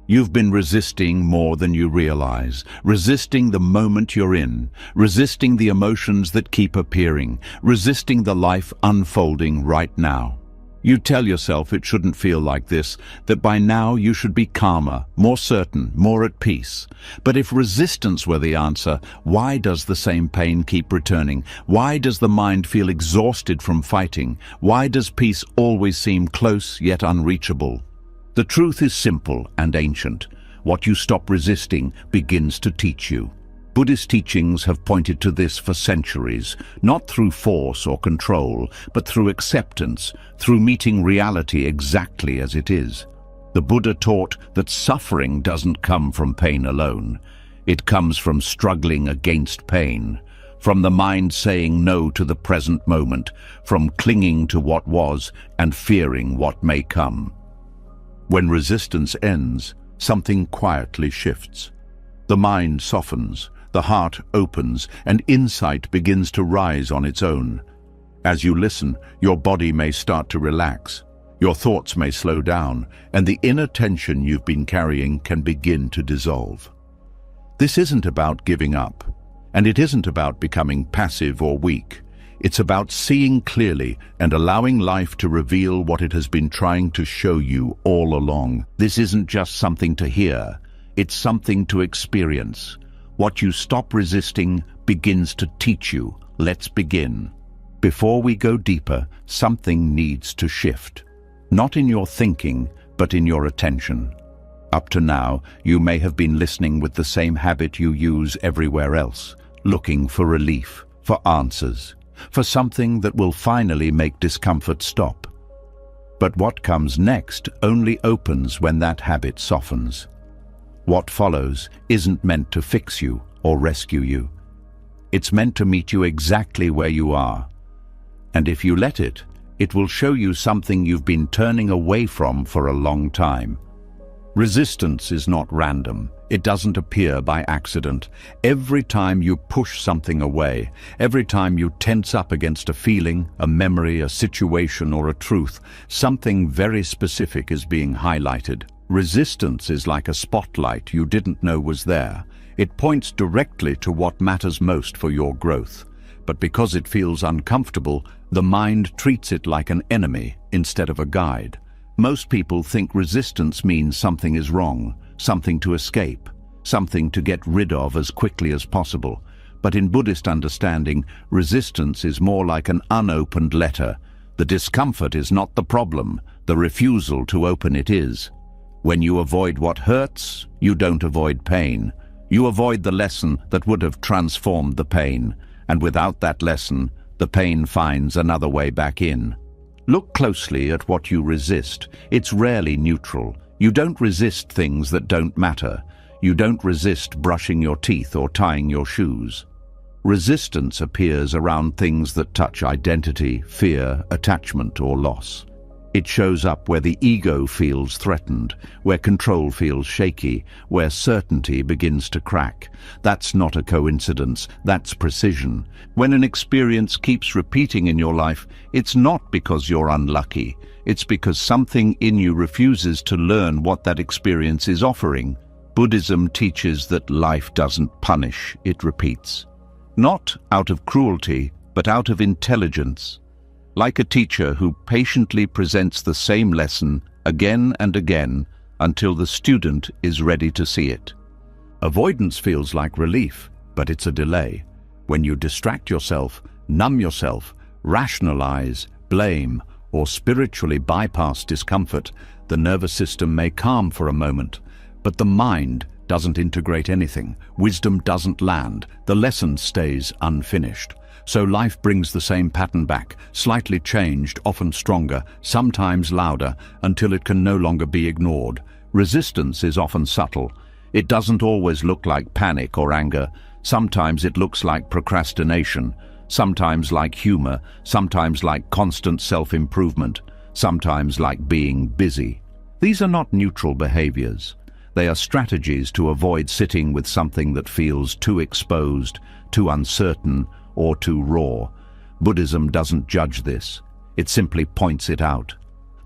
You've been resisting more than you realize, resisting the moment you're in, resisting the emotions that keep appearing, resisting the life unfolding right now. You tell yourself it shouldn't feel like this, that by now you should be calmer, more certain, more at peace. But if resistance were the answer, why does the same pain keep returning? Why does the mind feel exhausted from fighting? Why does peace always seem close yet unreachable? The truth is simple and ancient. What you stop resisting begins to teach you. Buddhist teachings have pointed to this for centuries, not through force or control, but through acceptance, through meeting reality exactly as it is. The Buddha taught that suffering doesn't come from pain alone. It comes from struggling against pain, from the mind saying no to the present moment, from clinging to what was and fearing what may come. When resistance ends, something quietly shifts. The mind softens, the heart opens, and insight begins to rise on its own. As you listen, your body may start to relax, your thoughts may slow down, and the inner tension you've been carrying can begin to dissolve. This isn't about giving up, and it isn't about becoming passive or weak. It's about seeing clearly and allowing life to reveal what it has been trying to show you all along. This isn't just something to hear, it's something to experience. What you stop resisting begins to teach you. Let's begin. Before we go deeper, something needs to shift. Not in your thinking, but in your attention. Up to now, you may have been listening with the same habit you use everywhere else, looking for relief, for answers, for something that will finally make discomfort stop. But what comes next only opens when that habit softens. What follows isn't meant to fix you or rescue you. It's meant to meet you exactly where you are. And if you let it, it will show you something you've been turning away from for a long time. Resistance is not random. It doesn't appear by accident. Every time you push something away, every time you tense up against a feeling, a memory, a situation, or a truth, something very specific is being highlighted. Resistance is like a spotlight you didn't know was there. It points directly to what matters most for your growth. But because it feels uncomfortable, the mind treats it like an enemy instead of a guide. Most people think resistance means something is wrong, something to escape, something to get rid of as quickly as possible. But in Buddhist understanding, resistance is more like an unopened letter. The discomfort is not the problem, the refusal to open it is. When you avoid what hurts, you don't avoid pain. You avoid the lesson that would have transformed the pain, and without that lesson, the pain finds another way back in. Look closely at what you resist. It's rarely neutral. You don't resist things that don't matter. You don't resist brushing your teeth or tying your shoes. Resistance appears around things that touch identity, fear, attachment, or loss. It shows up where the ego feels threatened, where control feels shaky, where certainty begins to crack. That's not a coincidence, that's precision. When an experience keeps repeating in your life, it's not because you're unlucky. It's because something in you refuses to learn what that experience is offering. Buddhism teaches that life doesn't punish, it repeats. Not out of cruelty, but out of intelligence. Like a teacher who patiently presents the same lesson again and again until the student is ready to see it. Avoidance feels like relief, but it's a delay. When you distract yourself, numb yourself, rationalize, blame, or spiritually bypass discomfort, the nervous system may calm for a moment, but the mind doesn't integrate anything. Wisdom doesn't land. The lesson stays unfinished. So life brings the same pattern back, slightly changed, often stronger, sometimes louder, until it can no longer be ignored. Resistance is often subtle. It doesn't always look like panic or anger. Sometimes it looks like procrastination, sometimes like humor, sometimes like constant self-improvement, sometimes like being busy. These are not neutral behaviors. They are strategies to avoid sitting with something that feels too exposed, too uncertain, or too raw. Buddhism doesn't judge this. It simply points it out.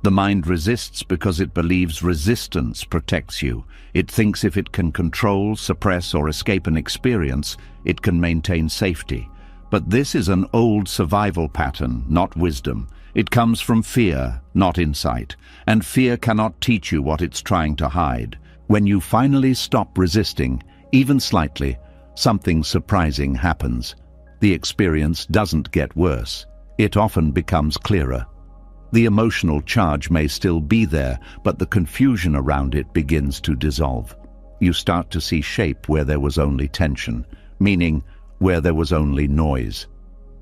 The mind resists because it believes resistance protects you. It thinks if it can control, suppress, or escape an experience, it can maintain safety. But this is an old survival pattern, not wisdom. It comes from fear, not insight. And fear cannot teach you what it's trying to hide. When you finally stop resisting, even slightly, something surprising happens. The experience doesn't get worse. It often becomes clearer. The emotional charge may still be there, but the confusion around it begins to dissolve. You start to see shape where there was only tension, meaning where there was only noise.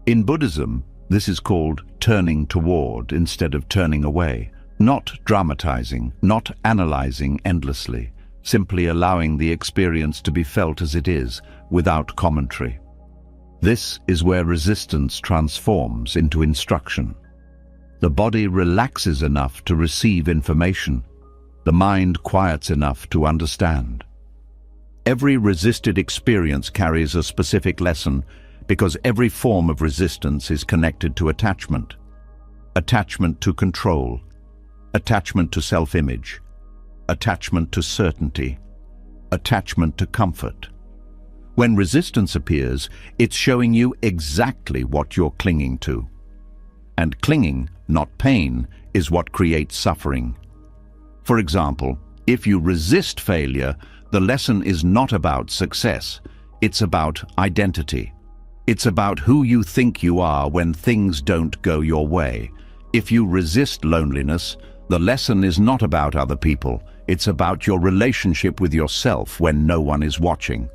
In Buddhism, this is called turning toward instead of turning away, not dramatizing, not analyzing endlessly, simply allowing the experience to be felt as it is, without commentary. This is where resistance transforms into instruction. The body relaxes enough to receive information. The mind quiets enough to understand. Every resisted experience carries a specific lesson because every form of resistance is connected to attachment. Attachment to control, attachment to self-image, attachment to certainty, attachment to comfort. When resistance appears, it's showing you exactly what you're clinging to. And clinging, not pain, is what creates suffering. For example, if you resist failure, the lesson is not about success. It's about identity. It's about who you think you are when things don't go your way. If you resist loneliness, the lesson is not about other people. It's about your relationship with yourself when no one is watching.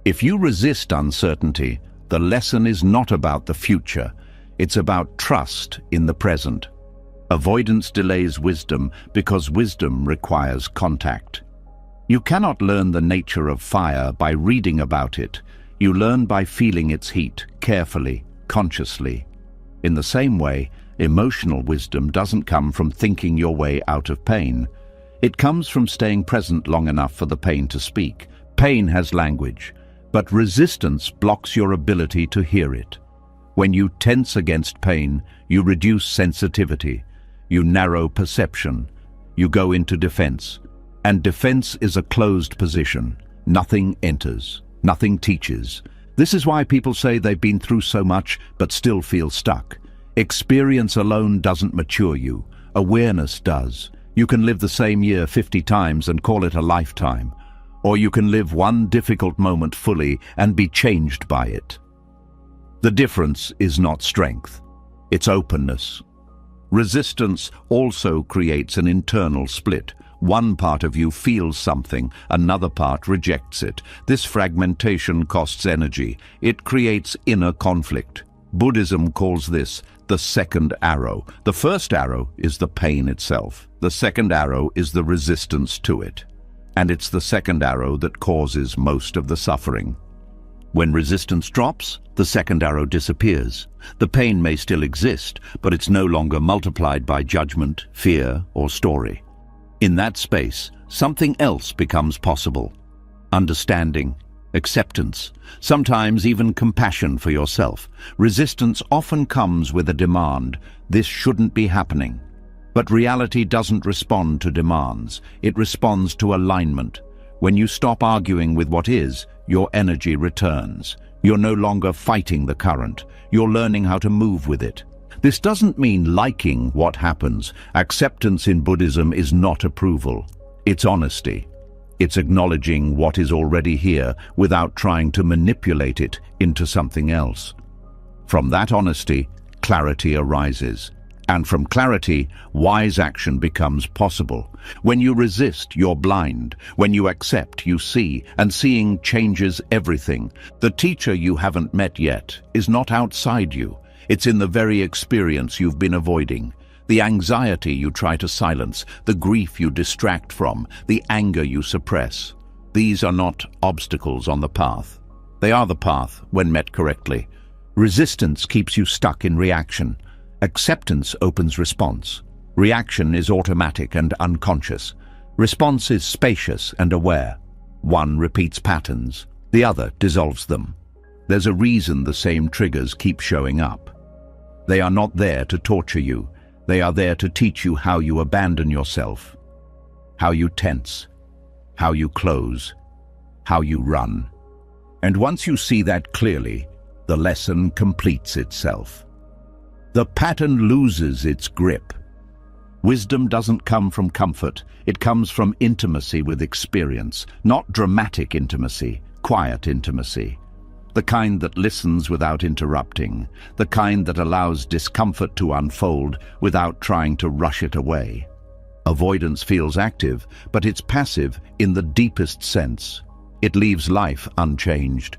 If you resist uncertainty, the lesson is not about the future. It's about trust in the present. Avoidance delays wisdom because wisdom requires contact. You cannot learn the nature of fire by reading about it. You learn by feeling its heat, carefully, consciously. In the same way, emotional wisdom doesn't come from thinking your way out of pain. It comes from staying present long enough for the pain to speak. Pain has language, but resistance blocks your ability to hear it. When you tense against pain, you reduce sensitivity, you narrow perception, you go into defense. And defense is a closed position. Nothing enters, nothing teaches. This is why people say they've been through so much but still feel stuck. Experience alone doesn't mature you. Awareness does. You can live the same year 50 times and call it a lifetime. Or you can live one difficult moment fully and be changed by it. The difference is not strength, it's openness. Resistance also creates an internal split. One part of you feels something, another part rejects it. This fragmentation costs energy. It creates inner conflict. Buddhism calls this the second arrow. The first arrow is the pain itself. The second arrow is the resistance to it. And it's the second arrow that causes most of the suffering. When resistance drops, the second arrow disappears. The pain may still exist, but it's no longer multiplied by judgment, fear, or story. In that space, something else becomes possible. Understanding, acceptance, sometimes even compassion for yourself. Resistance often comes with a demand, this shouldn't be happening. But reality doesn't respond to demands, it responds to alignment. When you stop arguing with what is, your energy returns. You're no longer fighting the current, you're learning how to move with it. This doesn't mean liking what happens. Acceptance in Buddhism is not approval. It's honesty. It's acknowledging what is already here without trying to manipulate it into something else. From that honesty, clarity arises. And from clarity, wise action becomes possible. When you resist, you're blind. When you accept, you see, and seeing changes everything. The teacher you haven't met yet is not outside you. It's in the very experience you've been avoiding. The anxiety you try to silence, the grief you distract from, the anger you suppress. These are not obstacles on the path. They are the path when met correctly. Resistance keeps you stuck in reaction. Acceptance opens response. Reaction is automatic and unconscious. Response is spacious and aware. One repeats patterns, the other dissolves them. There's a reason the same triggers keep showing up. They are not there to torture you. They are there to teach you how you abandon yourself, how you tense, how you close, how you run. And once you see that clearly, the lesson completes itself. The pattern loses its grip. Wisdom doesn't come from comfort, it comes from intimacy with experience, not dramatic intimacy, quiet intimacy. The kind that listens without interrupting, the kind that allows discomfort to unfold without trying to rush it away. Avoidance feels active, but it's passive in the deepest sense. It leaves life unchanged.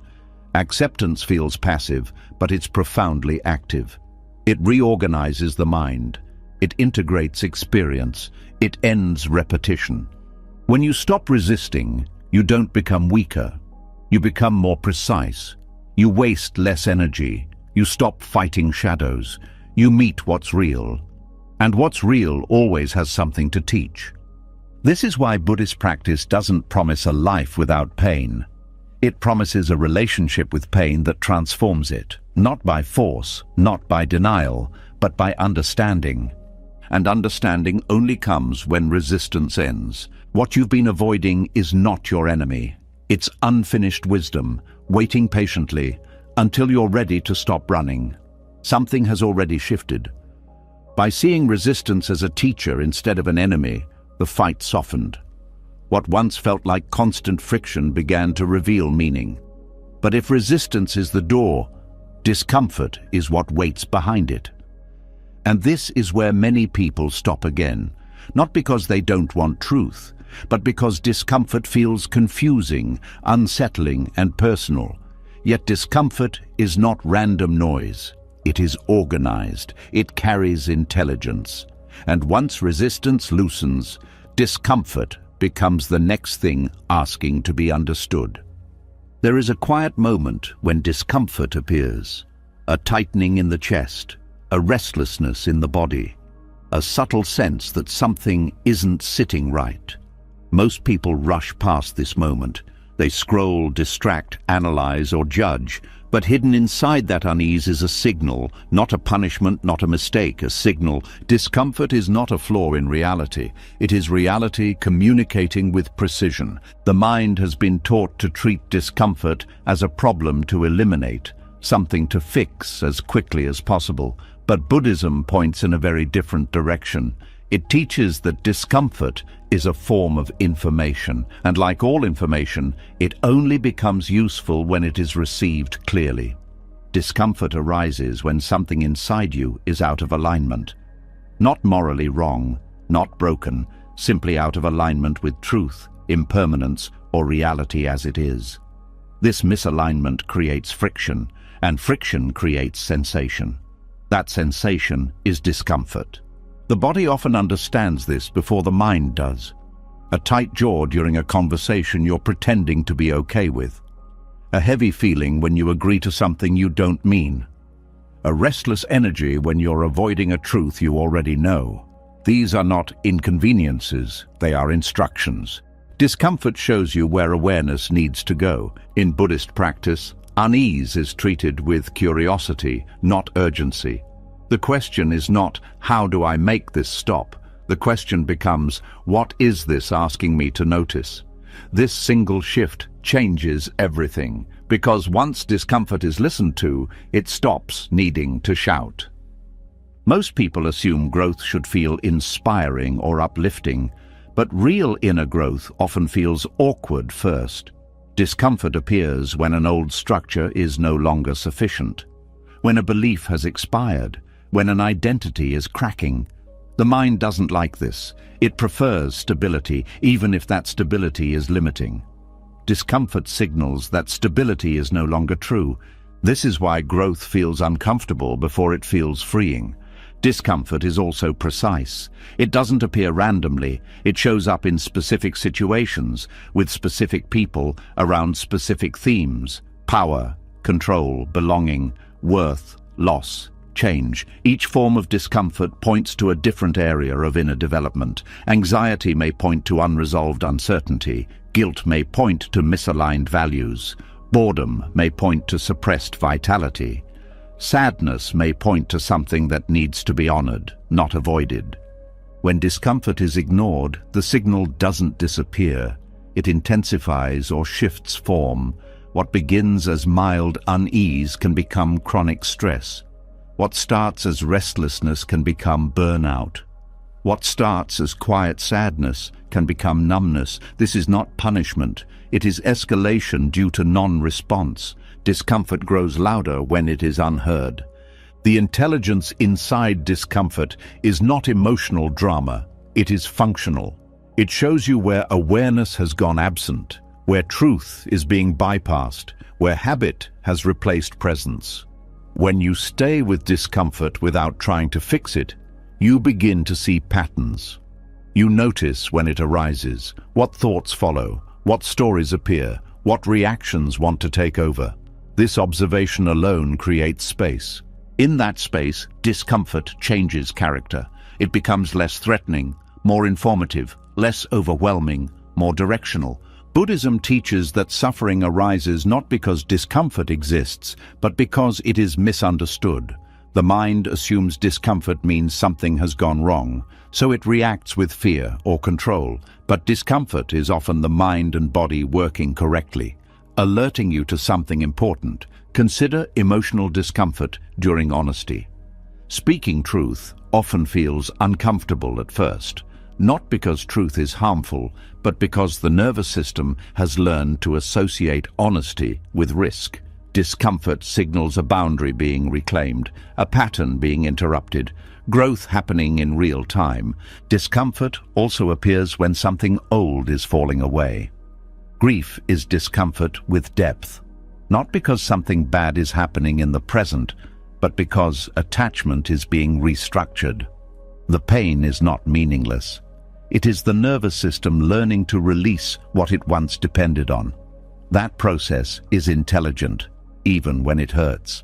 Acceptance feels passive, but it's profoundly active. It reorganizes the mind. It integrates experience. It ends repetition. When you stop resisting, you don't become weaker. You become more precise. You waste less energy. You stop fighting shadows. You meet what's real. And what's real always has something to teach. This is why Buddhist practice doesn't promise a life without pain. It promises a relationship with pain that transforms it, not by force, not by denial, but by understanding. And understanding only comes when resistance ends. What you've been avoiding is not your enemy. It's unfinished wisdom, waiting patiently until you're ready to stop running. Something has already shifted. By seeing resistance as a teacher instead of an enemy, the fight softened. What once felt like constant friction began to reveal meaning. But if resistance is the door, discomfort is what waits behind it. And this is where many people stop again, not because they don't want truth, but because discomfort feels confusing, unsettling, and personal. Yet discomfort is not random noise. It is organized. It carries intelligence. And once resistance loosens, discomfort becomes the next thing asking to be understood. There is a quiet moment when discomfort appears, a tightening in the chest, a restlessness in the body, a subtle sense that something isn't sitting right. Most people rush past this moment. They scroll, distract, analyze, or judge, but hidden inside that unease is a signal, not a punishment, not a mistake, a signal. Discomfort is not a flaw in reality. It is reality communicating with precision. The mind has been taught to treat discomfort as a problem to eliminate, something to fix as quickly as possible. But Buddhism points in a very different direction. It teaches that discomfort is a form of information, and like all information, it only becomes useful when it is received clearly. Discomfort arises when something inside you is out of alignment. Not morally wrong, not broken, simply out of alignment with truth, impermanence, or reality as it is. This misalignment creates friction, and friction creates sensation. That sensation is discomfort. The body often understands this before the mind does. A tight jaw during a conversation you're pretending to be okay with. A heavy feeling when you agree to something you don't mean. A restless energy when you're avoiding a truth you already know. These are not inconveniences, they are instructions. Discomfort shows you where awareness needs to go. In Buddhist practice, unease is treated with curiosity, not urgency. The question is not, how do I make this stop? The question becomes, what is this asking me to notice? This single shift changes everything, because once discomfort is listened to, it stops needing to shout. Most people assume growth should feel inspiring or uplifting, but real inner growth often feels awkward first. Discomfort appears when an old structure is no longer sufficient, when a belief has expired, when an identity is cracking. The mind doesn't like this. It prefers stability, even if that stability is limiting. Discomfort signals that stability is no longer true. This is why growth feels uncomfortable before it feels freeing. Discomfort is also precise. It doesn't appear randomly. It shows up in specific situations, with specific people, around specific themes: power, control, belonging, worth, loss, change. Each form of discomfort points to a different area of inner development. Anxiety may point to unresolved uncertainty. Guilt may point to misaligned values. Boredom may point to suppressed vitality. Sadness may point to something that needs to be honored, not avoided. When discomfort is ignored, the signal doesn't disappear. It intensifies or shifts form. What begins as mild unease can become chronic stress. What starts as restlessness can become burnout. What starts as quiet sadness can become numbness. This is not punishment. It is escalation due to non-response. Discomfort grows louder when it is unheard. The intelligence inside discomfort is not emotional drama. It is functional. It shows you where awareness has gone absent, where truth is being bypassed, where habit has replaced presence. When you stay with discomfort without trying to fix it, you begin to see patterns. You notice when it arises, what thoughts follow, what stories appear, what reactions want to take over. This observation alone creates space. In that space, discomfort changes character. It becomes less threatening, more informative, less overwhelming, more directional. Buddhism teaches that suffering arises not because discomfort exists, but because it is misunderstood. The mind assumes discomfort means something has gone wrong, so it reacts with fear or control. But discomfort is often the mind and body working correctly, alerting you to something important. Consider emotional discomfort during honesty. Speaking truth often feels uncomfortable at first, not because truth is harmful, but because the nervous system has learned to associate honesty with risk. Discomfort signals a boundary being reclaimed, a pattern being interrupted, growth happening in real time. Discomfort also appears when something old is falling away. Grief is discomfort with depth, not because something bad is happening in the present, but because attachment is being restructured. The pain is not meaningless. It is the nervous system learning to release what it once depended on. That process is intelligent, even when it hurts.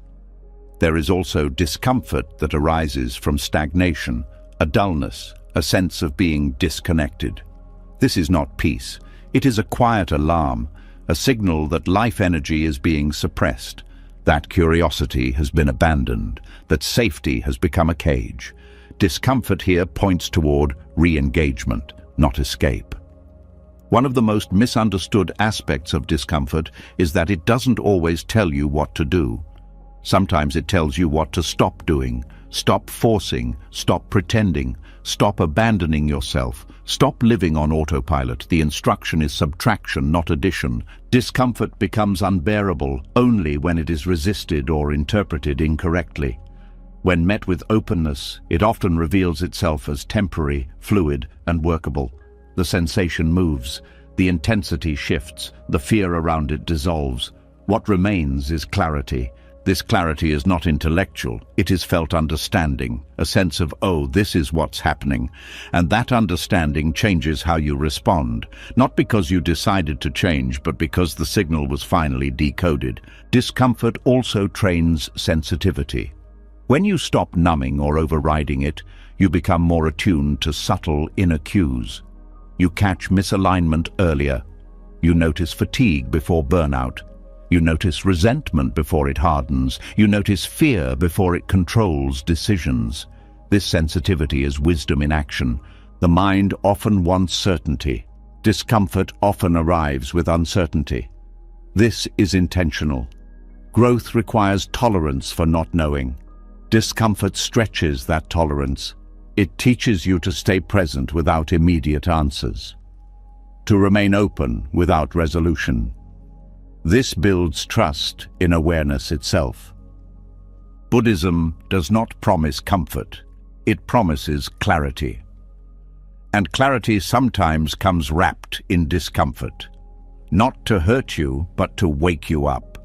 There is also discomfort that arises from stagnation, a dullness, a sense of being disconnected. This is not peace. It is a quiet alarm, a signal that life energy is being suppressed, that curiosity has been abandoned, that safety has become a cage. Discomfort here points toward re-engagement, not escape. One of the most misunderstood aspects of discomfort is that it doesn't always tell you what to do. Sometimes it tells you what to stop doing, stop forcing, stop pretending, stop abandoning yourself, stop living on autopilot. The instruction is subtraction, not addition. Discomfort becomes unbearable only when it is resisted or interpreted incorrectly. When met with openness, it often reveals itself as temporary, fluid, and workable. The sensation moves, the intensity shifts, the fear around it dissolves. What remains is clarity. This clarity is not intellectual, it is felt understanding, a sense of, oh, this is what's happening. And that understanding changes how you respond, not because you decided to change, but because the signal was finally decoded. Discomfort also trains sensitivity. When you stop numbing or overriding it, you become more attuned to subtle inner cues. You catch misalignment earlier. You notice fatigue before burnout. You notice resentment before it hardens. You notice fear before it controls decisions. This sensitivity is wisdom in action. The mind often wants certainty. Discomfort often arrives with uncertainty. This is intentional. Growth requires tolerance for not knowing. Discomfort stretches that tolerance. It teaches you to stay present without immediate answers, to remain open without resolution. This builds trust in awareness itself. Buddhism does not promise comfort. It promises clarity. And clarity sometimes comes wrapped in discomfort, not to hurt you, but to wake you up.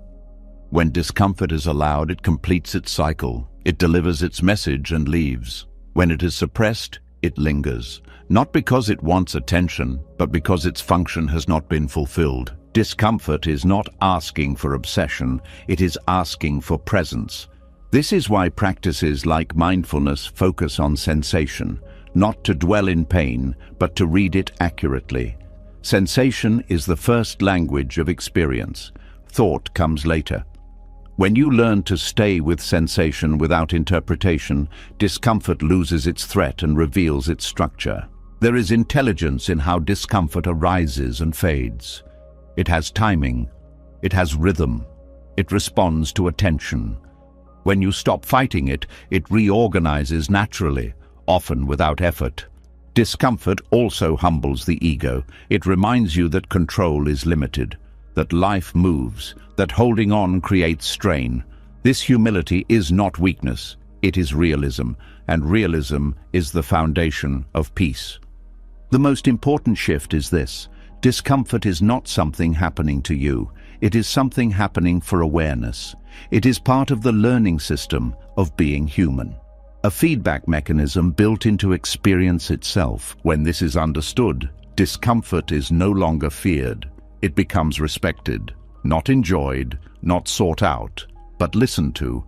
When discomfort is allowed, it completes its cycle. It delivers its message and leaves. When it is suppressed, it lingers, not because it wants attention, but because its function has not been fulfilled. Discomfort is not asking for obsession, it is asking for presence. This is why practices like mindfulness focus on sensation, not to dwell in pain, but to read it accurately. Sensation is the first language of experience. Thought comes later. When you learn to stay with sensation without interpretation, discomfort loses its threat and reveals its structure. There is intelligence in how discomfort arises and fades. It has timing. It has rhythm. It responds to attention. When you stop fighting it, it reorganizes naturally, often without effort. Discomfort also humbles the ego. It reminds you that control is limited, that life moves, that holding on creates strain. This humility is not weakness, it is realism, and realism is the foundation of peace. The most important shift is this: discomfort is not something happening to you, it is something happening for awareness. It is part of the learning system of being human. A feedback mechanism built into experience itself. When this is understood, discomfort is no longer feared. It becomes respected, not enjoyed, not sought out, but listened to.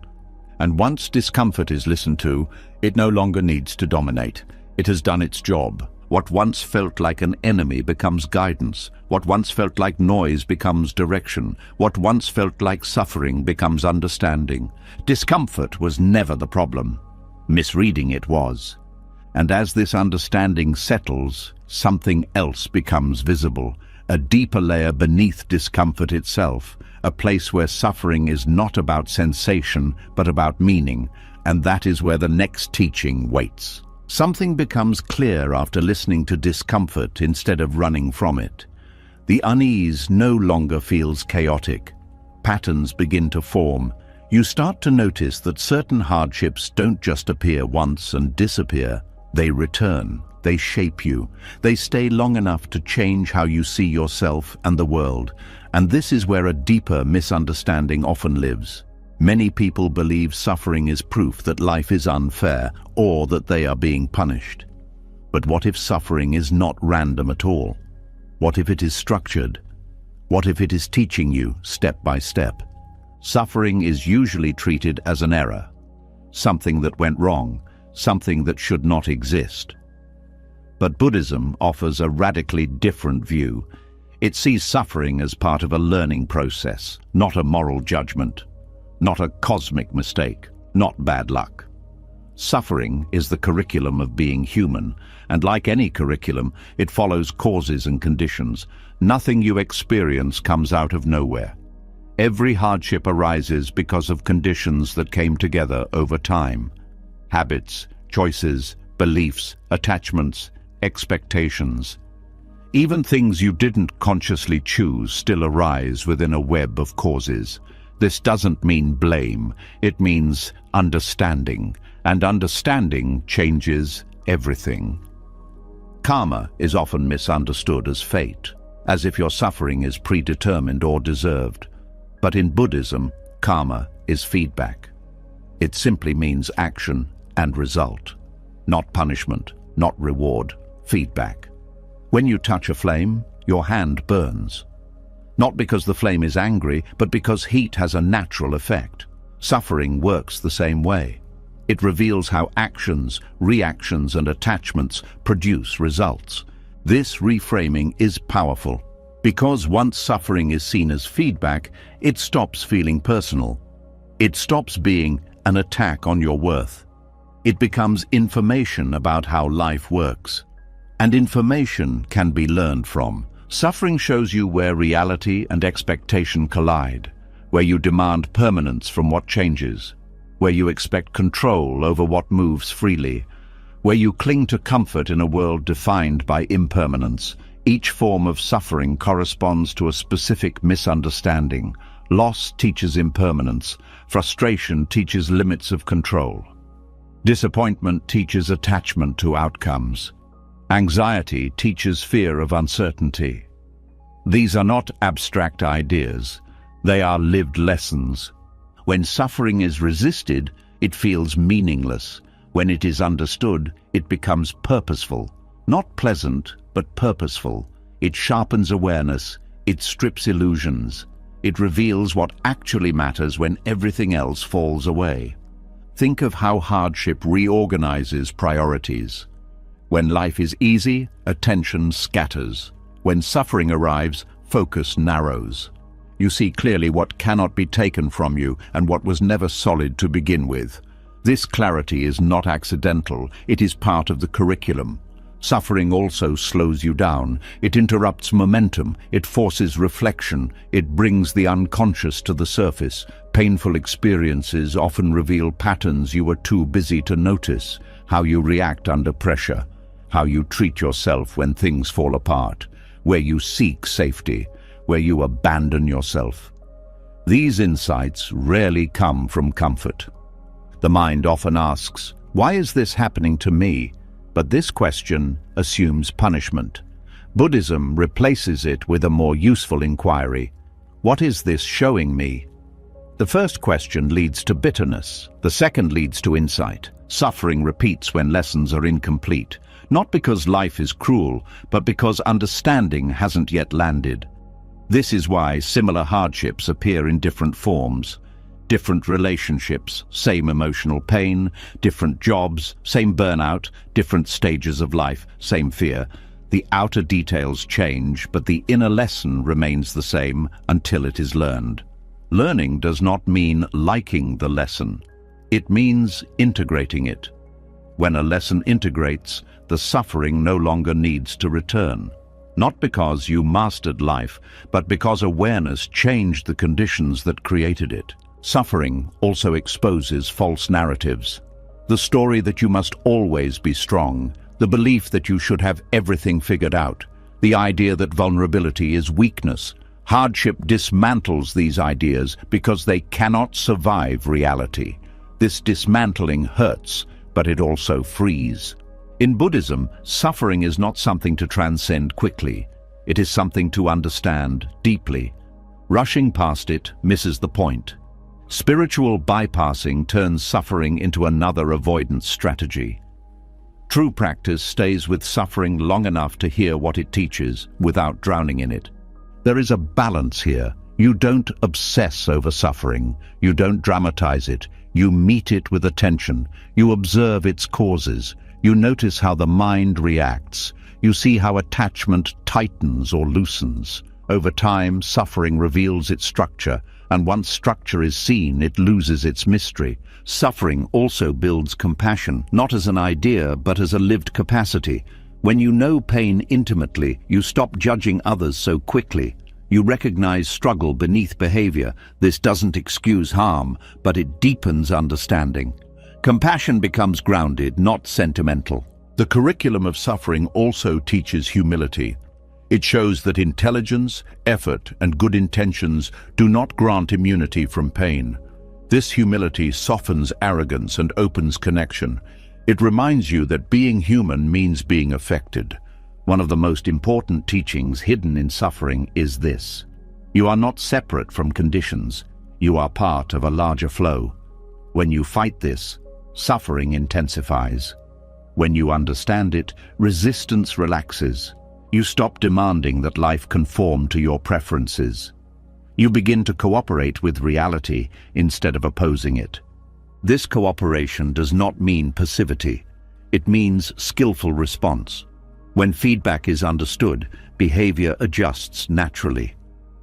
And once discomfort is listened to, it no longer needs to dominate. It has done its job. What once felt like an enemy becomes guidance. What once felt like noise becomes direction. What once felt like suffering becomes understanding. Discomfort was never the problem. Misreading it was. And as this understanding settles, something else becomes visible. A deeper layer beneath discomfort itself, a place where suffering is not about sensation, but about meaning, and that is where the next teaching waits. Something becomes clear after listening to discomfort instead of running from it. The unease no longer feels chaotic. Patterns begin to form. You start to notice that certain hardships don't just appear once and disappear. They return. They shape you. They stay long enough to change how you see yourself and the world. And this is where a deeper misunderstanding often lives. Many people believe suffering is proof that life is unfair or that they are being punished. But what if suffering is not random at all? What if it is structured? What if it is teaching you step by step? Suffering is usually treated as an error, something that went wrong, something that should not exist. But Buddhism offers a radically different view. It sees suffering as part of a learning process, not a moral judgment. Not a cosmic mistake, not bad luck. Suffering is the curriculum of being human, and like any curriculum, it follows causes and conditions. Nothing you experience comes out of nowhere. Every hardship arises because of conditions that came together over time. Habits, choices, beliefs, attachments, expectations. Even things you didn't consciously choose still arise within a web of causes. This doesn't mean blame, it means understanding, and understanding changes everything. Karma is often misunderstood as fate, as if your suffering is predetermined or deserved. But in Buddhism, karma is feedback. It simply means action and result, not punishment, not reward, feedback. When you touch a flame, your hand burns. Not because the flame is angry, but because heat has a natural effect. Suffering works the same way. It reveals how actions, reactions, and attachments produce results. This reframing is powerful. Because once suffering is seen as feedback, it stops feeling personal. It stops being an attack on your worth. It becomes information about how life works. And information can be learned from. Suffering shows you where reality and expectation collide, where you demand permanence from what changes, where you expect control over what moves freely, where you cling to comfort in a world defined by impermanence. Each form of suffering corresponds to a specific misunderstanding. Loss teaches impermanence. Frustration teaches limits of control. Disappointment teaches attachment to outcomes. Anxiety teaches fear of uncertainty. These are not abstract ideas. They are lived lessons. When suffering is resisted, it feels meaningless. When it is understood, it becomes purposeful. Not pleasant, but purposeful. It sharpens awareness. It strips illusions. It reveals what actually matters when everything else falls away. Think of how hardship reorganizes priorities. When life is easy, attention scatters. When suffering arrives, focus narrows. You see clearly what cannot be taken from you and what was never solid to begin with. This clarity is not accidental, it is part of the curriculum. Suffering also slows you down. It interrupts momentum, it forces reflection, it brings the unconscious to the surface. Painful experiences often reveal patterns you were too busy to notice, how you react under pressure, how you treat yourself when things fall apart, where you seek safety, where you abandon yourself. These insights rarely come from comfort. The mind often asks, "Why is this happening to me?" But this question assumes punishment. Buddhism replaces it with a more useful inquiry. What is this showing me? The first question leads to bitterness. The second leads to insight. Suffering repeats when lessons are incomplete, not because life is cruel, but because understanding hasn't yet landed. This is why similar hardships appear in different forms. Different relationships, same emotional pain, different jobs, same burnout, different stages of life, same fear. The outer details change, but the inner lesson remains the same until it is learned. Learning does not mean liking the lesson. It means integrating it. When a lesson integrates, the suffering no longer needs to return. Not because you mastered life, but because awareness changed the conditions that created it. Suffering also exposes false narratives. The story that you must always be strong, the belief that you should have everything figured out, the idea that vulnerability is weakness. Hardship dismantles these ideas because they cannot survive reality. This dismantling hurts, but it also frees. In Buddhism, suffering is not something to transcend quickly. It is something to understand deeply. Rushing past it misses the point. Spiritual bypassing turns suffering into another avoidance strategy. True practice stays with suffering long enough to hear what it teaches without drowning in it. There is a balance here. You don't obsess over suffering. You don't dramatize it. You meet it with attention. You observe its causes. You notice how the mind reacts. You see how attachment tightens or loosens. Over time, suffering reveals its structure, and once structure is seen, it loses its mystery. Suffering also builds compassion, not as an idea, but as a lived capacity. When you know pain intimately, you stop judging others so quickly. You recognize struggle beneath behavior. This doesn't excuse harm, but it deepens understanding. Compassion becomes grounded, not sentimental. The curriculum of suffering also teaches humility. It shows that intelligence, effort, and good intentions do not grant immunity from pain. This humility softens arrogance and opens connection. It reminds you that being human means being affected. One of the most important teachings hidden in suffering is this: you are not separate from conditions. You are part of a larger flow. When you fight this, suffering intensifies. When you understand it, resistance relaxes. You stop demanding that life conform to your preferences. You begin to cooperate with reality instead of opposing it. This cooperation does not mean passivity. It means skillful response. When feedback is understood, behavior adjusts naturally.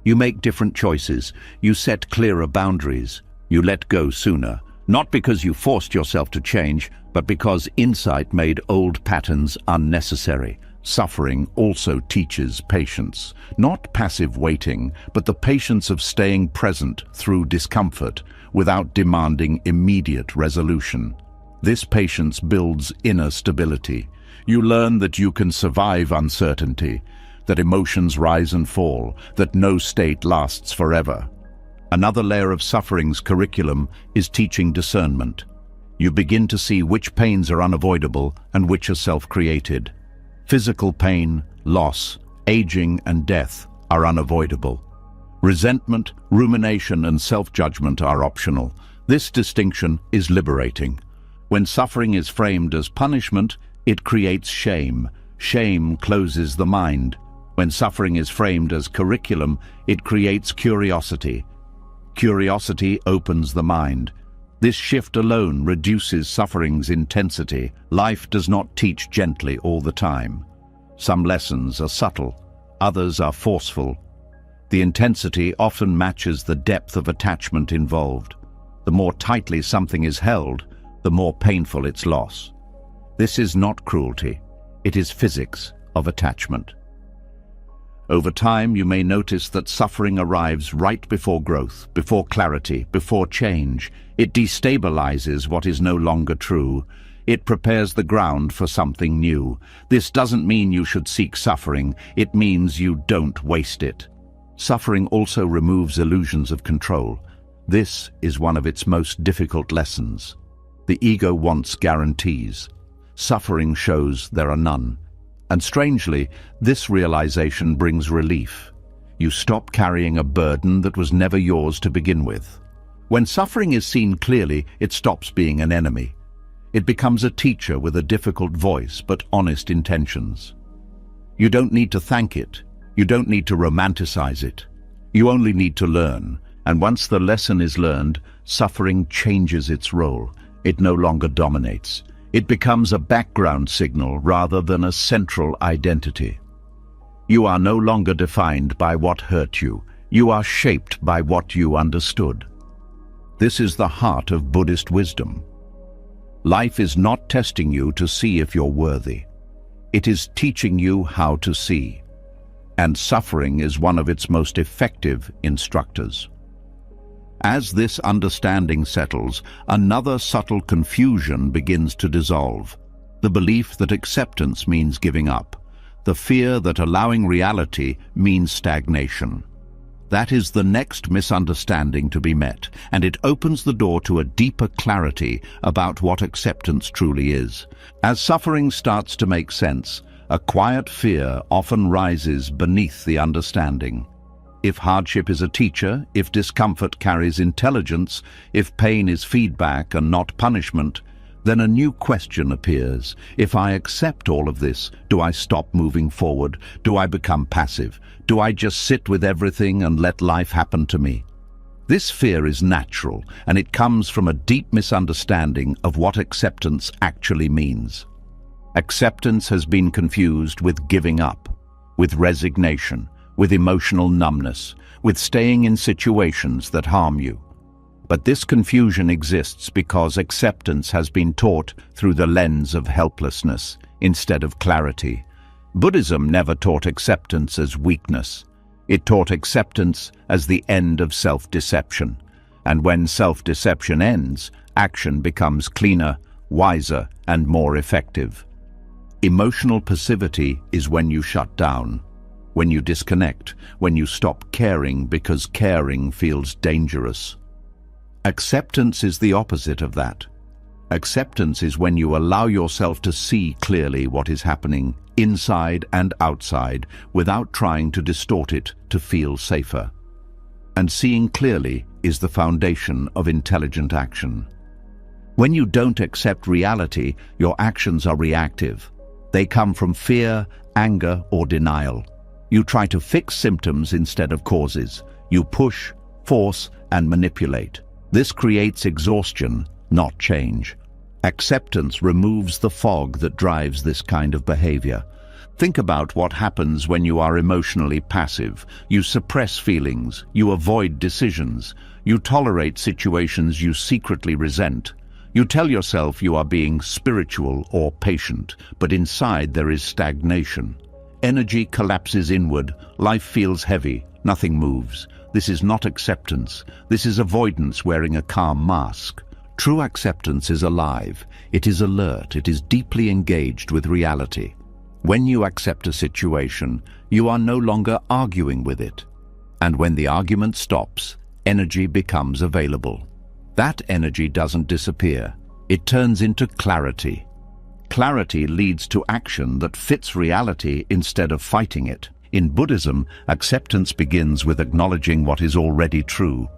You make different choices. You set clearer boundaries. You let go sooner. Not because you forced yourself to change, but because insight made old patterns unnecessary. Suffering also teaches patience, not passive waiting, but the patience of staying present through discomfort without demanding immediate resolution. This patience builds inner stability. You learn that you can survive uncertainty, that emotions rise and fall, that no state lasts forever. Another layer of suffering's curriculum is teaching discernment. You begin to see which pains are unavoidable and which are self-created. Physical pain, loss, aging, and death are unavoidable. Resentment, rumination, and self-judgment are optional. This distinction is liberating. When suffering is framed as punishment, it creates shame. Shame closes the mind. When suffering is framed as curriculum, it creates curiosity. Curiosity opens the mind. This shift alone reduces suffering's intensity. Life does not teach gently all the time. Some lessons are subtle, others are forceful. The intensity often matches the depth of attachment involved. The more tightly something is held, the more painful its loss. This is not cruelty. It is physics of attachment. Over time, you may notice that suffering arrives right before growth, before clarity, before change. It destabilizes what is no longer true. It prepares the ground for something new. This doesn't mean you should seek suffering. It means you don't waste it. Suffering also removes illusions of control. This is one of its most difficult lessons. The ego wants guarantees. Suffering shows there are none. And strangely, this realization brings relief. You stop carrying a burden that was never yours to begin with. When suffering is seen clearly, it stops being an enemy. It becomes a teacher with a difficult voice but honest intentions. You don't need to thank it. You don't need to romanticize it. You only need to learn. And once the lesson is learned, suffering changes its role. It no longer dominates. It becomes a background signal rather than a central identity. You are no longer defined by what hurt you. You are shaped by what you understood. This is the heart of Buddhist wisdom. Life is not testing you to see if you're worthy. It is teaching you how to see. And suffering is one of its most effective instructors. As this understanding settles, another subtle confusion begins to dissolve. The belief that acceptance means giving up. The fear that allowing reality means stagnation. That is the next misunderstanding to be met, and it opens the door to a deeper clarity about what acceptance truly is. As suffering starts to make sense, a quiet fear often rises beneath the understanding. If hardship is a teacher, if discomfort carries intelligence, if pain is feedback and not punishment, then a new question appears. If I accept all of this, do I stop moving forward? Do I become passive? Do I just sit with everything and let life happen to me? This fear is natural, and it comes from a deep misunderstanding of what acceptance actually means. Acceptance has been confused with giving up, with resignation, with emotional numbness, with staying in situations that harm you. But this confusion exists because acceptance has been taught through the lens of helplessness instead of clarity. Buddhism never taught acceptance as weakness. It taught acceptance as the end of self-deception. And when self-deception ends, action becomes cleaner, wiser, and more effective. Emotional passivity is when you shut down, when you disconnect, when you stop caring because caring feels dangerous. Acceptance is the opposite of that. Acceptance is when you allow yourself to see clearly what is happening inside and outside without trying to distort it to feel safer. And seeing clearly is the foundation of intelligent action. When you don't accept reality, your actions are reactive. They come from fear, anger, or denial. You try to fix symptoms instead of causes. You push, force, and manipulate. This creates exhaustion, not change. Acceptance removes the fog that drives this kind of behavior. Think about what happens when you are emotionally passive. You suppress feelings, you avoid decisions, you tolerate situations you secretly resent. You tell yourself you are being spiritual or patient, but inside there is stagnation. Energy collapses inward, life feels heavy, nothing moves. This is not acceptance. This is avoidance wearing a calm mask. True acceptance is alive. It is alert. It is deeply engaged with reality. When you accept a situation, you are no longer arguing with it. And when the argument stops, energy becomes available. That energy doesn't disappear. It turns into clarity. Clarity leads to action that fits reality instead of fighting it. In Buddhism, acceptance begins with acknowledging what is already true,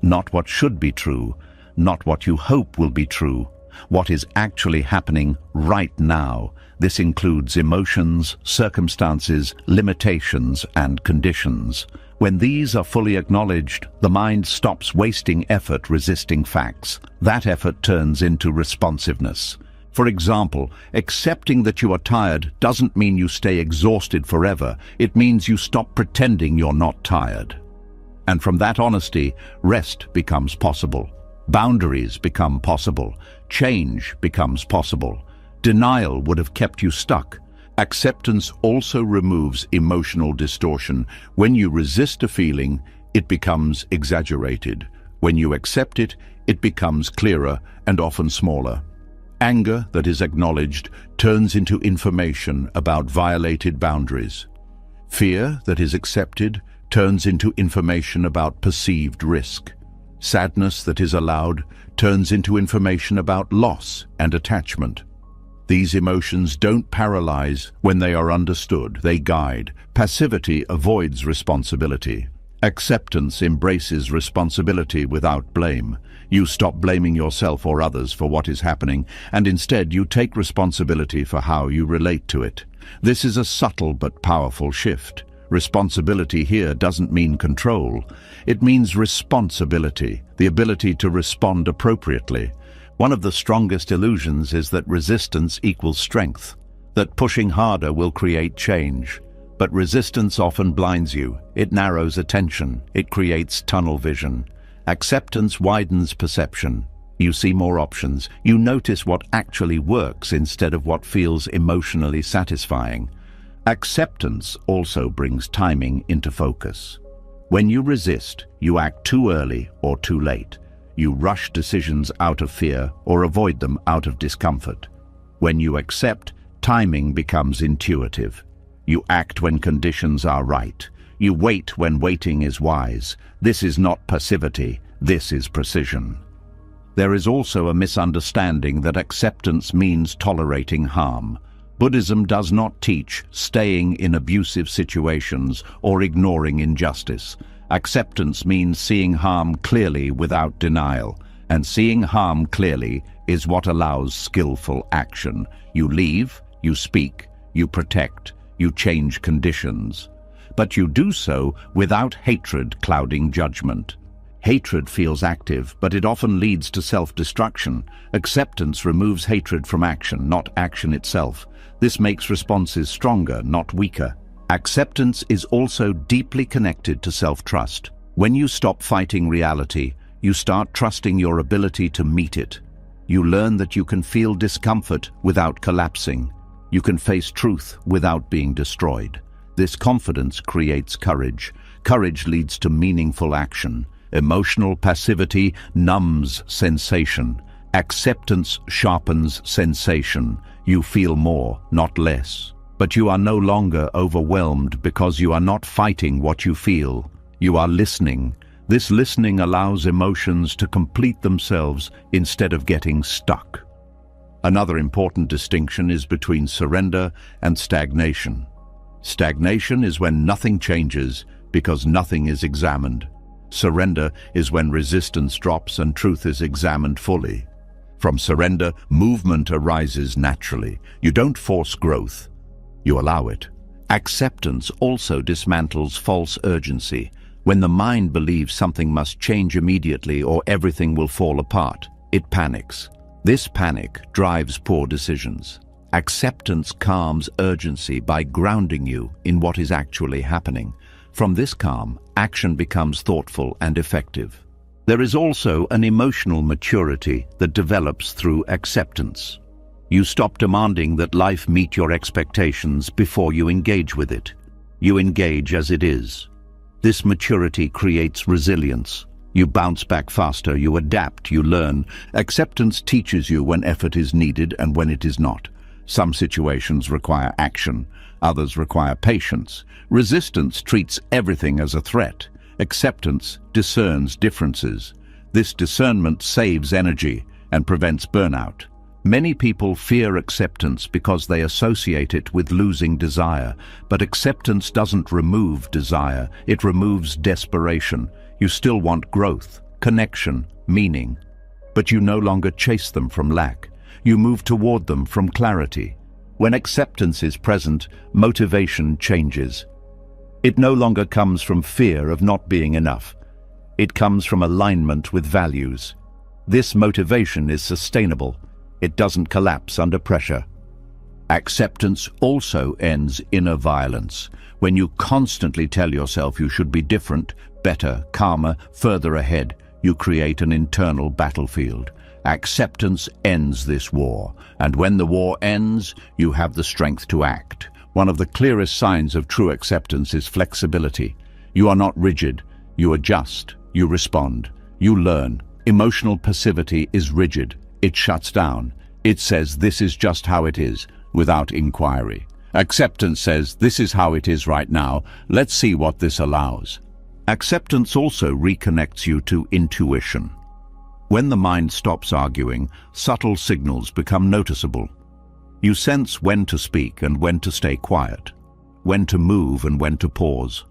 not what should be true, not what you hope will be true, what is actually happening right now. This includes emotions, circumstances, limitations, and conditions. When these are fully acknowledged, the mind stops wasting effort resisting facts. That effort turns into responsiveness. For example, accepting that you are tired doesn't mean you stay exhausted forever. It means you stop pretending you're not tired. And from that honesty, rest becomes possible. Boundaries become possible. Change becomes possible. Denial would have kept you stuck. Acceptance also removes emotional distortion. When you resist a feeling, it becomes exaggerated. When you accept it, it becomes clearer and often smaller. Anger that is acknowledged turns into information about violated boundaries. Fear that is accepted turns into information about perceived risk. Sadness that is allowed turns into information about loss and attachment. These emotions don't paralyze when they are understood, they guide. Passivity avoids responsibility. Acceptance embraces responsibility without blame. You stop blaming yourself or others for what is happening, and instead you take responsibility for how you relate to it. This is a subtle but powerful shift. Responsibility here doesn't mean control. It means responsibility, the ability to respond appropriately. One of the strongest illusions is that resistance equals strength, that pushing harder will create change. But resistance often blinds you. It narrows attention. It creates tunnel vision. Acceptance widens perception. You see more options. You notice what actually works instead of what feels emotionally satisfying. Acceptance also brings timing into focus. When you resist, you act too early or too late. You rush decisions out of fear or avoid them out of discomfort. When you accept, timing becomes intuitive. You act when conditions are right. You wait when waiting is wise. This is not passivity, this is precision. There is also a misunderstanding that acceptance means tolerating harm. Buddhism does not teach staying in abusive situations or ignoring injustice. Acceptance means seeing harm clearly without denial, and seeing harm clearly is what allows skillful action. You leave, you speak, you protect, you change conditions. But you do so without hatred clouding judgment. Hatred feels active, but it often leads to self-destruction. Acceptance removes hatred from action, not action itself. This makes responses stronger, not weaker. Acceptance is also deeply connected to self-trust. When you stop fighting reality, you start trusting your ability to meet it. You learn that you can feel discomfort without collapsing. You can face truth without being destroyed. This confidence creates courage. Courage leads to meaningful action. Emotional passivity numbs sensation. Acceptance sharpens sensation. You feel more, not less. But you are no longer overwhelmed because you are not fighting what you feel. You are listening. This listening allows emotions to complete themselves instead of getting stuck. Another important distinction is between surrender and stagnation. Stagnation is when nothing changes because nothing is examined. Surrender is when resistance drops and truth is examined fully. From surrender, movement arises naturally. You don't force growth. You allow it. Acceptance also dismantles false urgency. When the mind believes something must change immediately or everything will fall apart, it panics. This panic drives poor decisions. Acceptance calms urgency by grounding you in what is actually happening. From this calm, action becomes thoughtful and effective. There is also an emotional maturity that develops through acceptance. You stop demanding that life meet your expectations before you engage with it. You engage as it is. This maturity creates resilience. You bounce back faster, you adapt, you learn. Acceptance teaches you when effort is needed and when it is not. Some situations require action, others require patience. Resistance treats everything as a threat. Acceptance discerns differences. This discernment saves energy and prevents burnout. Many people fear acceptance because they associate it with losing desire, but acceptance doesn't remove desire, it removes desperation. You still want growth, connection, meaning, but you no longer chase them from lack. You move toward them from clarity. When acceptance is present, motivation changes. It no longer comes from fear of not being enough. It comes from alignment with values. This motivation is sustainable. It doesn't collapse under pressure. Acceptance also ends inner violence. When you constantly tell yourself you should be different, better, calmer, further ahead, you create an internal battlefield. Acceptance ends this war, and when the war ends, you have the strength to act. One of the clearest signs of true acceptance is flexibility. You are not rigid, you adjust, you respond, you learn. Emotional passivity is rigid. It shuts down. It says this is just how it is, without inquiry. Acceptance says this is how it is right now, let's see what this allows. Acceptance also reconnects you to intuition. When the mind stops arguing, subtle signals become noticeable. You sense when to speak and when to stay quiet, when to move and when to pause.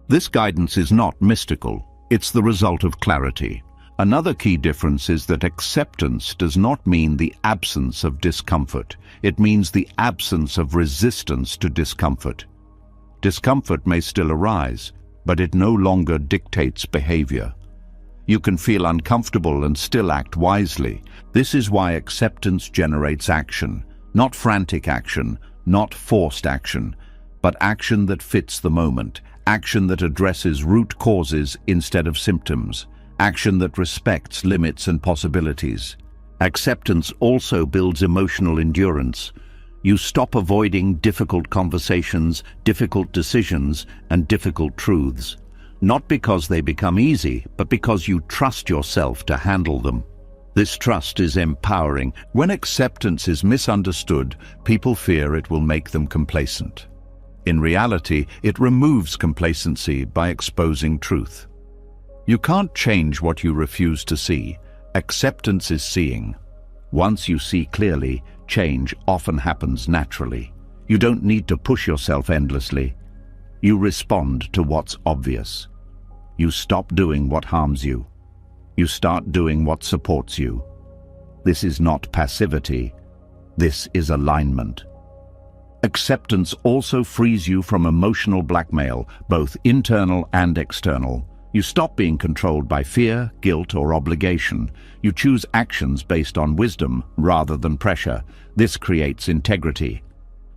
This guidance is not mystical, it's the result of clarity. Another key difference is that acceptance does not mean the absence of discomfort. It means the absence of resistance to discomfort. Discomfort may still arise, but it no longer dictates behavior. You can feel uncomfortable and still act wisely. This is why acceptance generates action. Not frantic action, not forced action, but action that fits the moment, action that addresses root causes instead of symptoms, action that respects limits and possibilities. Acceptance also builds emotional endurance. You stop avoiding difficult conversations, difficult decisions, and difficult truths. Not because they become easy, but because you trust yourself to handle them. This trust is empowering. When acceptance is misunderstood, people fear it will make them complacent. In reality, it removes complacency by exposing truth. You can't change what you refuse to see. Acceptance is seeing. Once you see clearly, change often happens naturally. You don't need to push yourself endlessly. You respond to what's obvious. You stop doing what harms you. You start doing what supports you. This is not passivity. This is alignment. Acceptance also frees you from emotional blackmail, both internal and external. You stop being controlled by fear, guilt, or obligation. You choose actions based on wisdom rather than pressure. This creates integrity.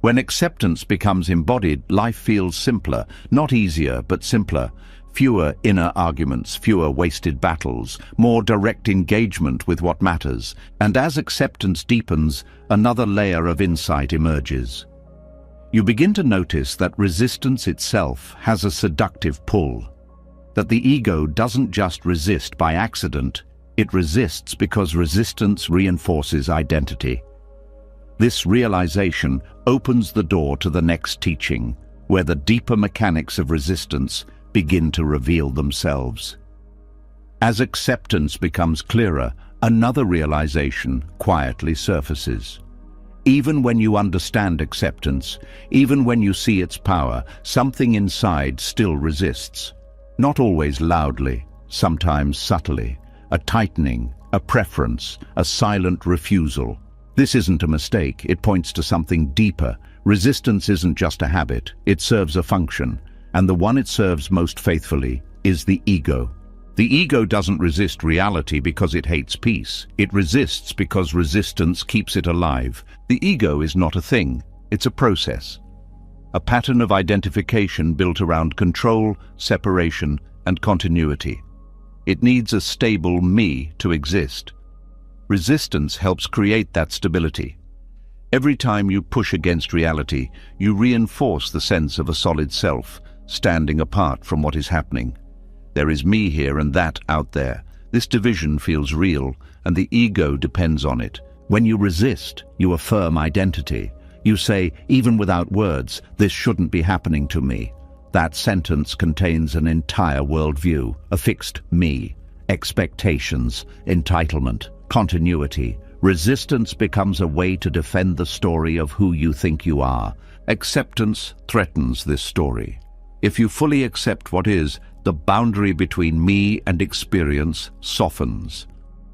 When acceptance becomes embodied, life feels simpler, not easier, but simpler. Fewer inner arguments, fewer wasted battles, more direct engagement with what matters. And as acceptance deepens, another layer of insight emerges. You begin to notice that resistance itself has a seductive pull. That the ego doesn't just resist by accident, it resists because resistance reinforces identity. This realization opens the door to the next teaching, where the deeper mechanics of resistance begin to reveal themselves. As acceptance becomes clearer, another realization quietly surfaces. Even when you understand acceptance, even when you see its power, something inside still resists. Not always loudly, sometimes subtly. A tightening, a preference, a silent refusal. This isn't a mistake, it points to something deeper. Resistance isn't just a habit, it serves a function. And the one it serves most faithfully is the ego. The ego doesn't resist reality because it hates peace. It resists because resistance keeps it alive. The ego is not a thing, it's a process. A pattern of identification built around control, separation, and continuity. It needs a stable me to exist. Resistance helps create that stability. Every time you push against reality, you reinforce the sense of a solid self, standing apart from what is happening. There is me here and that out there. This division feels real, and the ego depends on it. When you resist, you affirm identity. You say, even without words, this shouldn't be happening to me. That sentence contains an entire worldview, a fixed me, expectations, entitlement, continuity. Resistance becomes a way to defend the story of who you think you are. Acceptance threatens this story. If you fully accept what is, the boundary between me and experience softens.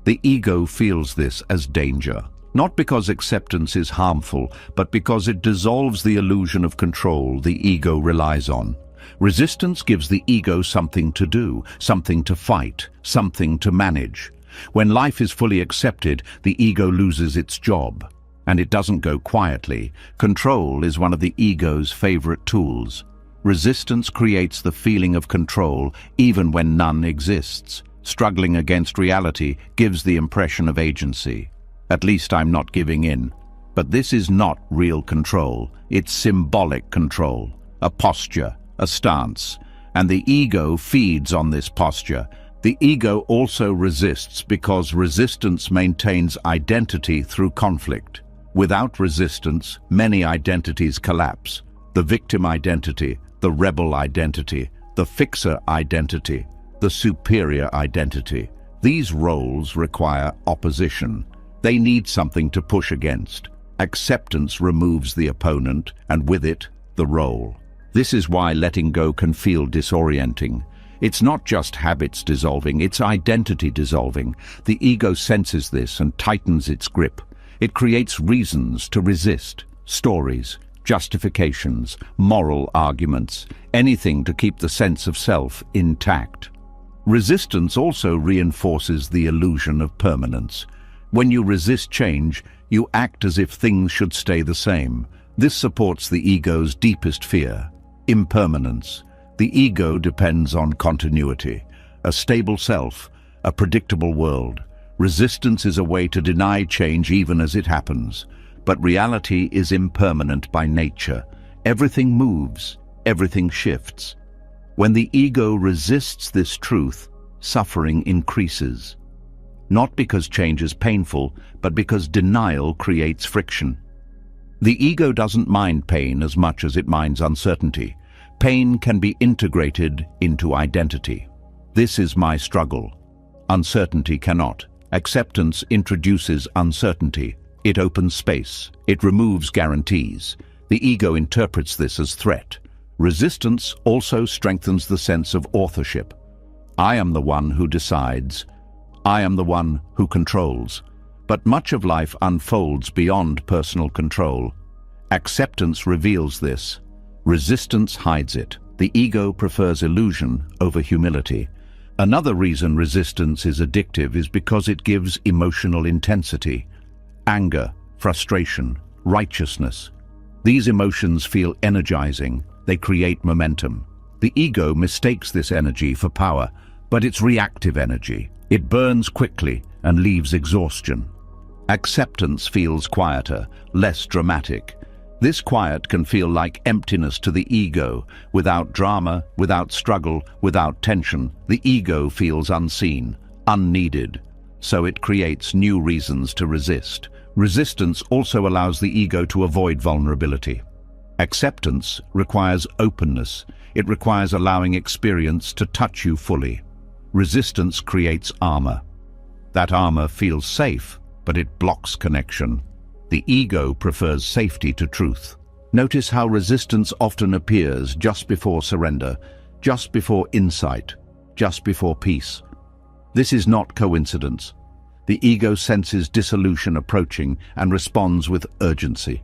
The ego feels this as danger, not because acceptance is harmful, but because it dissolves the illusion of control the ego relies on. Resistance gives the ego something to do, something to fight, something to manage. When life is fully accepted, the ego loses its job, and it doesn't go quietly. Control is one of the ego's favorite tools. Resistance creates the feeling of control even when none exists. Struggling against reality gives the impression of agency. At least I'm not giving in. But this is not real control. It's symbolic control, a posture, a stance. And the ego feeds on this posture. The ego also resists because resistance maintains identity through conflict. Without resistance, many identities collapse. The victim identity, the rebel identity, the fixer identity, the superior identity. These roles require opposition. They need something to push against. Acceptance removes the opponent, and with it, the role. This is why letting go can feel disorienting. It's not just habits dissolving, it's identity dissolving. The ego senses this and tightens its grip. It creates reasons to resist, stories, justifications, moral arguments, anything to keep the sense of self intact. Resistance also reinforces the illusion of permanence. When you resist change, you act as if things should stay the same. This supports the ego's deepest fear, impermanence. The ego depends on continuity, a stable self, a predictable world. Resistance is a way to deny change even as it happens. But reality is impermanent by nature. Everything moves, everything shifts. When the ego resists this truth, suffering increases. Not because change is painful, but because denial creates friction. The ego doesn't mind pain as much as it minds uncertainty. Pain can be integrated into identity. This is my struggle. Uncertainty cannot. Acceptance introduces uncertainty. It opens space. It removes guarantees. The ego interprets this as threat. Resistance also strengthens the sense of authorship. I am the one who decides. I am the one who controls. But much of life unfolds beyond personal control. Acceptance reveals this. Resistance hides it. The ego prefers illusion over humility. Another reason resistance is addictive is because it gives emotional intensity. Anger, frustration, righteousness. These emotions feel energizing. They create momentum. The ego mistakes this energy for power, but it's reactive energy. It burns quickly and leaves exhaustion. Acceptance feels quieter, less dramatic. This quiet can feel like emptiness to the ego. Without drama, without struggle, without tension, the ego feels unseen, unneeded. So it creates new reasons to resist. Resistance also allows the ego to avoid vulnerability. Acceptance requires openness. It requires allowing experience to touch you fully. Resistance creates armor. That armor feels safe, but it blocks connection. The ego prefers safety to truth. Notice how resistance often appears just before surrender, just before insight, just before peace. This is not coincidence. The ego senses dissolution approaching and responds with urgency.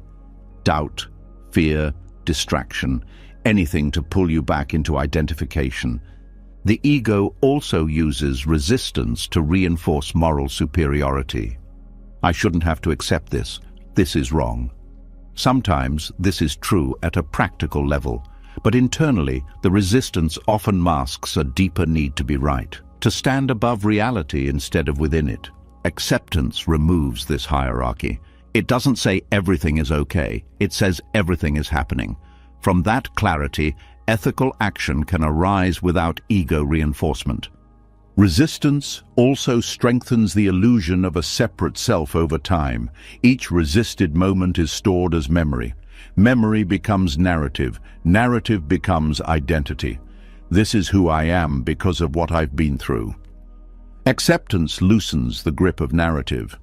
Doubt, fear, distraction, anything to pull you back into identification. The ego also uses resistance to reinforce moral superiority. I shouldn't have to accept this. This is wrong. Sometimes this is true at a practical level, but internally the resistance often masks a deeper need to be right, to stand above reality instead of within it. Acceptance removes this hierarchy. It doesn't say everything is okay, it says everything is happening. From that clarity, ethical action can arise without ego reinforcement. Resistance also strengthens the illusion of a separate self over time. Each resisted moment is stored as memory. Memory becomes narrative. Narrative becomes identity. This is who I am because of what I've been through. Acceptance loosens the grip of narrative.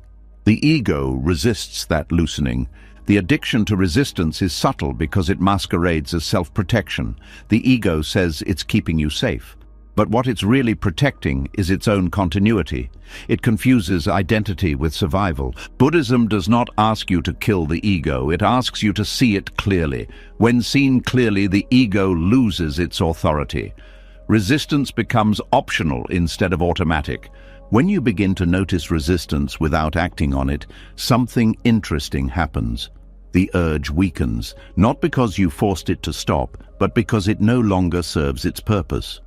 The ego resists that loosening. The addiction to resistance is subtle because it masquerades as self-protection. The ego says it's keeping you safe. But what it's really protecting is its own continuity. It confuses identity with survival. Buddhism does not ask you to kill the ego, it asks you to see it clearly. When seen clearly, the ego loses its authority. Resistance becomes optional instead of automatic. When you begin to notice resistance without acting on it, something interesting happens. The urge weakens, not because you forced it to stop, but because it no longer serves its purpose.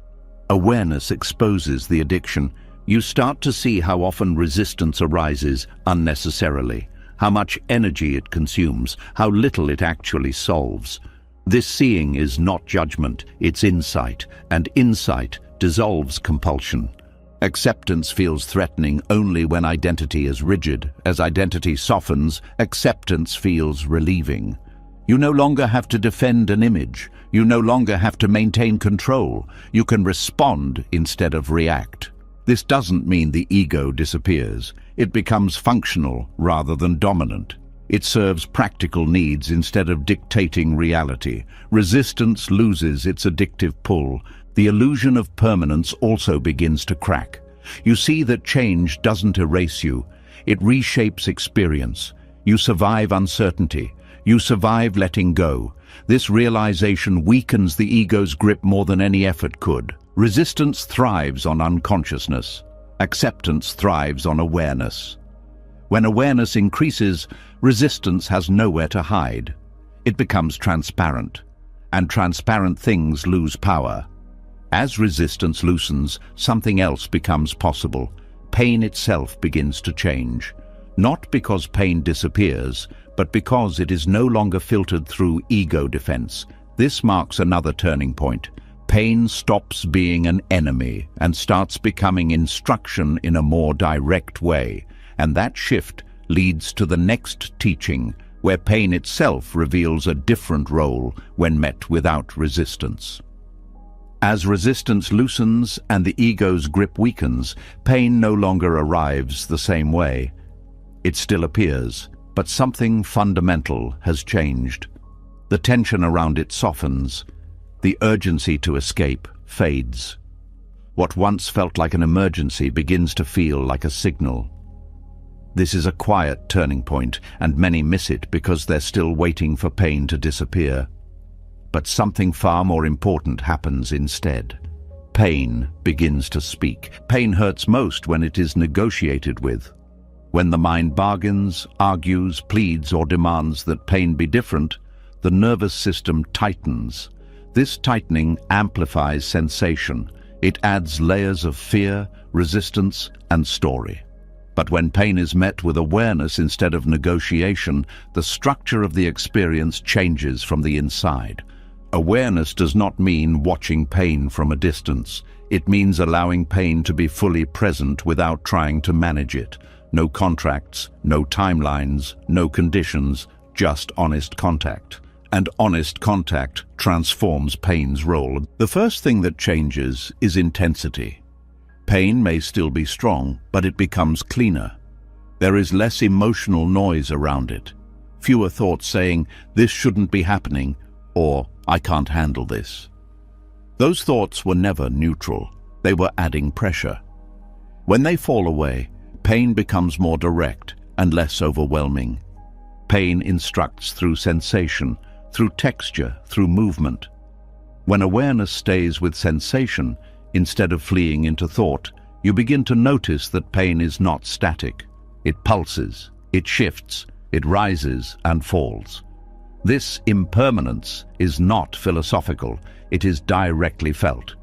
Awareness exposes the addiction. You start to see how often resistance arises unnecessarily, how much energy it consumes, how little it actually solves. This seeing is not judgment, it's insight, and insight dissolves compulsion. Acceptance feels threatening only when identity is rigid. As identity softens, acceptance feels relieving. You no longer have to defend an image. You no longer have to maintain control. You can respond instead of react. This doesn't mean the ego disappears. It becomes functional rather than dominant. It serves practical needs instead of dictating reality. Resistance loses its addictive pull. The illusion of permanence also begins to crack. You see that change doesn't erase you. It reshapes experience. You survive uncertainty. You survive letting go. This realization weakens the ego's grip more than any effort could. Resistance thrives on unconsciousness. Acceptance thrives on awareness. When awareness increases, resistance has nowhere to hide. It becomes transparent, and transparent things lose power. As resistance loosens, something else becomes possible. Pain itself begins to change. Not because pain disappears, but because it is no longer filtered through ego defense. This marks another turning point. Pain stops being an enemy and starts becoming instruction in a more direct way. And that shift leads to the next teaching, where pain itself reveals a different role when met without resistance. As resistance loosens and the ego's grip weakens, pain no longer arrives the same way. It still appears, but something fundamental has changed. The tension around it softens. The urgency to escape fades. What once felt like an emergency begins to feel like a signal. This is a quiet turning point, and many miss it because they're still waiting for pain to disappear. But something far more important happens instead. Pain begins to speak. Pain hurts most when it is negotiated with. When the mind bargains, argues, pleads, or demands that pain be different, the nervous system tightens. This tightening amplifies sensation. It adds layers of fear, resistance, and story. But when pain is met with awareness instead of negotiation, the structure of the experience changes from the inside. Awareness does not mean watching pain from a distance. It means allowing pain to be fully present without trying to manage it. No contracts, no timelines, no conditions, just honest contact. And honest contact transforms pain's role. The first thing that changes is intensity. Pain may still be strong, but it becomes cleaner. There is less emotional noise around it. Fewer thoughts saying, "This shouldn't be happening," or "I can't handle this." Those thoughts were never neutral. They were adding pressure. When they fall away, pain becomes more direct and less overwhelming. Pain instructs through sensation, through texture, through movement. When awareness stays with sensation, instead of fleeing into thought, you begin to notice that pain is not static. It pulses, it shifts, it rises and falls. This impermanence is not philosophical, it is directly felt.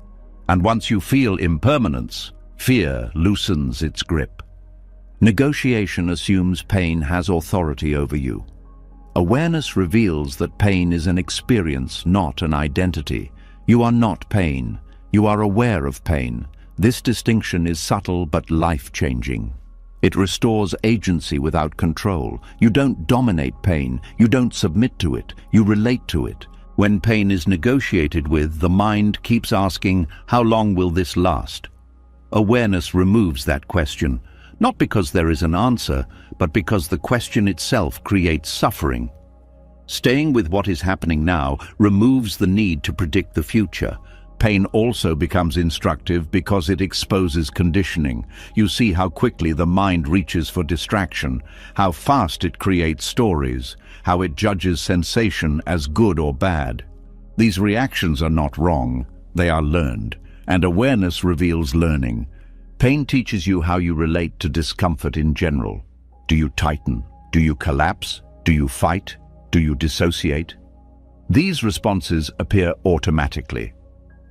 And once you feel impermanence, fear loosens its grip. Negotiation assumes pain has authority over you. Awareness reveals that pain is an experience, not an identity. You are not pain. You are aware of pain. This distinction is subtle but life-changing. It restores agency without control. You don't dominate pain. You don't submit to it. You relate to it. When pain is negotiated with, the mind keeps asking, "How long will this last?" Awareness removes that question, not because there is an answer, but because the question itself creates suffering. Staying with what is happening now removes the need to predict the future. Pain also becomes instructive because it exposes conditioning. You see how quickly the mind reaches for distraction, how fast it creates stories, how it judges sensation as good or bad. These reactions are not wrong, they are learned, and awareness reveals learning. Pain teaches you how you relate to discomfort in general. Do you tighten? Do you collapse? Do you fight? Do you dissociate? These responses appear automatically.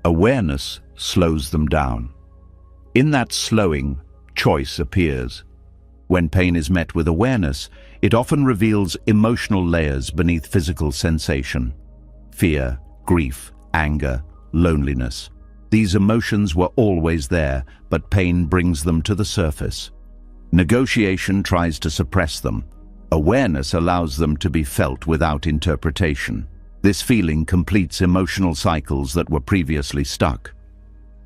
Awareness slows them down. In that slowing, choice appears. When pain is met with awareness, it often reveals emotional layers beneath physical sensation. Fear, grief, anger, loneliness. These emotions were always there, but pain brings them to the surface. Negotiation tries to suppress them. Awareness allows them to be felt without interpretation. This feeling completes emotional cycles that were previously stuck.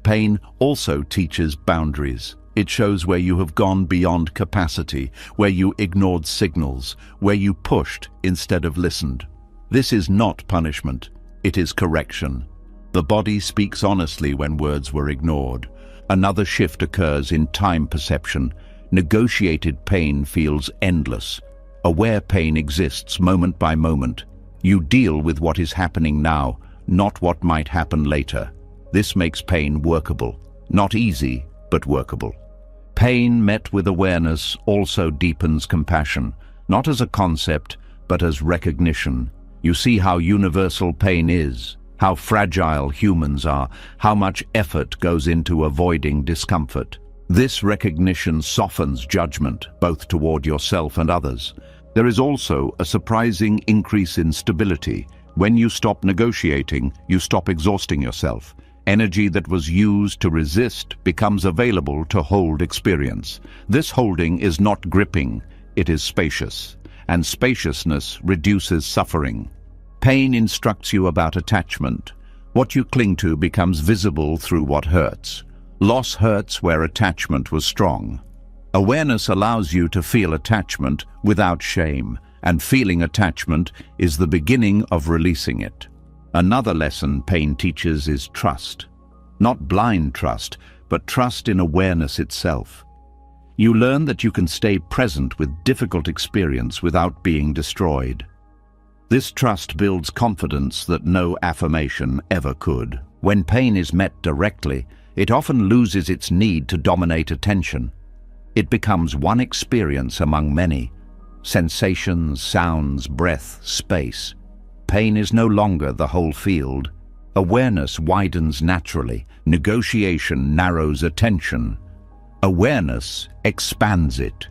Pain also teaches boundaries. It shows where you have gone beyond capacity, where you ignored signals, where you pushed instead of listened. This is not punishment, it is correction. The body speaks honestly when words were ignored. Another shift occurs in time perception. Negotiated pain feels endless. Aware pain exists moment by moment. You deal with what is happening now, not what might happen later. This makes pain workable. Not easy, but workable. Pain met with awareness also deepens compassion, not as a concept, but as recognition. You see how universal pain is, how fragile humans are, how much effort goes into avoiding discomfort. This recognition softens judgment, both toward yourself and others. There is also a surprising increase in stability. When you stop negotiating, you stop exhausting yourself. Energy that was used to resist becomes available to hold experience. This holding is not gripping, it is spacious, and spaciousness reduces suffering. Pain instructs you about attachment. What you cling to becomes visible through what hurts. Loss hurts where attachment was strong. Awareness allows you to feel attachment without shame, and feeling attachment is the beginning of releasing it. Another lesson pain teaches is trust. Not blind trust, but trust in awareness itself. You learn that you can stay present with difficult experience without being destroyed. This trust builds confidence that no affirmation ever could. When pain is met directly, it often loses its need to dominate attention. It becomes one experience among many. Sensations, sounds, breath, space. Pain is no longer the whole field. Awareness widens naturally. Negotiation narrows attention. Awareness expands it.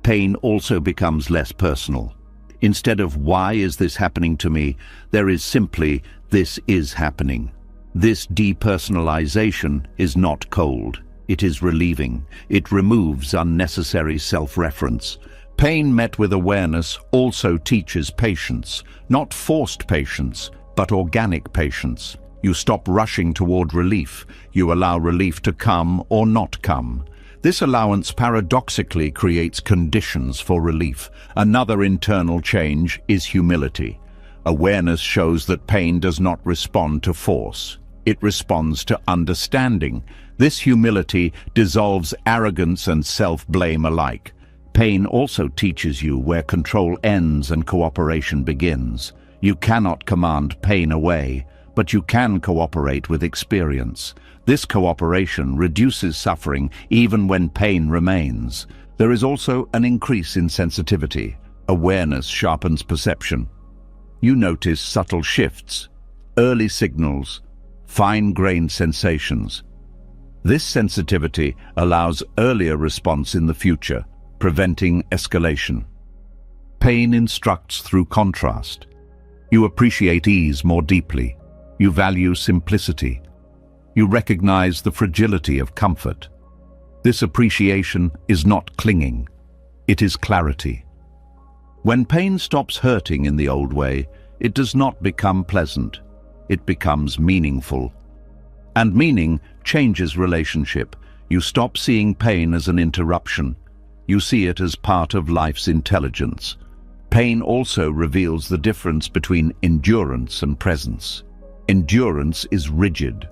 Pain also becomes less personal. Instead of "why is this happening to me?" there is simply "this is happening." This depersonalization is not cold. It is relieving. It removes unnecessary self-reference. Pain met with awareness also teaches patience, not forced patience, but organic patience. You stop rushing toward relief. You allow relief to come or not come. This allowance paradoxically creates conditions for relief. Another internal change is humility. Awareness shows that pain does not respond to force. It responds to understanding. This humility dissolves arrogance and self-blame alike. Pain also teaches you where control ends and cooperation begins. You cannot command pain away, but you can cooperate with experience. This cooperation reduces suffering even when pain remains. There is also an increase in sensitivity. Awareness sharpens perception. You notice subtle shifts, early signals, fine-grained sensations. This sensitivity allows earlier response in the future, preventing escalation. Pain instructs through contrast. You appreciate ease more deeply. You value simplicity. You recognize the fragility of comfort. This appreciation is not clinging. It is clarity. When pain stops hurting in the old way, it does not become pleasant. It becomes meaningful. And meaning changes relationship. You stop seeing pain as an interruption. You see it as part of life's intelligence. Pain also reveals the difference between endurance and presence. Endurance is rigid.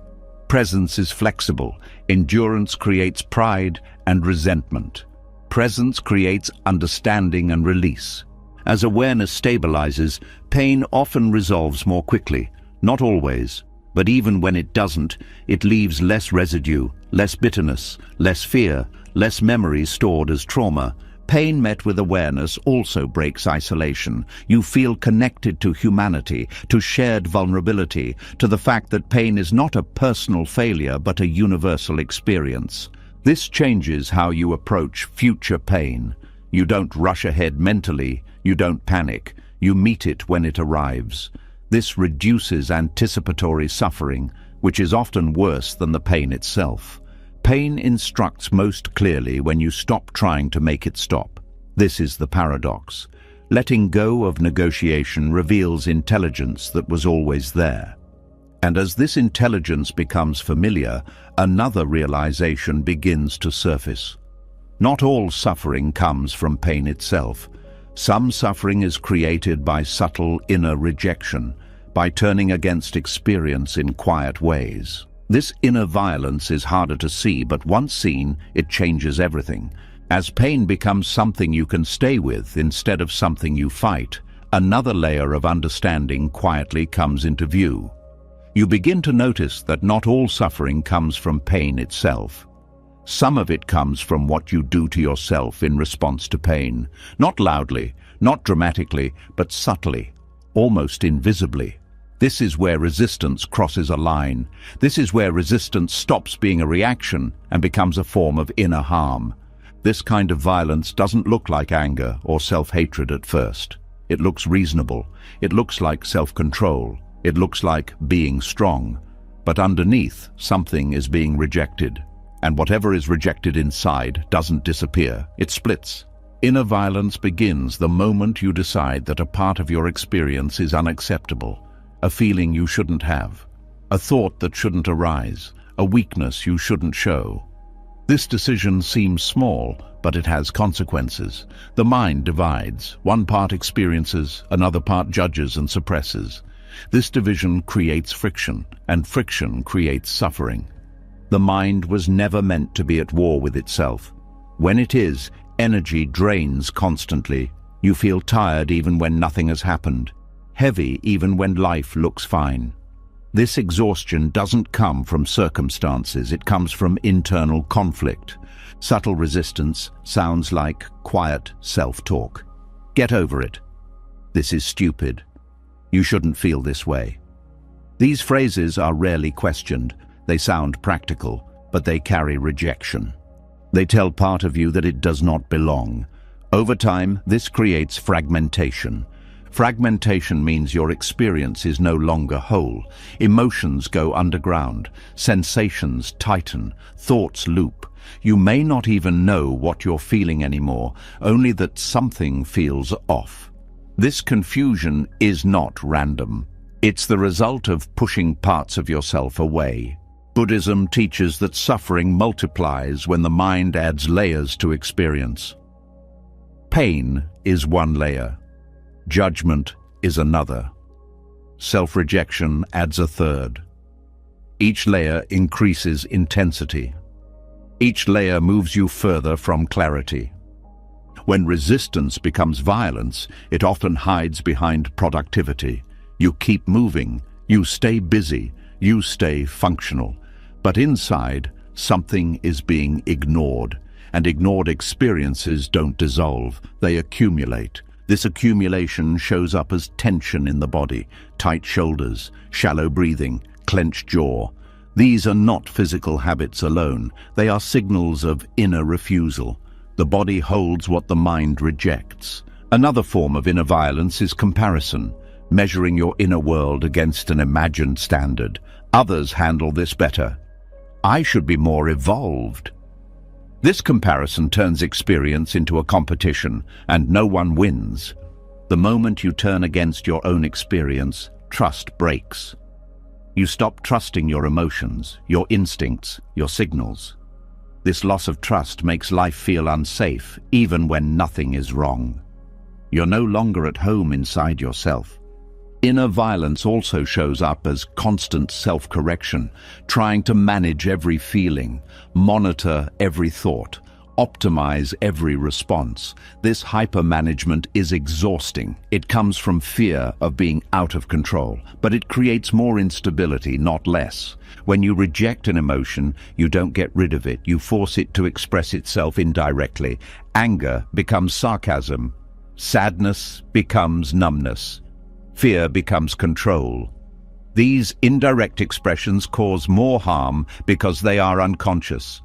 Presence is flexible. Endurance creates pride and resentment. Presence creates understanding and release. As awareness stabilizes, pain often resolves more quickly. Not always, but even when it doesn't, it leaves less residue, less bitterness, less fear, less memories stored as trauma. Pain met with awareness also breaks isolation. You feel connected to humanity, to shared vulnerability, to the fact that pain is not a personal failure but a universal experience. This changes how you approach future pain. You don't rush ahead mentally, you don't panic, you meet it when it arrives. This reduces anticipatory suffering, which is often worse than the pain itself. Pain instructs most clearly when you stop trying to make it stop. This is the paradox. Letting go of negotiation reveals intelligence that was always there. And as this intelligence becomes familiar, another realization begins to surface. Not all suffering comes from pain itself. Some suffering is created by subtle inner rejection, by turning against experience in quiet ways. This inner violence is harder to see, but once seen, it changes everything. As pain becomes something you can stay with instead of something you fight, another layer of understanding quietly comes into view. You begin to notice that not all suffering comes from pain itself. Some of it comes from what you do to yourself in response to pain. Not loudly, not dramatically, but subtly, almost invisibly. This is where resistance crosses a line. This is where resistance stops being a reaction and becomes a form of inner harm. This kind of violence doesn't look like anger or self-hatred at first. It looks reasonable. It looks like self-control. It looks like being strong. But underneath, something is being rejected. And whatever is rejected inside doesn't disappear. It splits. Inner violence begins the moment you decide that a part of your experience is unacceptable. A feeling you shouldn't have, a thought that shouldn't arise, a weakness you shouldn't show. This decision seems small, but it has consequences. The mind divides. One part experiences, another part judges and suppresses. This division creates friction, and friction creates suffering. The mind was never meant to be at war with itself. When it is, energy drains constantly. You feel tired even when nothing has happened. Heavy even when life looks fine. This exhaustion doesn't come from circumstances, it comes from internal conflict. Subtle resistance sounds like quiet self-talk. Get over it. This is stupid. You shouldn't feel this way. These phrases are rarely questioned. They sound practical, but they carry rejection. They tell part of you that it does not belong. Over time, this creates fragmentation. Fragmentation means your experience is no longer whole. Emotions go underground, sensations tighten, thoughts loop. You may not even know what you're feeling anymore, only that something feels off. This confusion is not random. It's the result of pushing parts of yourself away. Buddhism teaches that suffering multiplies when the mind adds layers to experience. Pain is one layer. Judgment is another. Self-rejection adds a third. Each layer increases intensity. Each layer moves you further from clarity. When resistance becomes violence, it often hides behind productivity. You keep moving, you stay busy, you stay functional. But inside, something is being ignored, and ignored experiences don't dissolve, they accumulate. This accumulation shows up as tension in the body, tight shoulders, shallow breathing, clenched jaw. These are not physical habits alone, they are signals of inner refusal. The body holds what the mind rejects. Another form of inner violence is comparison, measuring your inner world against an imagined standard. Others handle this better. I should be more evolved. This comparison turns experience into a competition, and no one wins. The moment you turn against your own experience, trust breaks. You stop trusting your emotions, your instincts, your signals. This loss of trust makes life feel unsafe, even when nothing is wrong. You're no longer at home inside yourself. Inner violence also shows up as constant self-correction, trying to manage every feeling, monitor every thought, optimize every response. This hypermanagement is exhausting. It comes from fear of being out of control, but it creates more instability, not less. When you reject an emotion, you don't get rid of it. You force it to express itself indirectly. Anger becomes sarcasm. Sadness becomes numbness. Fear becomes control. These indirect expressions cause more harm because they are unconscious.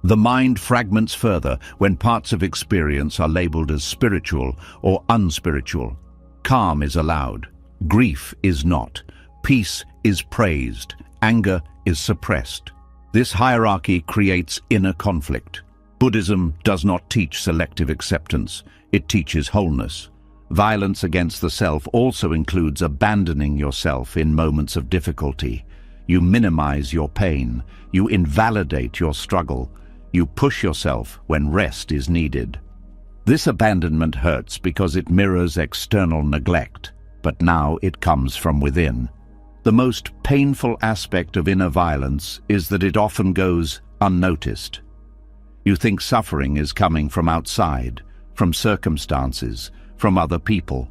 The mind fragments further when parts of experience are labeled as spiritual or unspiritual. Calm is allowed. Grief is not. Peace is praised. Anger is suppressed. This hierarchy creates inner conflict. Buddhism does not teach selective acceptance. It teaches wholeness. Violence against the self also includes abandoning yourself in moments of difficulty. You minimize your pain. You invalidate your struggle. You push yourself when rest is needed. This abandonment hurts because it mirrors external neglect, but now it comes from within. The most painful aspect of inner violence is that it often goes unnoticed. You think suffering is coming from outside, from circumstances, from other people,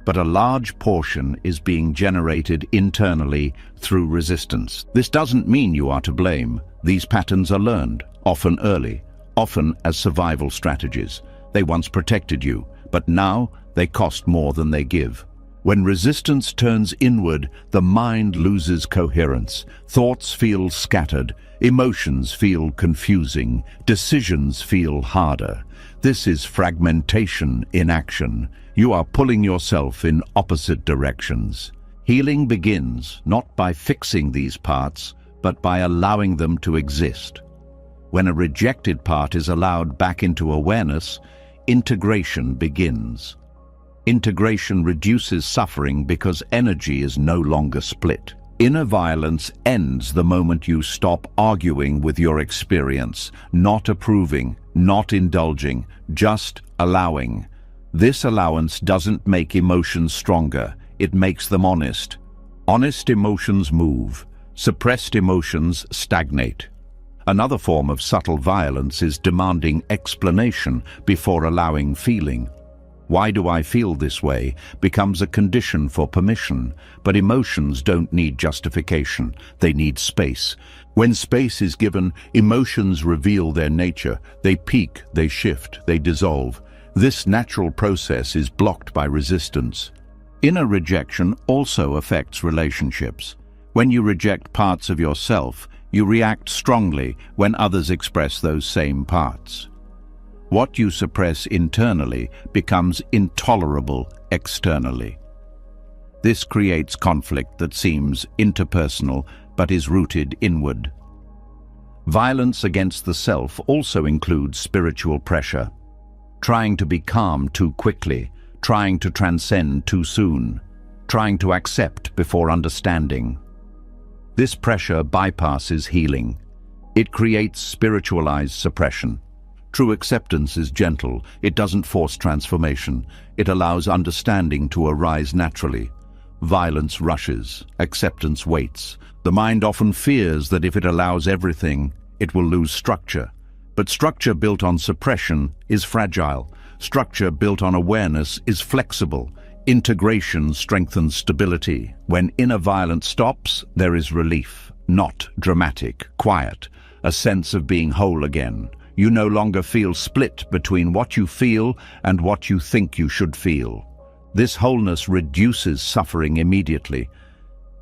but a large portion is being generated internally through resistance. This doesn't mean you are to blame. These patterns are learned, often early, often as survival strategies. They once protected you, but now they cost more than they give. When resistance turns inward, the mind loses coherence. Thoughts feel scattered, emotions feel confusing, decisions feel harder. This is fragmentation in action. You are pulling yourself in opposite directions. Healing begins not by fixing these parts, but by allowing them to exist. When a rejected part is allowed back into awareness, integration begins. Integration reduces suffering because energy is no longer split. Inner violence ends the moment you stop arguing with your experience, not approving, not indulging, just allowing. This allowance doesn't make emotions stronger, it makes them honest. Honest emotions move. Suppressed emotions stagnate. Another form of subtle violence is demanding explanation before allowing feeling. Why do I feel this way becomes a condition for permission, but emotions don't need justification, they need space. When space is given, emotions reveal their nature. They peak, they shift, they dissolve. This natural process is blocked by resistance. Inner rejection also affects relationships. When you reject parts of yourself, you react strongly when others express those same parts. What you suppress internally becomes intolerable externally. This creates conflict that seems interpersonal but is rooted inward. Violence against the self also includes spiritual pressure. Trying to be calm too quickly, trying to transcend too soon, trying to accept before understanding. This pressure bypasses healing. It creates spiritualized suppression. True acceptance is gentle. It doesn't force transformation. It allows understanding to arise naturally. Violence rushes. Acceptance waits. The mind often fears that if it allows everything, it will lose structure. But structure built on suppression is fragile. Structure built on awareness is flexible. Integration strengthens stability. When inner violence stops, there is relief. Not dramatic, quiet. A sense of being whole again. You no longer feel split between what you feel and what you think you should feel. This wholeness reduces suffering immediately,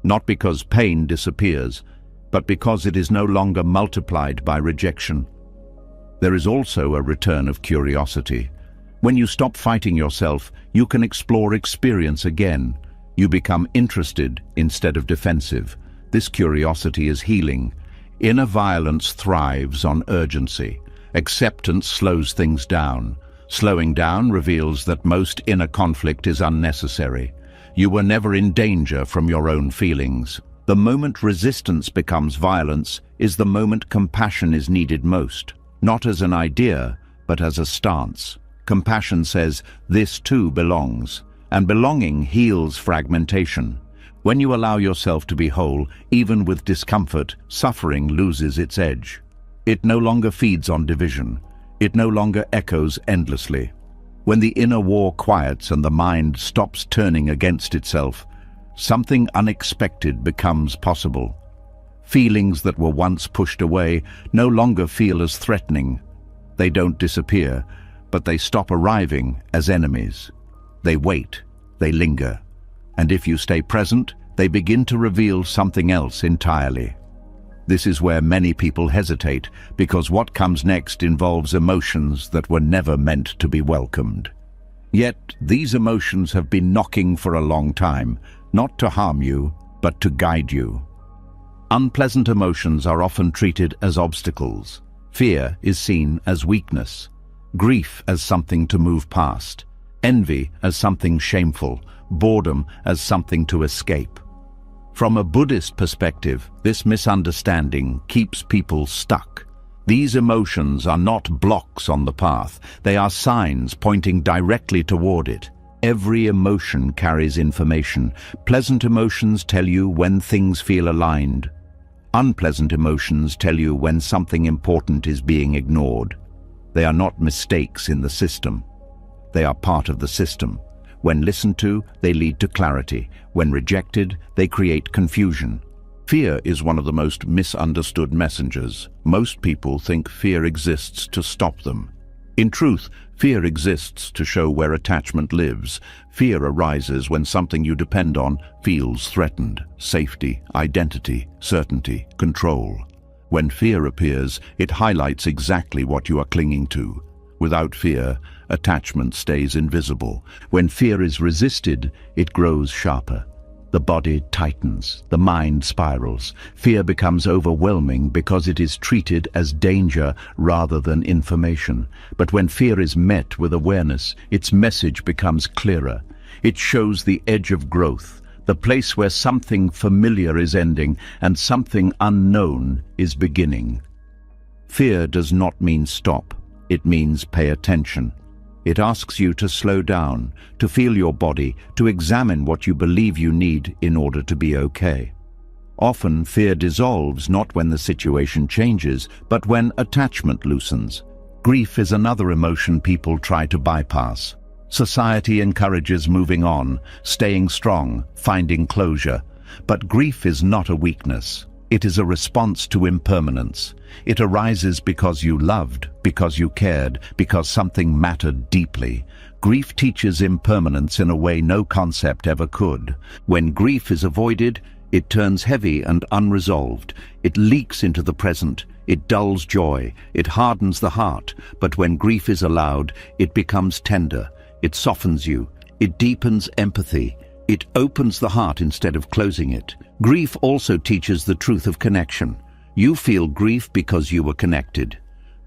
not because pain disappears, but because it is no longer multiplied by rejection. There is also a return of curiosity. When you stop fighting yourself, you can explore experience again. You become interested instead of defensive. This curiosity is healing. Inner violence thrives on urgency. Acceptance slows things down. Slowing down reveals that most inner conflict is unnecessary. You were never in danger from your own feelings. The moment resistance becomes violence is the moment compassion is needed most. Not as an idea, but as a stance. Compassion says, this too belongs. And belonging heals fragmentation. When you allow yourself to be whole, even with discomfort, suffering loses its edge. It no longer feeds on division. It no longer echoes endlessly. When the inner war quiets and the mind stops turning against itself, something unexpected becomes possible. Feelings that were once pushed away no longer feel as threatening. They don't disappear, but they stop arriving as enemies. They wait, they linger, and if you stay present, they begin to reveal something else entirely. This is where many people hesitate, because what comes next involves emotions that were never meant to be welcomed. Yet, these emotions have been knocking for a long time, not to harm you, but to guide you. Unpleasant emotions are often treated as obstacles. Fear is seen as weakness, grief as something to move past, envy as something shameful, boredom as something to escape. From a Buddhist perspective, this misunderstanding keeps people stuck. These emotions are not blocks on the path, they are signs pointing directly toward it. Every emotion carries information. Pleasant emotions tell you when things feel aligned. Unpleasant emotions tell you when something important is being ignored. They are not mistakes in the system. They are part of the system. When listened to, they lead to clarity. When rejected, they create confusion. Fear is one of the most misunderstood messengers. Most people think fear exists to stop them. In truth, fear exists to show where attachment lives. Fear arises when something you depend on feels threatened. Safety, identity, certainty, control. When fear appears, it highlights exactly what you are clinging to. Without fear, attachment stays invisible. When fear is resisted, it grows sharper. The body tightens, the mind spirals. Fear becomes overwhelming because it is treated as danger rather than information. But when fear is met with awareness, its message becomes clearer. It shows the edge of growth, the place where something familiar is ending and something unknown is beginning. Fear does not mean stop. It means pay attention. It asks you to slow down, to feel your body, to examine what you believe you need in order to be okay. Often, fear dissolves not when the situation changes, but when attachment loosens. Grief is another emotion people try to bypass. Society encourages moving on, staying strong, finding closure. But grief is not a weakness. It is a response to impermanence. It arises because you loved, because you cared, because something mattered deeply. Grief teaches impermanence in a way no concept ever could. When grief is avoided, it turns heavy and unresolved. It leaks into the present. It dulls joy. It hardens the heart. But when grief is allowed, it becomes tender. It softens you. It deepens empathy. It opens the heart instead of closing it. Grief also teaches the truth of connection. You feel grief because you were connected,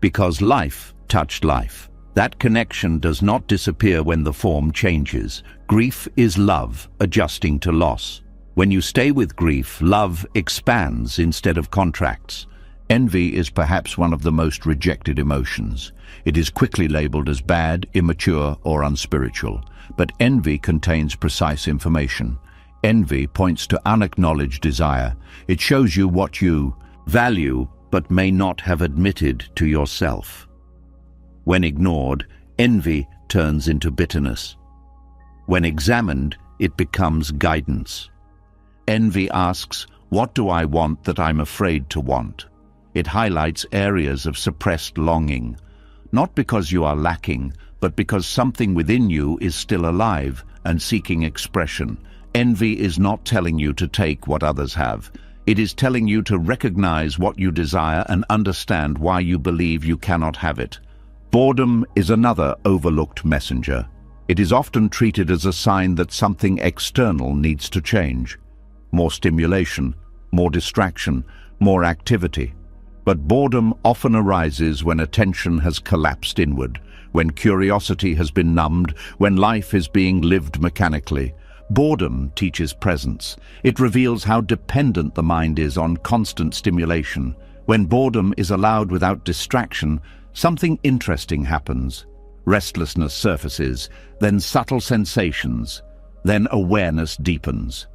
because life touched life. That connection does not disappear when the form changes. Grief is love adjusting to loss. When you stay with grief, love expands instead of contracts. Envy is perhaps one of the most rejected emotions. It is quickly labeled as bad, immature, or unspiritual. But envy contains precise information. Envy points to unacknowledged desire. It shows you what you value but may not have admitted to yourself. When ignored, envy turns into bitterness. When examined, it becomes guidance. Envy asks, "What do I want that I'm afraid to want?" It highlights areas of suppressed longing, not because you are lacking, but because something within you is still alive and seeking expression. Envy is not telling you to take what others have. It is telling you to recognize what you desire and understand why you believe you cannot have it. Boredom is another overlooked messenger. It is often treated as a sign that something external needs to change. More stimulation, more distraction, more activity. But boredom often arises when attention has collapsed inward, when curiosity has been numbed, when life is being lived mechanically. Boredom teaches presence. It reveals how dependent the mind is on constant stimulation. When boredom is allowed without distraction, something interesting happens. Restlessness surfaces, then subtle sensations, then awareness deepens.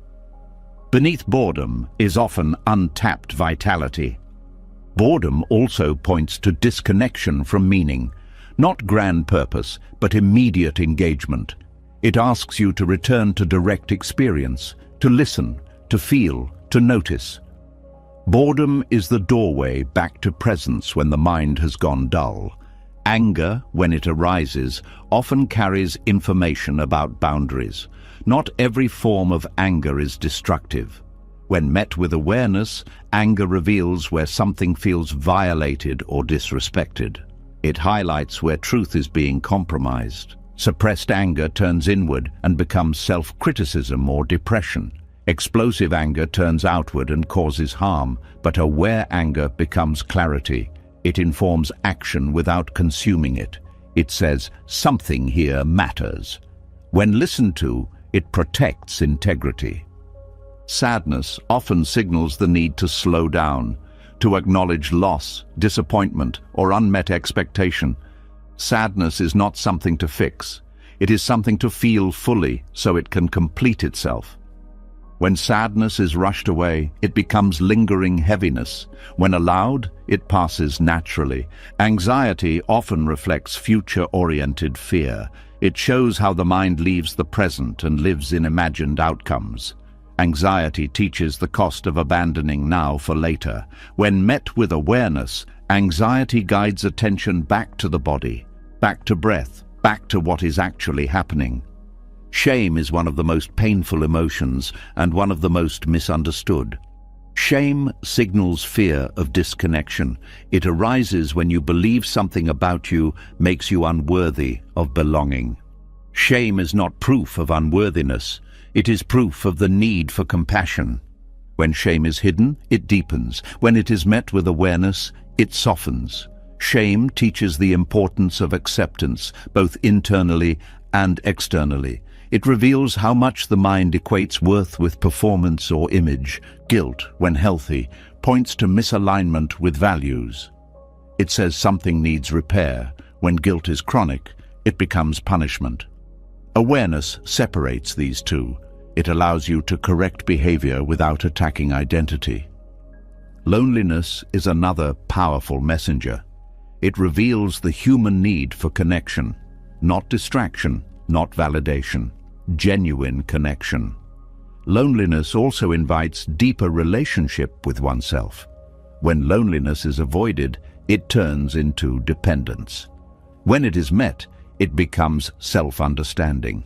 Beneath boredom is often untapped vitality. Boredom also points to disconnection from meaning. Not grand purpose, but immediate engagement. It asks you to return to direct experience, to listen, to feel, to notice. Boredom is the doorway back to presence when the mind has gone dull. Anger, when it arises, often carries information about boundaries. Not every form of anger is destructive. When met with awareness, anger reveals where something feels violated or disrespected. It highlights where truth is being compromised. Suppressed anger turns inward and becomes self-criticism or depression. Explosive anger turns outward and causes harm, but aware anger becomes clarity. It informs action without consuming it. It says, something here matters. When listened to, it protects integrity. Sadness often signals the need to slow down, to acknowledge loss, disappointment, or unmet expectation. Sadness is not something to fix. It is something to feel fully so it can complete itself. When sadness is rushed away, it becomes lingering heaviness. When allowed, it passes naturally. Anxiety often reflects future-oriented fear. It shows how the mind leaves the present and lives in imagined outcomes. Anxiety teaches the cost of abandoning now for later. When met with awareness, anxiety guides attention back to the body, back to breath, back to what is actually happening. Shame is one of the most painful emotions and one of the most misunderstood. Shame signals fear of disconnection. It arises when you believe something about you makes you unworthy of belonging. Shame is not proof of unworthiness. It is proof of the need for compassion. When shame is hidden, it deepens. When it is met with awareness, it softens. Shame teaches the importance of acceptance, both internally and externally. It reveals how much the mind equates worth with performance or image. Guilt, when healthy, points to misalignment with values. It says something needs repair. When guilt is chronic, it becomes punishment. Awareness separates these two. It allows you to correct behavior without attacking identity. Loneliness is another powerful messenger. It reveals the human need for connection, not distraction, not validation. Genuine connection. Loneliness also invites deeper relationship with oneself. When loneliness is avoided, it turns into dependence. When it is met, it becomes self-understanding.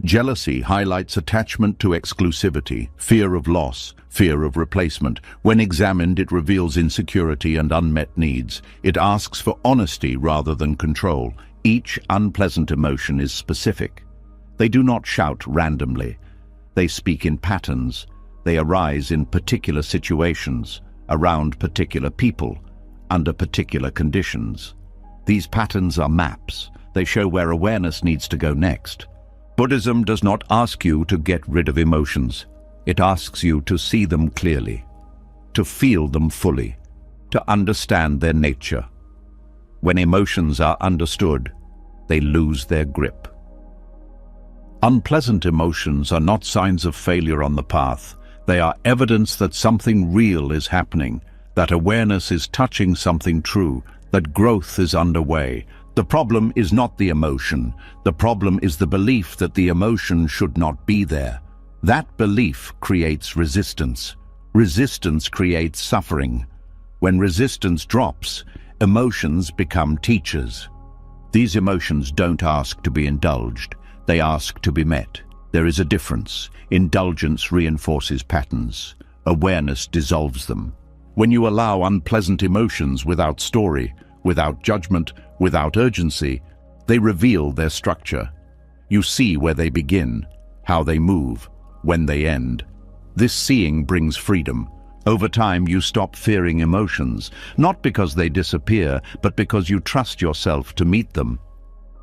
Jealousy highlights attachment to exclusivity, fear of loss, fear of replacement. When examined, it reveals insecurity and unmet needs. It asks for honesty rather than control. Each unpleasant emotion is specific. They do not shout randomly. They speak in patterns. They arise in particular situations, around particular people, under particular conditions. These patterns are maps. They show where awareness needs to go next. Buddhism does not ask you to get rid of emotions. It asks you to see them clearly, to feel them fully, to understand their nature. When emotions are understood, they lose their grip. Unpleasant emotions are not signs of failure on the path. They are evidence that something real is happening, that awareness is touching something true, that growth is underway. The problem is not the emotion. The problem is the belief that the emotion should not be there. That belief creates resistance. Resistance creates suffering. When resistance drops, emotions become teachers. These emotions don't ask to be indulged. They ask to be met. There is a difference. Indulgence reinforces patterns. Awareness dissolves them. When you allow unpleasant emotions without story, without judgment, without urgency, they reveal their structure. You see where they begin, how they move, when they end. This seeing brings freedom. Over time, you stop fearing emotions, not because they disappear, but because you trust yourself to meet them.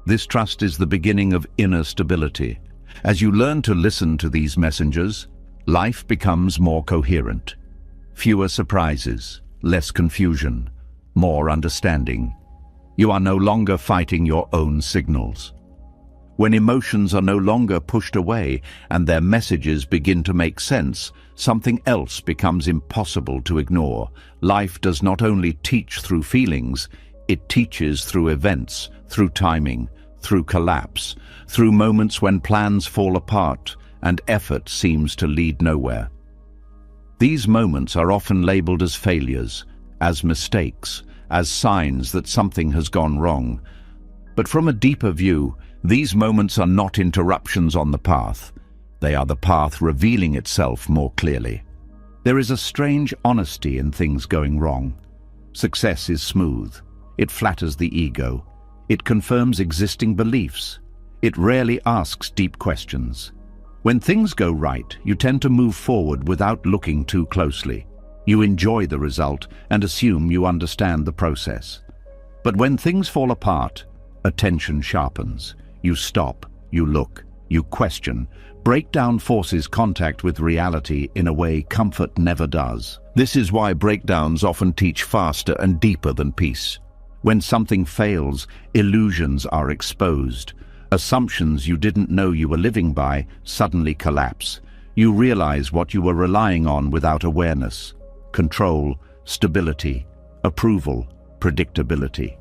This trust is the beginning of inner stability. As you learn to listen to these messengers, life becomes more coherent. Fewer surprises, less confusion, more understanding. You are no longer fighting your own signals. When emotions are no longer pushed away and their messages begin to make sense, something else becomes impossible to ignore. Life does not only teach through feelings, it teaches through events, through timing, through collapse, through moments when plans fall apart and effort seems to lead nowhere. These moments are often labeled as failures, as mistakes, as signs that something has gone wrong. But from a deeper view, these moments are not interruptions on the path. They are the path revealing itself more clearly. There is a strange honesty in things going wrong. Success is smooth. It flatters the ego. It confirms existing beliefs. It rarely asks deep questions. When things go right, you tend to move forward without looking too closely. You enjoy the result and assume you understand the process. But when things fall apart, attention sharpens. You stop, you look, you question. Breakdown forces contact with reality in a way comfort never does. This is why breakdowns often teach faster and deeper than peace. When something fails, illusions are exposed. Assumptions you didn't know you were living by suddenly collapse. You realize what you were relying on without awareness. Control, stability, approval, predictability.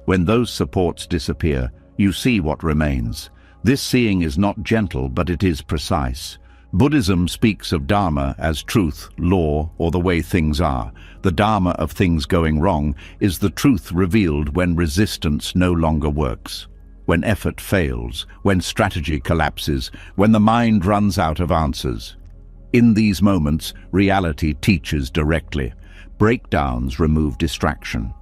When those supports disappear, you see what remains. This seeing is not gentle, but it is precise. Buddhism speaks of dharma as truth, law, or the way things are. The dharma of things going wrong is the truth revealed when resistance no longer works, when effort fails, when strategy collapses, when the mind runs out of answers. In these moments, reality teaches directly. Breakdowns remove distraction.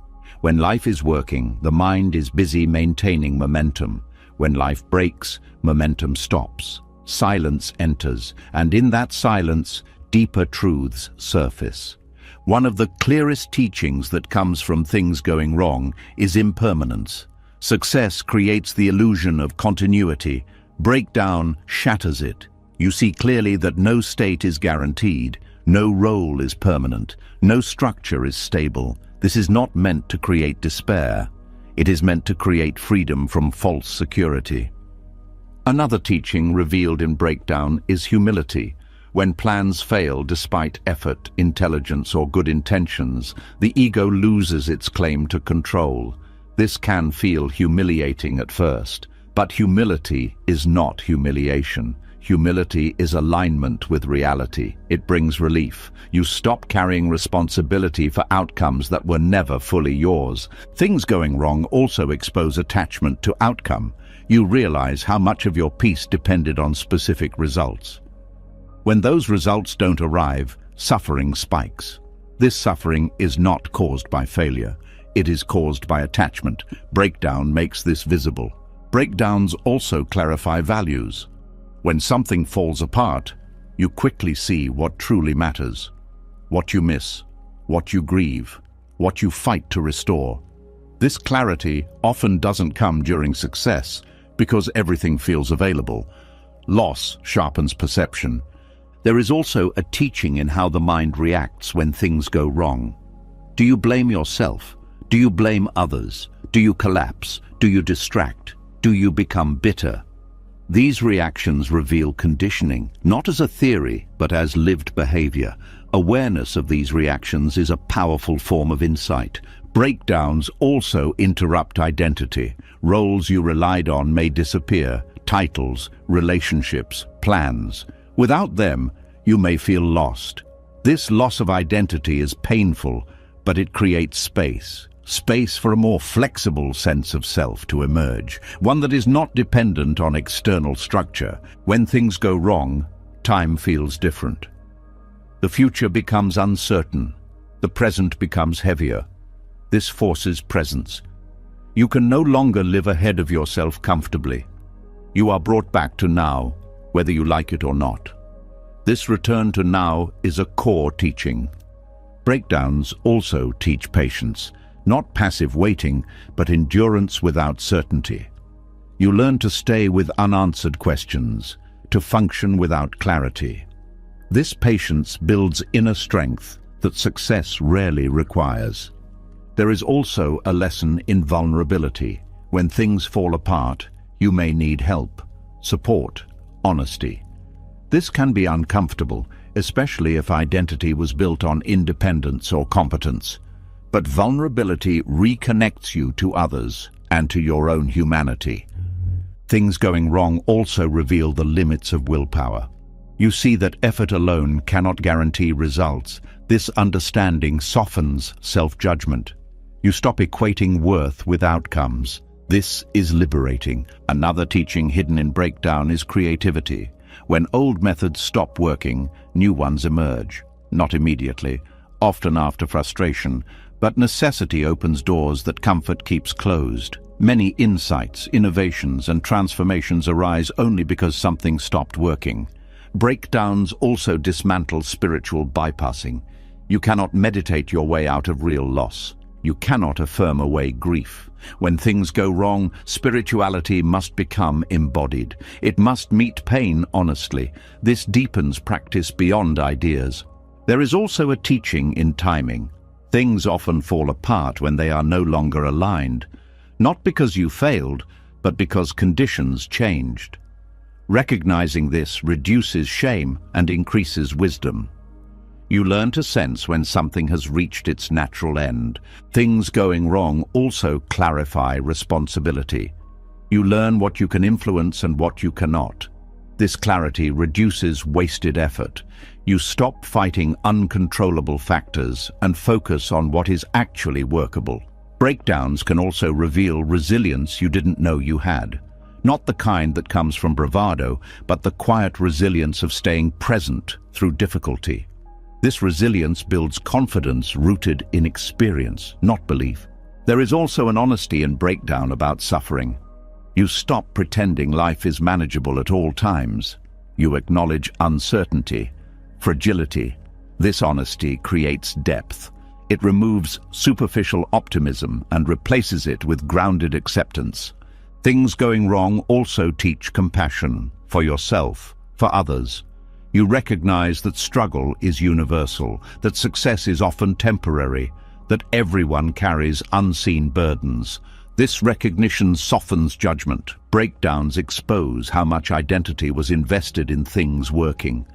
When life is working, the mind is busy maintaining momentum. When life breaks, momentum stops. Silence enters, and in that silence, deeper truths surface. One of the clearest teachings that comes from things going wrong is impermanence. Success creates the illusion of continuity. Breakdown shatters it. You see clearly that no state is guaranteed, no role is permanent, no structure is stable. This is not meant to create despair. It is meant to create freedom from false security. Another teaching revealed in breakdown is humility. When plans fail despite effort, intelligence, or good intentions, the ego loses its claim to control. This can feel humiliating at first, but humility is not humiliation. Humility is alignment with reality. It brings relief. You stop carrying responsibility for outcomes that were never fully yours. Things going wrong also expose attachment to outcome. You realize how much of your peace depended on specific results. When those results don't arrive, suffering spikes. This suffering is not caused by failure. It is caused by attachment. Breakdown makes this visible. Breakdowns also clarify values. When something falls apart, you quickly see what truly matters, what you miss, what you grieve, what you fight to restore. This clarity often doesn't come during success because everything feels available. Loss sharpens perception. There is also a teaching in how the mind reacts when things go wrong. Do you blame yourself? Do you blame others? Do you collapse? Do you distract? Do you become bitter? These reactions reveal conditioning, not as a theory, but as lived behavior. Awareness of these reactions is a powerful form of insight. Breakdowns also interrupt identity. Roles you relied on may disappear, titles, relationships, plans. Without them, you may feel lost. This loss of identity is painful, but it creates space. Space for a more flexible sense of self to emerge, one that is not dependent on external structure. When things go wrong, time feels different. The future becomes uncertain. The present becomes heavier. This forces presence. You can no longer live ahead of yourself comfortably. You are brought back to now, whether you like it or not. This return to now is a core teaching. Breakdowns also teach patience. Not passive waiting, but endurance without certainty. You learn to stay with unanswered questions, to function without clarity. This patience builds inner strength that success rarely requires. There is also a lesson in vulnerability. When things fall apart, you may need help, support, honesty. This can be uncomfortable, especially if identity was built on independence or competence. But vulnerability reconnects you to others, and to your own humanity. Things going wrong also reveal the limits of willpower. You see that effort alone cannot guarantee results. This understanding softens self-judgment. You stop equating worth with outcomes. This is liberating. Another teaching hidden in breakdown is creativity. When old methods stop working, new ones emerge. Not immediately, often after frustration, but necessity opens doors that comfort keeps closed. Many insights, innovations, and transformations arise only because something stopped working. Breakdowns also dismantle spiritual bypassing. You cannot meditate your way out of real loss. You cannot affirm away grief. When things go wrong, spirituality must become embodied. It must meet pain honestly. This deepens practice beyond ideas. There is also a teaching in timing. Things often fall apart when they are no longer aligned. Not because you failed, but because conditions changed. Recognizing this reduces shame and increases wisdom. You learn to sense when something has reached its natural end. Things going wrong also clarify responsibility. You learn what you can influence and what you cannot. This clarity reduces wasted effort. You stop fighting uncontrollable factors and focus on what is actually workable. Breakdowns can also reveal resilience you didn't know you had. Not the kind that comes from bravado, but the quiet resilience of staying present through difficulty. This resilience builds confidence rooted in experience, not belief. There is also an honesty in breakdown about suffering. You stop pretending life is manageable at all times. You acknowledge uncertainty, fragility. This honesty creates depth. It removes superficial optimism and replaces it with grounded acceptance. Things going wrong also teach compassion for yourself, for others. You recognize that struggle is universal, that success is often temporary, that everyone carries unseen burdens. This recognition softens judgment. Breakdowns expose how much identity was invested in things working.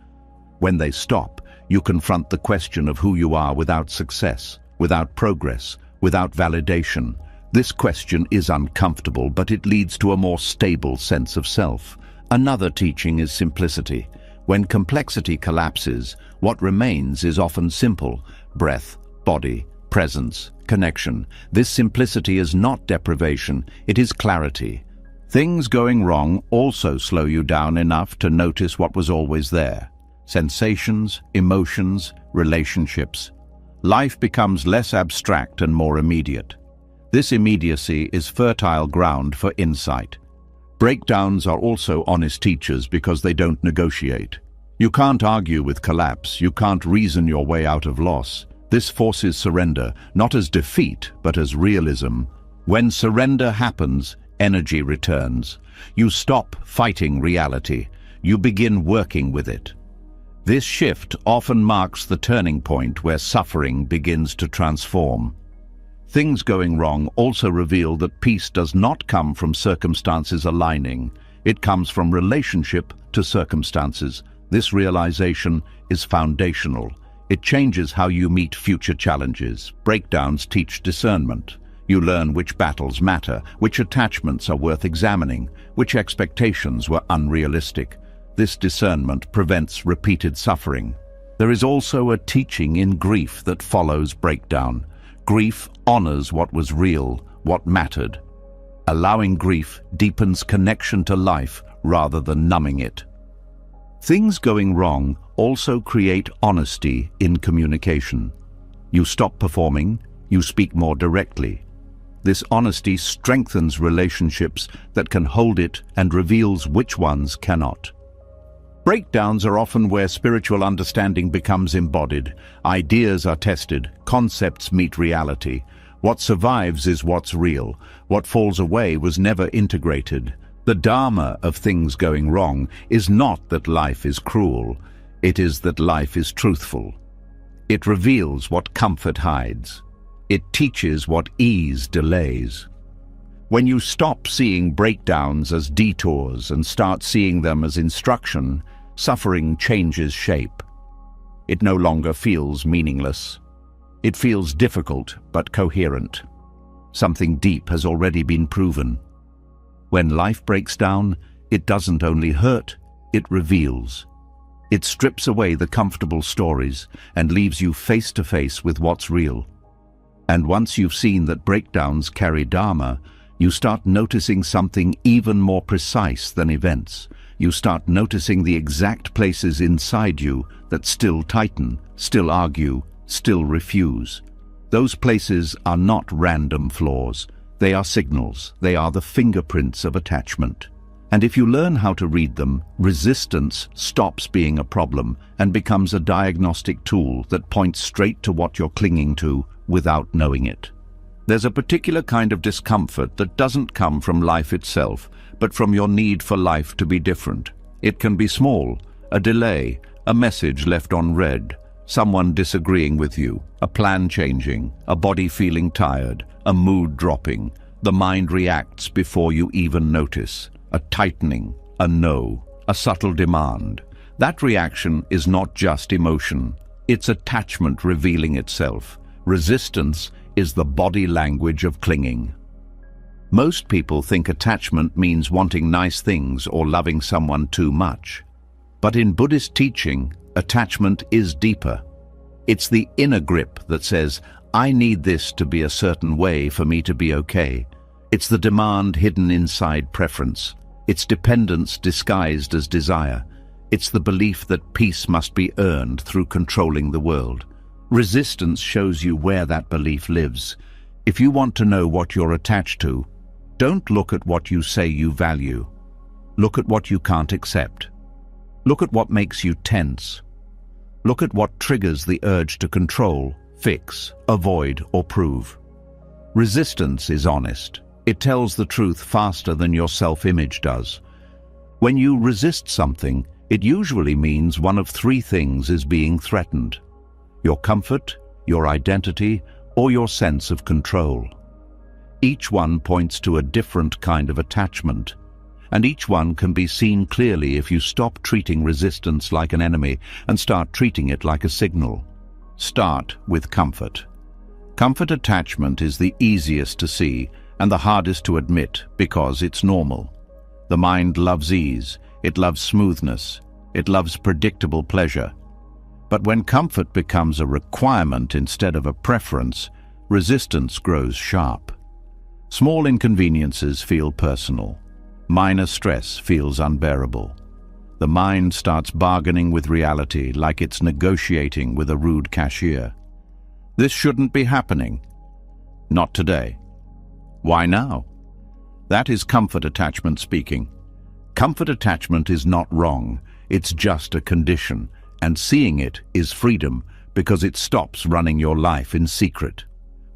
When they stop, you confront the question of who you are without success, without progress, without validation. This question is uncomfortable, but it leads to a more stable sense of self. Another teaching is simplicity. When complexity collapses, what remains is often simple: breath, body, presence, connection. This simplicity is not deprivation, it is clarity. Things going wrong also slow you down enough to notice what was always there. Sensations, emotions, relationships. Life becomes less abstract and more immediate. This immediacy is fertile ground for insight. Breakdowns are also honest teachers because they don't negotiate. You can't argue with collapse, you can't reason your way out of loss. This forces surrender, not as defeat, but as realism. When surrender happens, energy returns. You stop fighting reality. You begin working with it. This shift often marks the turning point where suffering begins to transform. Things going wrong also reveal that peace does not come from circumstances aligning. It comes from relationship to circumstances. This realization is foundational. It changes how you meet future challenges. Breakdowns teach discernment. You learn which battles matter, which attachments are worth examining, which expectations were unrealistic. This discernment prevents repeated suffering. There is also a teaching in grief that follows breakdown. Grief honors what was real, what mattered. Allowing grief deepens connection to life rather than numbing it. Things going wrong also create honesty in communication. You stop performing, you speak more directly. This honesty strengthens relationships that can hold it and reveals which ones cannot. Breakdowns are often where spiritual understanding becomes embodied. Ideas are tested, concepts meet reality. What survives is what's real. What falls away was never integrated. The dharma of things going wrong is not that life is cruel. It is that life is truthful. It reveals what comfort hides. It teaches what ease delays. When you stop seeing breakdowns as detours and start seeing them as instruction, suffering changes shape. It no longer feels meaningless. It feels difficult but coherent. Something deep has already been proven. When life breaks down, it doesn't only hurt, it reveals. It strips away the comfortable stories and leaves you face to face with what's real. And once you've seen that breakdowns carry dharma, you start noticing something even more precise than events. You start noticing the exact places inside you that still tighten, still argue, still refuse. Those places are not random flaws. They are signals. They are the fingerprints of attachment. And if you learn how to read them, resistance stops being a problem and becomes a diagnostic tool that points straight to what you're clinging to without knowing it. There's a particular kind of discomfort that doesn't come from life itself, but from your need for life to be different. It can be small, a delay, a message left unread, someone disagreeing with you, a plan changing, a body feeling tired, a mood dropping. The mind reacts before you even notice. A tightening, a no, a subtle demand. That reaction is not just emotion. It's attachment revealing itself. Resistance is the body language of clinging. Most people think attachment means wanting nice things or loving someone too much. But in Buddhist teaching, attachment is deeper. It's the inner grip that says, I need this to be a certain way for me to be okay. It's the demand hidden inside preference. It's dependence disguised as desire. It's the belief that peace must be earned through controlling the world. Resistance shows you where that belief lives. If you want to know what you're attached to, don't look at what you say you value. Look at what you can't accept. Look at what makes you tense. Look at what triggers the urge to control, fix, avoid, or prove. Resistance is honest. It tells the truth faster than your self-image does. When you resist something, it usually means one of three things is being threatened: your comfort, your identity, or your sense of control. Each one points to a different kind of attachment, and each one can be seen clearly if you stop treating resistance like an enemy and start treating it like a signal. Start with comfort. Comfort attachment is the easiest to see and the hardest to admit because it's normal. The mind loves ease, it loves smoothness, it loves predictable pleasure. But when comfort becomes a requirement instead of a preference, resistance grows sharp. Small inconveniences feel personal. Minor stress feels unbearable. The mind starts bargaining with reality like it's negotiating with a rude cashier. This shouldn't be happening. Not today. Why now? That is comfort attachment speaking. Comfort attachment is not wrong, it's just a condition, and seeing it is freedom because it stops running your life in secret.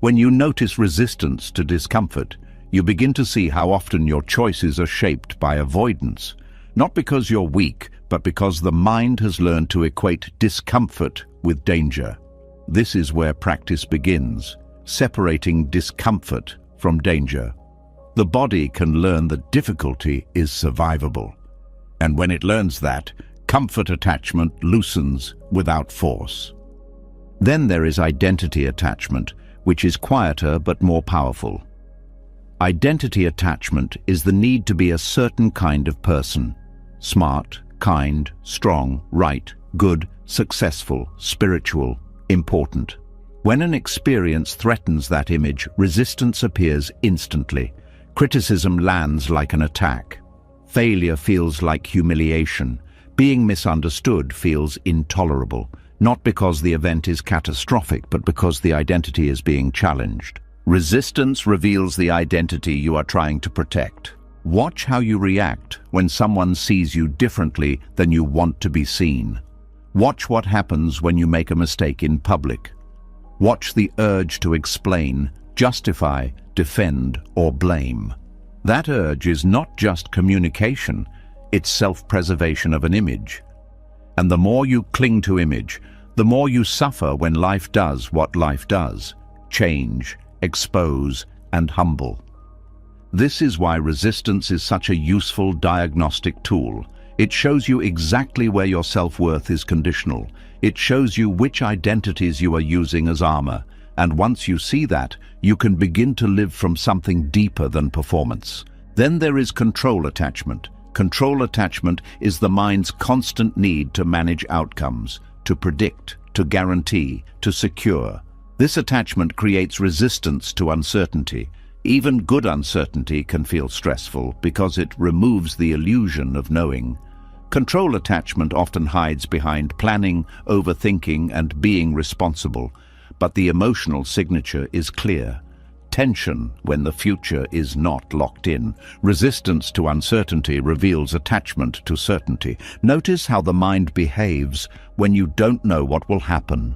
When you notice resistance to discomfort, you begin to see how often your choices are shaped by avoidance, not because you're weak, but because the mind has learned to equate discomfort with danger. This is where practice begins, separating discomfort from danger. The body can learn that difficulty is survivable. And when it learns that, comfort attachment loosens without force. Then there is identity attachment, which is quieter but more powerful. Identity attachment is the need to be a certain kind of person: smart, kind, strong, right, good, successful, spiritual, important. When an experience threatens that image, resistance appears instantly. Criticism lands like an attack. Failure feels like humiliation. Being misunderstood feels intolerable, not because the event is catastrophic, but because the identity is being challenged. Resistance reveals the identity you are trying to protect. Watch how you react when someone sees you differently than you want to be seen. Watch what happens when you make a mistake in public. Watch the urge to explain, justify, defend, or blame. That urge is not just communication, it's self-preservation of an image. And the more you cling to image, the more you suffer when life does what life does: change, expose, and humble. This is why resistance is such a useful diagnostic tool. It shows you exactly where your self-worth is conditional. It shows you which identities you are using as armor, And once you see that, you can begin to live from something deeper than performance. Then there is control attachment. Control attachment is the mind's constant need to manage outcomes, to predict, to guarantee, to secure. This attachment creates resistance to uncertainty. Even good uncertainty can feel stressful because it removes the illusion of knowing. Control attachment often hides behind planning, overthinking, and being responsible, but the emotional signature is clear. Tension when the future is not locked in. Resistance to uncertainty reveals attachment to certainty. Notice how the mind behaves when you don't know what will happen.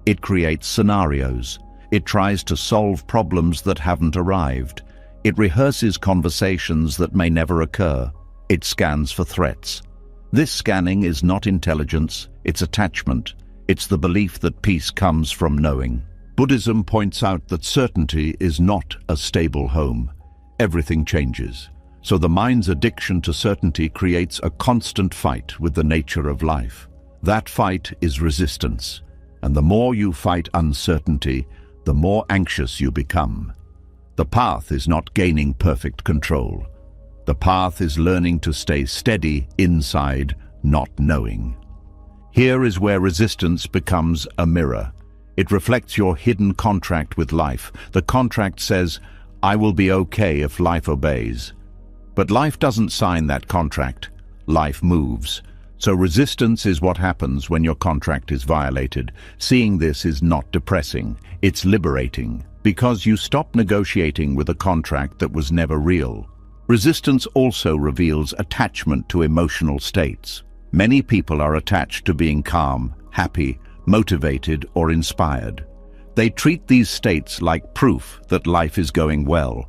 It creates scenarios. It tries to solve problems that haven't arrived. It rehearses conversations that may never occur. It scans for threats. This scanning is not intelligence, it's attachment. It's the belief that peace comes from knowing. Buddhism points out that certainty is not a stable home. Everything changes. So the mind's addiction to certainty creates a constant fight with the nature of life. That fight is resistance. And the more you fight uncertainty, the more anxious you become. The path is not gaining perfect control. The path is learning to stay steady inside, not knowing. Here is where resistance becomes a mirror. It reflects your hidden contract with life. The contract says, "I will be okay if life obeys." But life doesn't sign that contract. Life moves. So resistance is what happens when your contract is violated. Seeing this is not depressing, it's liberating, because you stop negotiating with a contract that was never real. Resistance also reveals attachment to emotional states. Many people are attached to being calm, happy, motivated, or inspired. They treat these states like proof that life is going well.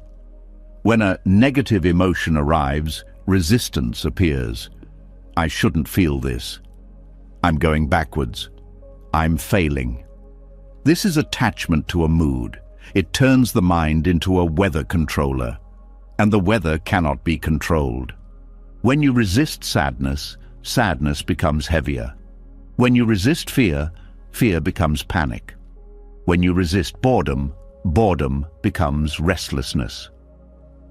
When a negative emotion arrives, resistance appears. I shouldn't feel this. I'm going backwards. I'm failing. This is attachment to a mood. It turns the mind into a weather controller, and the weather cannot be controlled. When you resist sadness, sadness becomes heavier. When you resist fear, fear becomes panic. When you resist boredom, boredom becomes restlessness.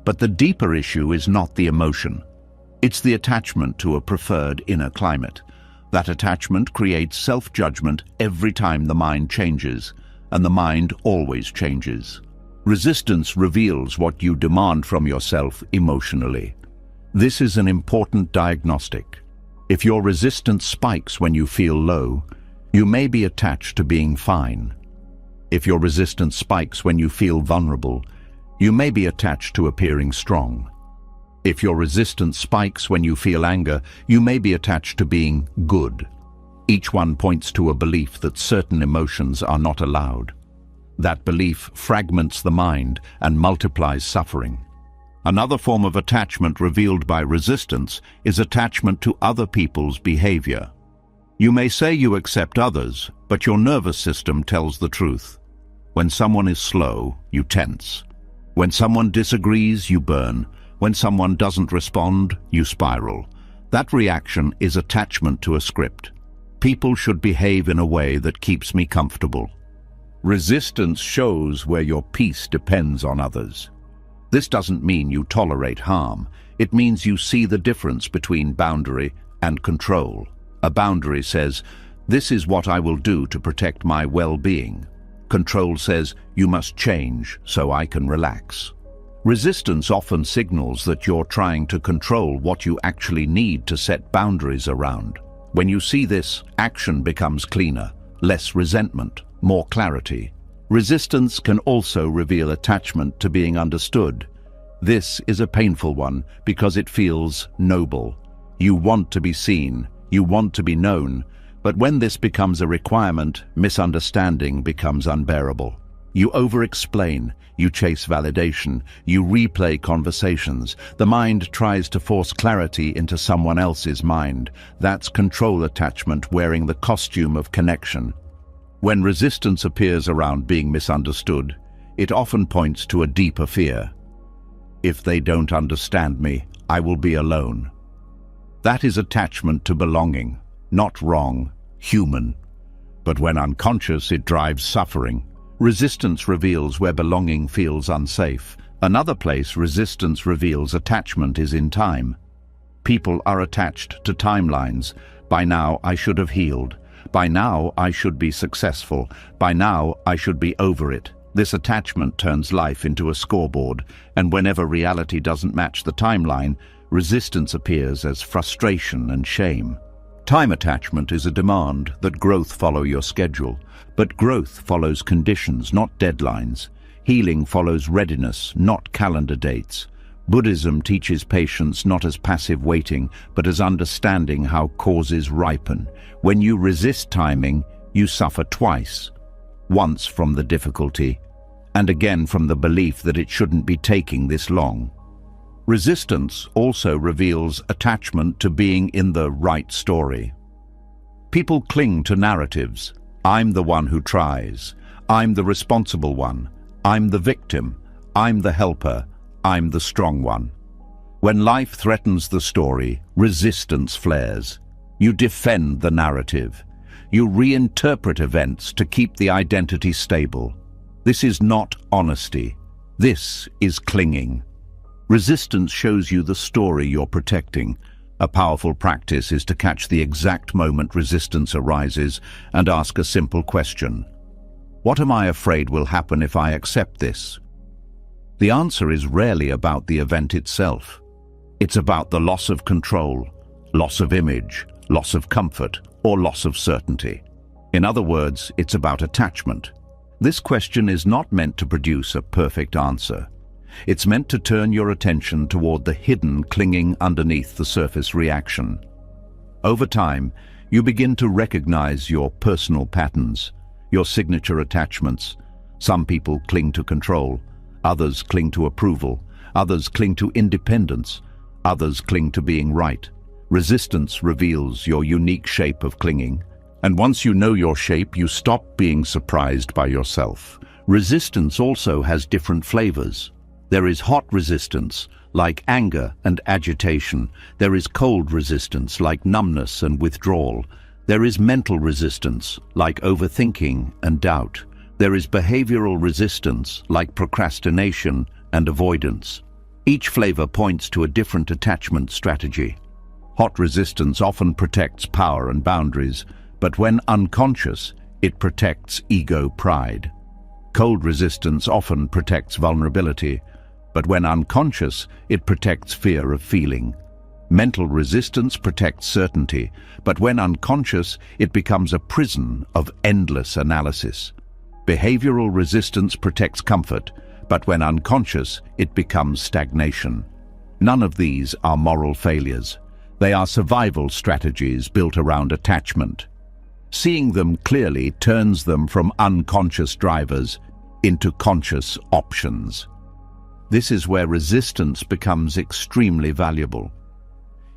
But the deeper issue is not the emotion. It's the attachment to a preferred inner climate. That attachment creates self-judgment every time the mind changes, and the mind always changes. Resistance reveals what you demand from yourself emotionally. This is an important diagnostic. If your resistance spikes when you feel low, you may be attached to being fine. If your resistance spikes when you feel vulnerable, you may be attached to appearing strong. If your resistance spikes when you feel anger, you may be attached to being good. Each one points to a belief that certain emotions are not allowed. That belief fragments the mind and multiplies suffering. Another form of attachment revealed by resistance is attachment to other people's behavior. You may say you accept others, but your nervous system tells the truth. When someone is slow, you tense. When someone disagrees, you burn. When someone doesn't respond, you spiral. That reaction is attachment to a script. People should behave in a way that keeps me comfortable. Resistance shows where your peace depends on others. This doesn't mean you tolerate harm. It means you see the difference between boundary and control. A boundary says, "This is what I will do to protect my well-being." Control says, "You must change so I can relax." Resistance often signals that you're trying to control what you actually need to set boundaries around. When you see this, action becomes cleaner, less resentment, more clarity. Resistance can also reveal attachment to being understood. This is a painful one because it feels noble. You want to be seen, you want to be known, but when this becomes a requirement, misunderstanding becomes unbearable. You over-explain, you chase validation, you replay conversations. The mind tries to force clarity into someone else's mind. That's control attachment wearing the costume of connection. When resistance appears around being misunderstood, it often points to a deeper fear. If they don't understand me, I will be alone. That is attachment to belonging, not wrong, human. But when unconscious, it drives suffering. Resistance reveals where belonging feels unsafe. Another place resistance reveals attachment is in time. People are attached to timelines. By now I should have healed. By now I should be successful. By now I should be over it. This attachment turns life into a scoreboard, and whenever reality doesn't match the timeline, resistance appears as frustration and shame. Time attachment is a demand that growth follow your schedule, but growth follows conditions, not deadlines. Healing follows readiness, not calendar dates. Buddhism teaches patience not as passive waiting, but as understanding how causes ripen. When you resist timing, you suffer twice. Once from the difficulty, and again from the belief that it shouldn't be taking this long. Resistance also reveals attachment to being in the right story. People cling to narratives. I'm the one who tries. I'm the responsible one. I'm the victim. I'm the helper. I'm the strong one. When life threatens the story, resistance flares. You defend the narrative. You reinterpret events to keep the identity stable. This is not honesty. This is clinging. Resistance shows you the story you're protecting. A powerful practice is to catch the exact moment resistance arises and ask a simple question. What am I afraid will happen if I accept this? The answer is rarely about the event itself. It's about the loss of control, loss of image, loss of comfort, or loss of certainty. In other words, it's about attachment. This question is not meant to produce a perfect answer. It's meant to turn your attention toward the hidden clinging underneath the surface reaction. Over time, you begin to recognize your personal patterns, your signature attachments. Some people cling to control, others cling to approval, others cling to independence, others cling to being right. Resistance reveals your unique shape of clinging, and once you know your shape, you stop being surprised by yourself. Resistance also has different flavors. There is hot resistance, like anger and agitation. There is cold resistance, like numbness and withdrawal. There is mental resistance, like overthinking and doubt. There is behavioral resistance, like procrastination and avoidance. Each flavor points to a different attachment strategy. Hot resistance often protects power and boundaries, but when unconscious, it protects ego pride. Cold resistance often protects vulnerability, but when unconscious, it protects fear of feeling. Mental resistance protects certainty, but when unconscious, it becomes a prison of endless analysis. Behavioral resistance protects comfort, but when unconscious, it becomes stagnation. None of these are moral failures. They are survival strategies built around attachment. Seeing them clearly turns them from unconscious drivers into conscious options. This is where resistance becomes extremely valuable.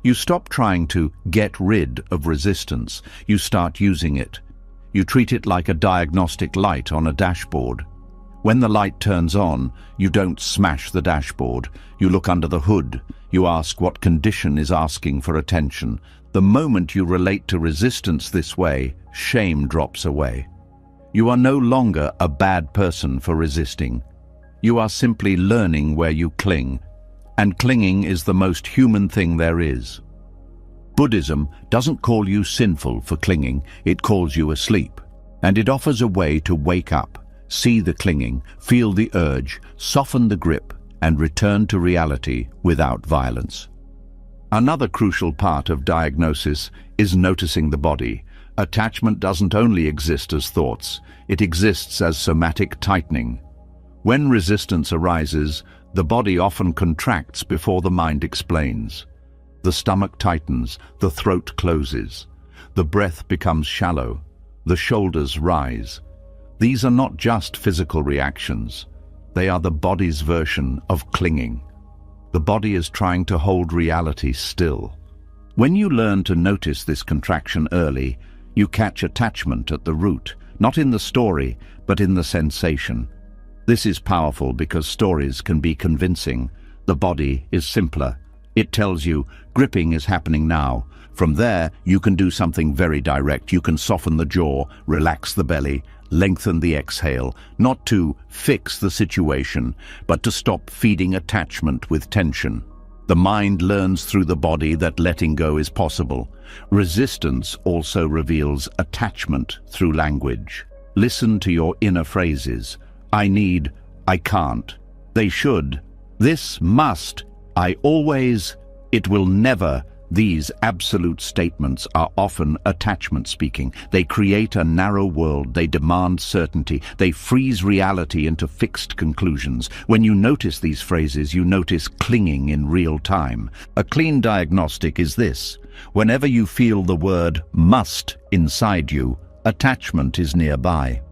You stop trying to get rid of resistance. You start using it. You treat it like a diagnostic light on a dashboard. When the light turns on, you don't smash the dashboard. You look under the hood. You ask what condition is asking for attention. The moment you relate to resistance this way, shame drops away. You are no longer a bad person for resisting. You are simply learning where you cling, and clinging is the most human thing there is. Buddhism doesn't call you sinful for clinging, it calls you asleep, and it offers a way to wake up, see the clinging, feel the urge, soften the grip, and return to reality without violence. Another crucial part of diagnosis is noticing the body. Attachment doesn't only exist as thoughts, it exists as somatic tightening. When resistance arises, the body often contracts before the mind explains. The stomach tightens, the throat closes, the breath becomes shallow, the shoulders rise. These are not just physical reactions, they are the body's version of clinging. The body is trying to hold reality still. When you learn to notice this contraction early, you catch attachment at the root, not in the story, but in the sensation. This is powerful because stories can be convincing. The body is simpler. It tells you, gripping is happening now. From there, you can do something very direct. You can soften the jaw, relax the belly, lengthen the exhale, not to fix the situation, but to stop feeding attachment with tension. The mind learns through the body that letting go is possible. Resistance also reveals attachment through language. Listen to your inner phrases. I need, I can't. They should. This must. I always. It will never. These absolute statements are often attachment speaking. They create a narrow world. They demand certainty. They freeze reality into fixed conclusions. When you notice these phrases, you notice clinging in real time. A clean diagnostic is this. Whenever you feel the word must inside you, attachment is nearby.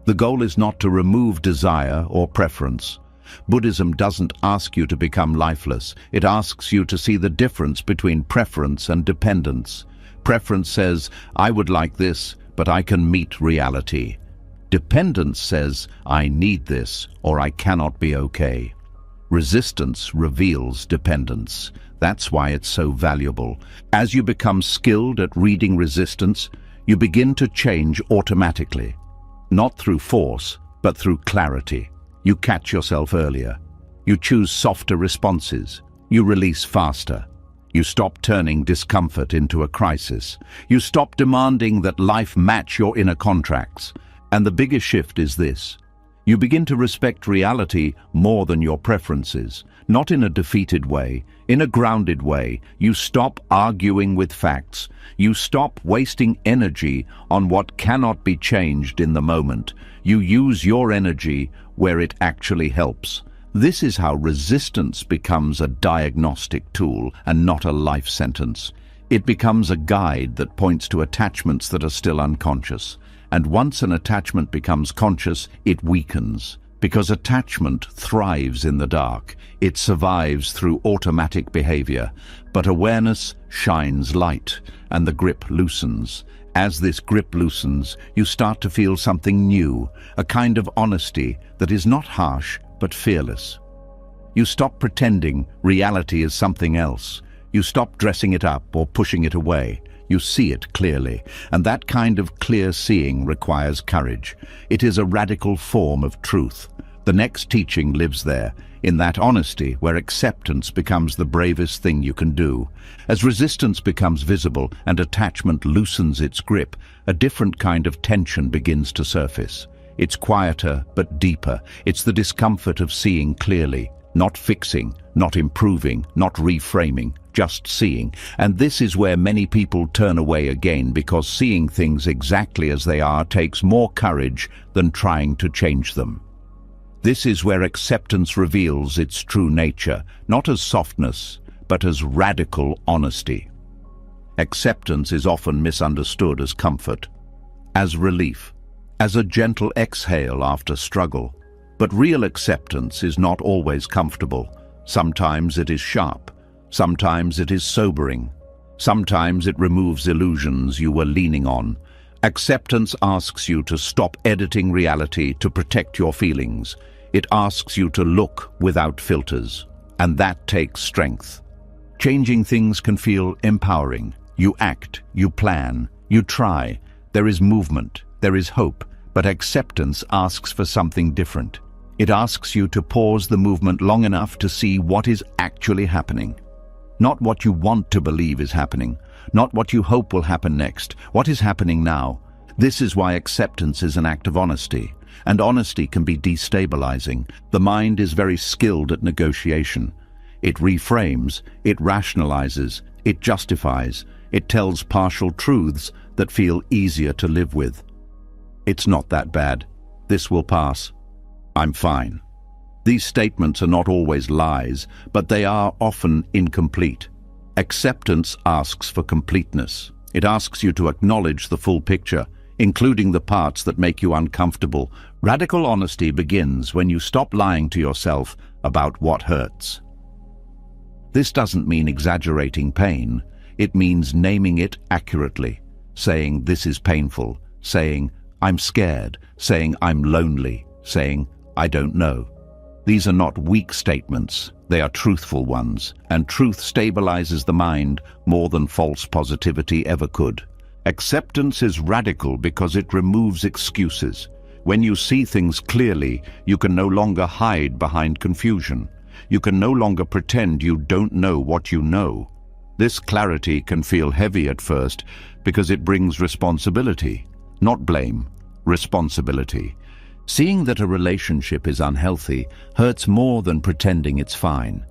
The goal is not to remove desire or preference. Buddhism doesn't ask you to become lifeless. It asks you to see the difference between preference and dependence. Preference says, I would like this, but I can meet reality. Dependence says, I need this, or I cannot be okay. Resistance reveals dependence. That's why it's so valuable. As you become skilled at reading resistance, you begin to change automatically. Not through force, but through clarity. You catch yourself earlier. You choose softer responses. You release faster. You stop turning discomfort into a crisis. You stop demanding that life match your inner contracts. And the biggest shift is this. You begin to respect reality more than your preferences. Not in a defeated way, in a grounded way. You stop arguing with facts. You stop wasting energy on what cannot be changed in the moment. You use your energy where it actually helps. This is how resistance becomes a diagnostic tool and not a life sentence. It becomes a guide that points to attachments that are still unconscious. And once an attachment becomes conscious, it weakens. Because attachment thrives in the dark. It survives through automatic behavior. But awareness shines light, and the grip loosens. As this grip loosens, you start to feel something new, a kind of honesty that is not harsh, but fearless. You stop pretending reality is something else. You stop dressing it up or pushing it away. You see it clearly, and that kind of clear seeing requires courage. It is a radical form of truth. The next teaching lives there, in that honesty where acceptance becomes the bravest thing you can do. As resistance becomes visible and attachment loosens its grip, a different kind of tension begins to surface. It's quieter but deeper. It's the discomfort of seeing clearly, not fixing, not improving, not reframing, just seeing. And this is where many people turn away again, because seeing things exactly as they are takes more courage than trying to change them. This is where acceptance reveals its true nature, not as softness, but as radical honesty. Acceptance is often misunderstood as comfort, as relief, as a gentle exhale after struggle. But real acceptance is not always comfortable. Sometimes it is sharp. Sometimes it is sobering. Sometimes it removes illusions you were leaning on. Acceptance asks you to stop editing reality to protect your feelings. It asks you to look without filters, and that takes strength. Changing things can feel empowering. You act, you plan, you try. There is movement, there is hope, but acceptance asks for something different. It asks you to pause the movement long enough to see what is actually happening. Not what you want to believe is happening, not what you hope will happen next, what is happening now. This is why acceptance is an act of honesty, and honesty can be destabilizing. The mind is very skilled at negotiation. It reframes, it rationalizes, it justifies, it tells partial truths that feel easier to live with. It's not that bad. This will pass. I'm fine. These statements are not always lies, but they are often incomplete. Acceptance asks for completeness. It asks you to acknowledge the full picture, including the parts that make you uncomfortable. Radical honesty begins when you stop lying to yourself about what hurts. This doesn't mean exaggerating pain. It means naming it accurately, saying this is painful, saying I'm scared, saying I'm lonely, saying I don't know. These are not weak statements, they are truthful ones, and truth stabilizes the mind more than false positivity ever could. Acceptance is radical because it removes excuses. When you see things clearly, you can no longer hide behind confusion. You can no longer pretend you don't know what you know. This clarity can feel heavy at first because it brings responsibility, not blame, responsibility. Seeing that a relationship is unhealthy hurts more than pretending it's fine.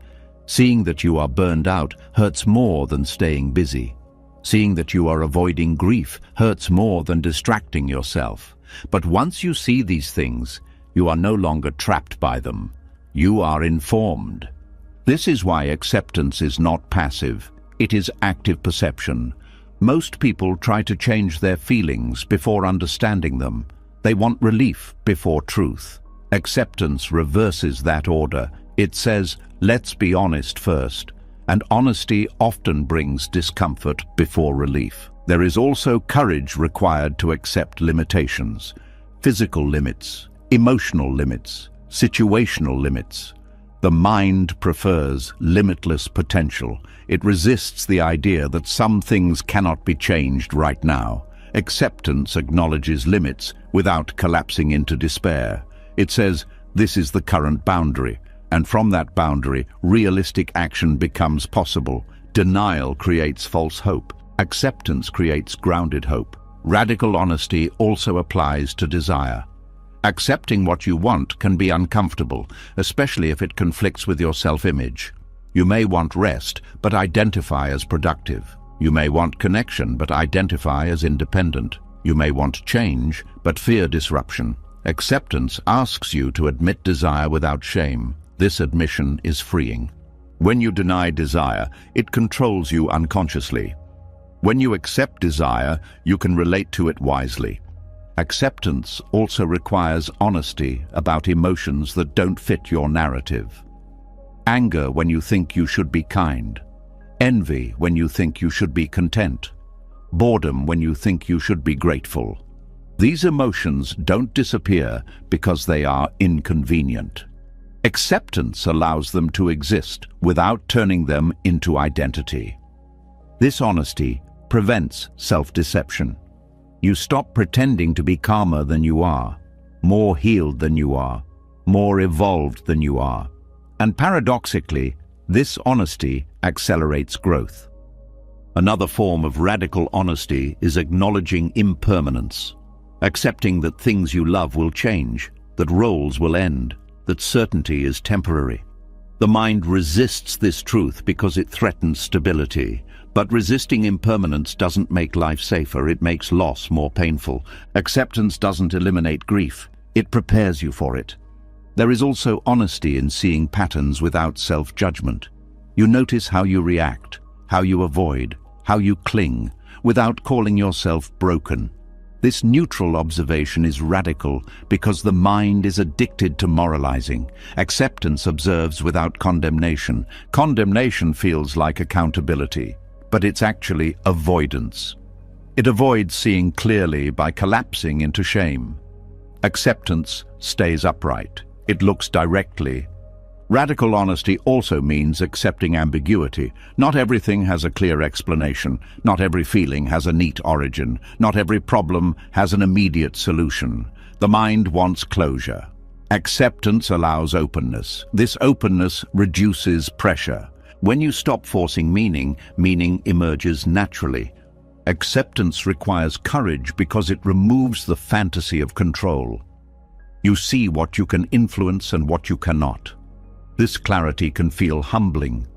Seeing that you are burned out hurts more than staying busy. Seeing that you are avoiding grief hurts more than distracting yourself. But once you see these things, you are no longer trapped by them. You are informed. This is why acceptance is not passive. It is active perception. Most people try to change their feelings before understanding them. They want relief before truth. Acceptance reverses that order. It says, let's be honest first. And honesty often brings discomfort before relief. There is also courage required to accept limitations. Physical limits, emotional limits, situational limits. The mind prefers limitless potential. It resists the idea that some things cannot be changed right now. Acceptance acknowledges limits without collapsing into despair. It says, this is the current boundary, and from that boundary, realistic action becomes possible. Denial creates false hope. Acceptance creates grounded hope. Radical honesty also applies to desire. Accepting what you want can be uncomfortable, especially if it conflicts with your self-image. You may want rest, but identify as productive. You may want connection, but identify as independent. You may want change, but fear disruption. Acceptance asks you to admit desire without shame. This admission is freeing. When you deny desire, it controls you unconsciously. When you accept desire, you can relate to it wisely. Acceptance also requires honesty about emotions that don't fit your narrative. Anger when you think you should be kind. Envy when you think you should be content. Boredom when you think you should be grateful. These emotions don't disappear because they are inconvenient. Acceptance allows them to exist without turning them into identity. This honesty prevents self-deception. You stop pretending to be calmer than you are, more healed than you are, more evolved than you are. And paradoxically, this honesty accelerates growth. Another form of radical honesty is acknowledging impermanence, accepting that things you love will change, that roles will end, that certainty is temporary. The mind resists this truth because it threatens stability. But resisting impermanence doesn't make life safer, it makes loss more painful. Acceptance doesn't eliminate grief, it prepares you for it. There is also honesty in seeing patterns without self-judgment. You notice how you react, how you avoid, how you cling, without calling yourself broken. This neutral observation is radical because the mind is addicted to moralizing. Acceptance observes without condemnation. Condemnation feels like accountability, but it's actually avoidance. It avoids seeing clearly by collapsing into shame. Acceptance stays upright. It looks directly. Radical honesty also means accepting ambiguity. Not everything has a clear explanation. Not every feeling has a neat origin. Not every problem has an immediate solution. The mind wants closure. Acceptance allows openness. This openness reduces pressure. When you stop forcing meaning, meaning emerges naturally. Acceptance requires courage because it removes the fantasy of control. You see what you can influence and what you cannot. This clarity can feel humbling,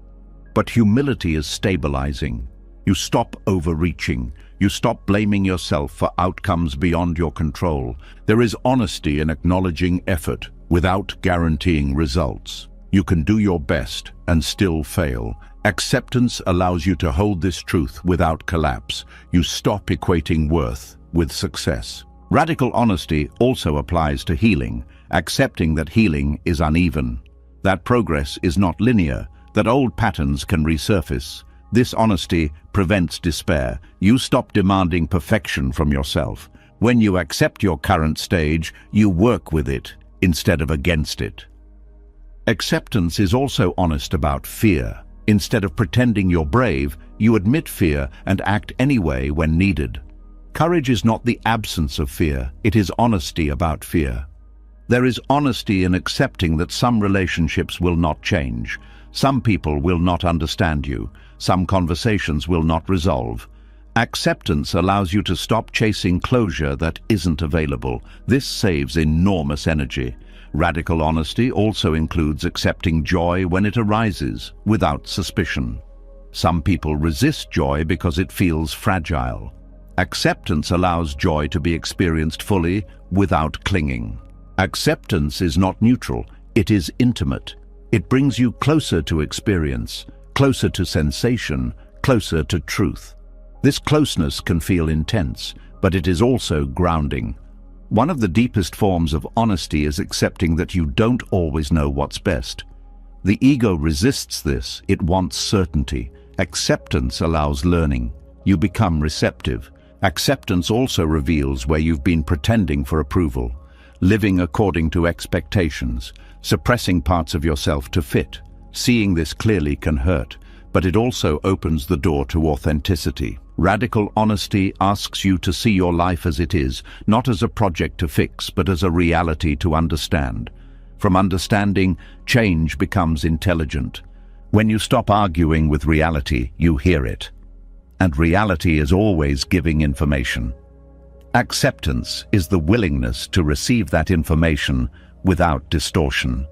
but humility is stabilizing. You stop overreaching. You stop blaming yourself for outcomes beyond your control. There is honesty in acknowledging effort without guaranteeing results. You can do your best and still fail. Acceptance allows you to hold this truth without collapse. You stop equating worth with success. Radical honesty also applies to healing, accepting that healing is uneven, that progress is not linear, that old patterns can resurface. This honesty prevents despair. You stop demanding perfection from yourself. When you accept your current stage, you work with it instead of against it. Acceptance is also honest about fear. Instead of pretending you're brave, you admit fear and act anyway when needed. Courage is not the absence of fear, it is honesty about fear. There is honesty in accepting that some relationships will not change, some people will not understand you, some conversations will not resolve. Acceptance allows you to stop chasing closure that isn't available. This saves enormous energy. Radical honesty also includes accepting joy when it arises, without suspicion. Some people resist joy because it feels fragile. Acceptance allows joy to be experienced fully, without clinging. Acceptance is not neutral, it is intimate. It brings you closer to experience, closer to sensation, closer to truth. This closeness can feel intense, but it is also grounding. One of the deepest forms of honesty is accepting that you don't always know what's best. The ego resists this, it wants certainty. Acceptance allows learning. You become receptive. Acceptance also reveals where you've been pretending for approval, living according to expectations, suppressing parts of yourself to fit. Seeing this clearly can hurt, but it also opens the door to authenticity. Radical honesty asks you to see your life as it is, not as a project to fix, but as a reality to understand. From understanding, change becomes intelligent. When you stop arguing with reality, you hear it. And reality is always giving information. Acceptance is the willingness to receive that information without distortion.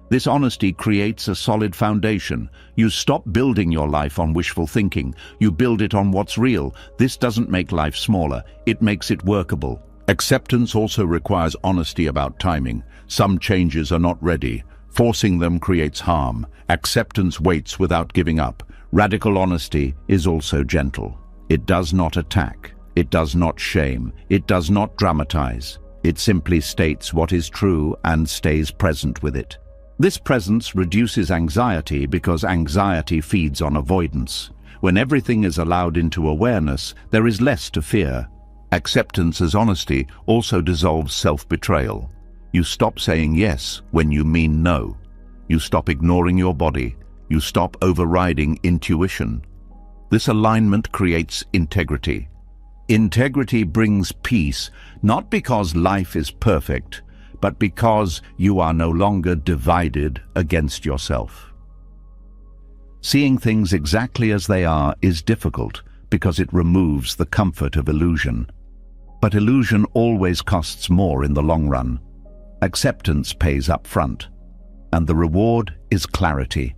This honesty creates a solid foundation. You stop building your life on wishful thinking. You build it on what's real. This doesn't make life smaller, it makes it workable. Acceptance also requires honesty about timing. Some changes are not ready. Forcing them creates harm. Acceptance waits without giving up. Radical honesty is also gentle. It does not attack. It does not shame. It does not dramatize. It simply states what is true and stays present with it. This presence reduces anxiety because anxiety feeds on avoidance. When everything is allowed into awareness, there is less to fear. Acceptance as honesty also dissolves self-betrayal. You stop saying yes when you mean no. You stop ignoring your body. You stop overriding intuition. This alignment creates integrity. Integrity brings peace, not because life is perfect, but because you are no longer divided against yourself. Seeing things exactly as they are is difficult because it removes the comfort of illusion. But illusion always costs more in the long run. Acceptance pays up front, and the reward is clarity.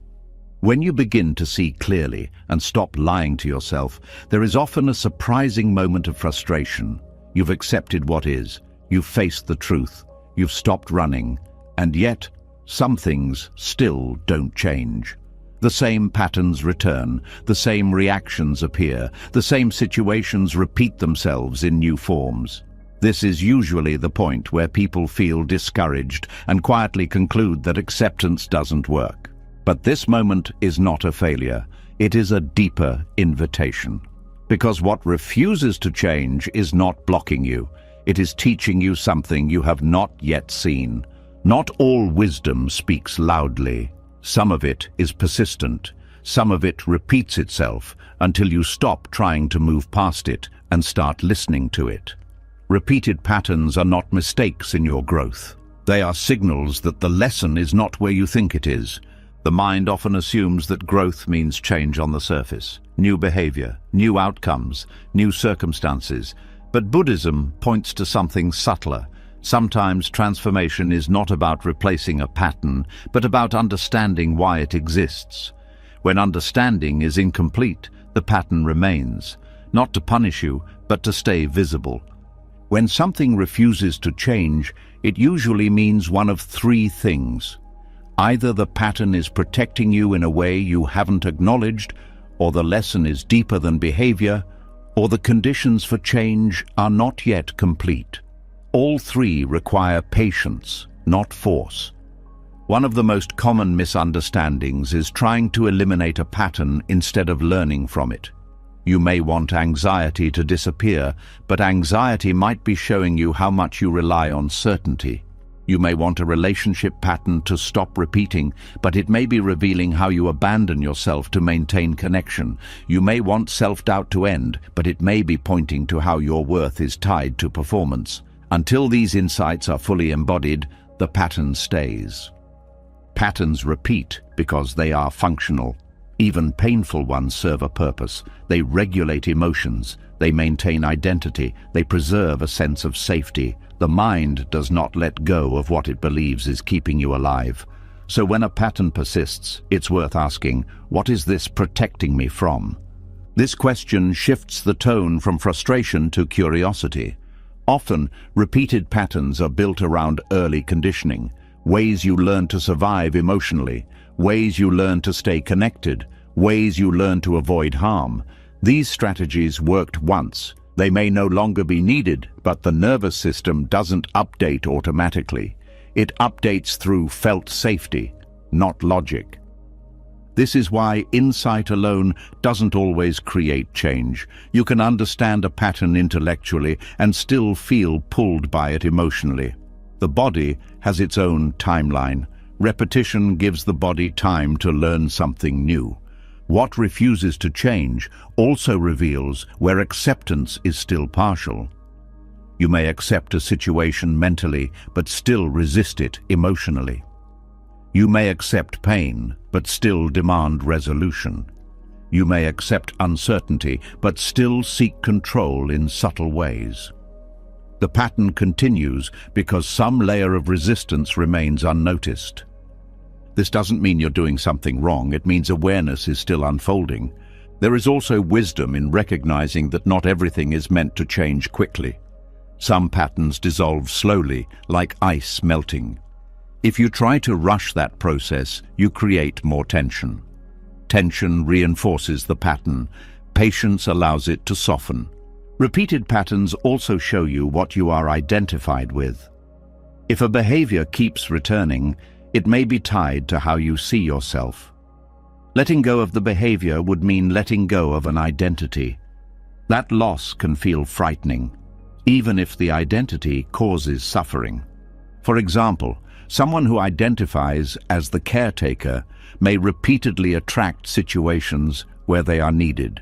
When you begin to see clearly and stop lying to yourself, there is often a surprising moment of frustration. You've accepted what is, you've faced the truth, you've stopped running, and yet some things still don't change. The same patterns return, the same reactions appear, the same situations repeat themselves in new forms. This is usually the point where people feel discouraged and quietly conclude that acceptance doesn't work. But this moment is not a failure, it is a deeper invitation. Because what refuses to change is not blocking you, it is teaching you something you have not yet seen. Not all wisdom speaks loudly. Some of it is persistent, some of it repeats itself until you stop trying to move past it and start listening to it. Repeated patterns are not mistakes in your growth. They are signals that the lesson is not where you think it is. The mind often assumes that growth means change on the surface, new behavior, new outcomes, new circumstances. But Buddhism points to something subtler. Sometimes transformation is not about replacing a pattern, but about understanding why it exists. When understanding is incomplete, the pattern remains, not to punish you, but to stay visible. When something refuses to change, it usually means one of three things. Either the pattern is protecting you in a way you haven't acknowledged, or the lesson is deeper than behavior, or the conditions for change are not yet complete. All three require patience, not force. One of the most common misunderstandings is trying to eliminate a pattern instead of learning from it. You may want anxiety to disappear, but anxiety might be showing you how much you rely on certainty. You may want a relationship pattern to stop repeating, but it may be revealing how you abandon yourself to maintain connection. You may want self-doubt to end, but it may be pointing to how your worth is tied to performance. Until these insights are fully embodied, the pattern stays. Patterns repeat because they are functional. Even painful ones serve a purpose. They regulate emotions. They maintain identity. They preserve a sense of safety. The mind does not let go of what it believes is keeping you alive. So when a pattern persists, it's worth asking, what is this protecting me from? This question shifts the tone from frustration to curiosity. Often, repeated patterns are built around early conditioning, ways you learn to survive emotionally, ways you learn to stay connected, ways you learn to avoid harm. These strategies worked once. They may no longer be needed, but the nervous system doesn't update automatically. It updates through felt safety, not logic. This is why insight alone doesn't always create change. You can understand a pattern intellectually and still feel pulled by it emotionally. The body has its own timeline. Repetition gives the body time to learn something new. What refuses to change also reveals where acceptance is still partial. You may accept a situation mentally, but still resist it emotionally. You may accept pain, but still demand resolution. You may accept uncertainty, but still seek control in subtle ways. The pattern continues because some layer of resistance remains unnoticed. This doesn't mean you're doing something wrong. It means awareness is still unfolding. There is also wisdom in recognizing that not everything is meant to change quickly. Some patterns dissolve slowly, like ice melting. If you try to rush that process, you create more tension. Tension reinforces the pattern. Patience allows it to soften. Repeated patterns also show you what you are identified with. If a behavior keeps returning, it may be tied to how you see yourself. Letting go of the behavior would mean letting go of an identity. That loss can feel frightening, even if the identity causes suffering. For example, someone who identifies as the caretaker may repeatedly attract situations where they are needed,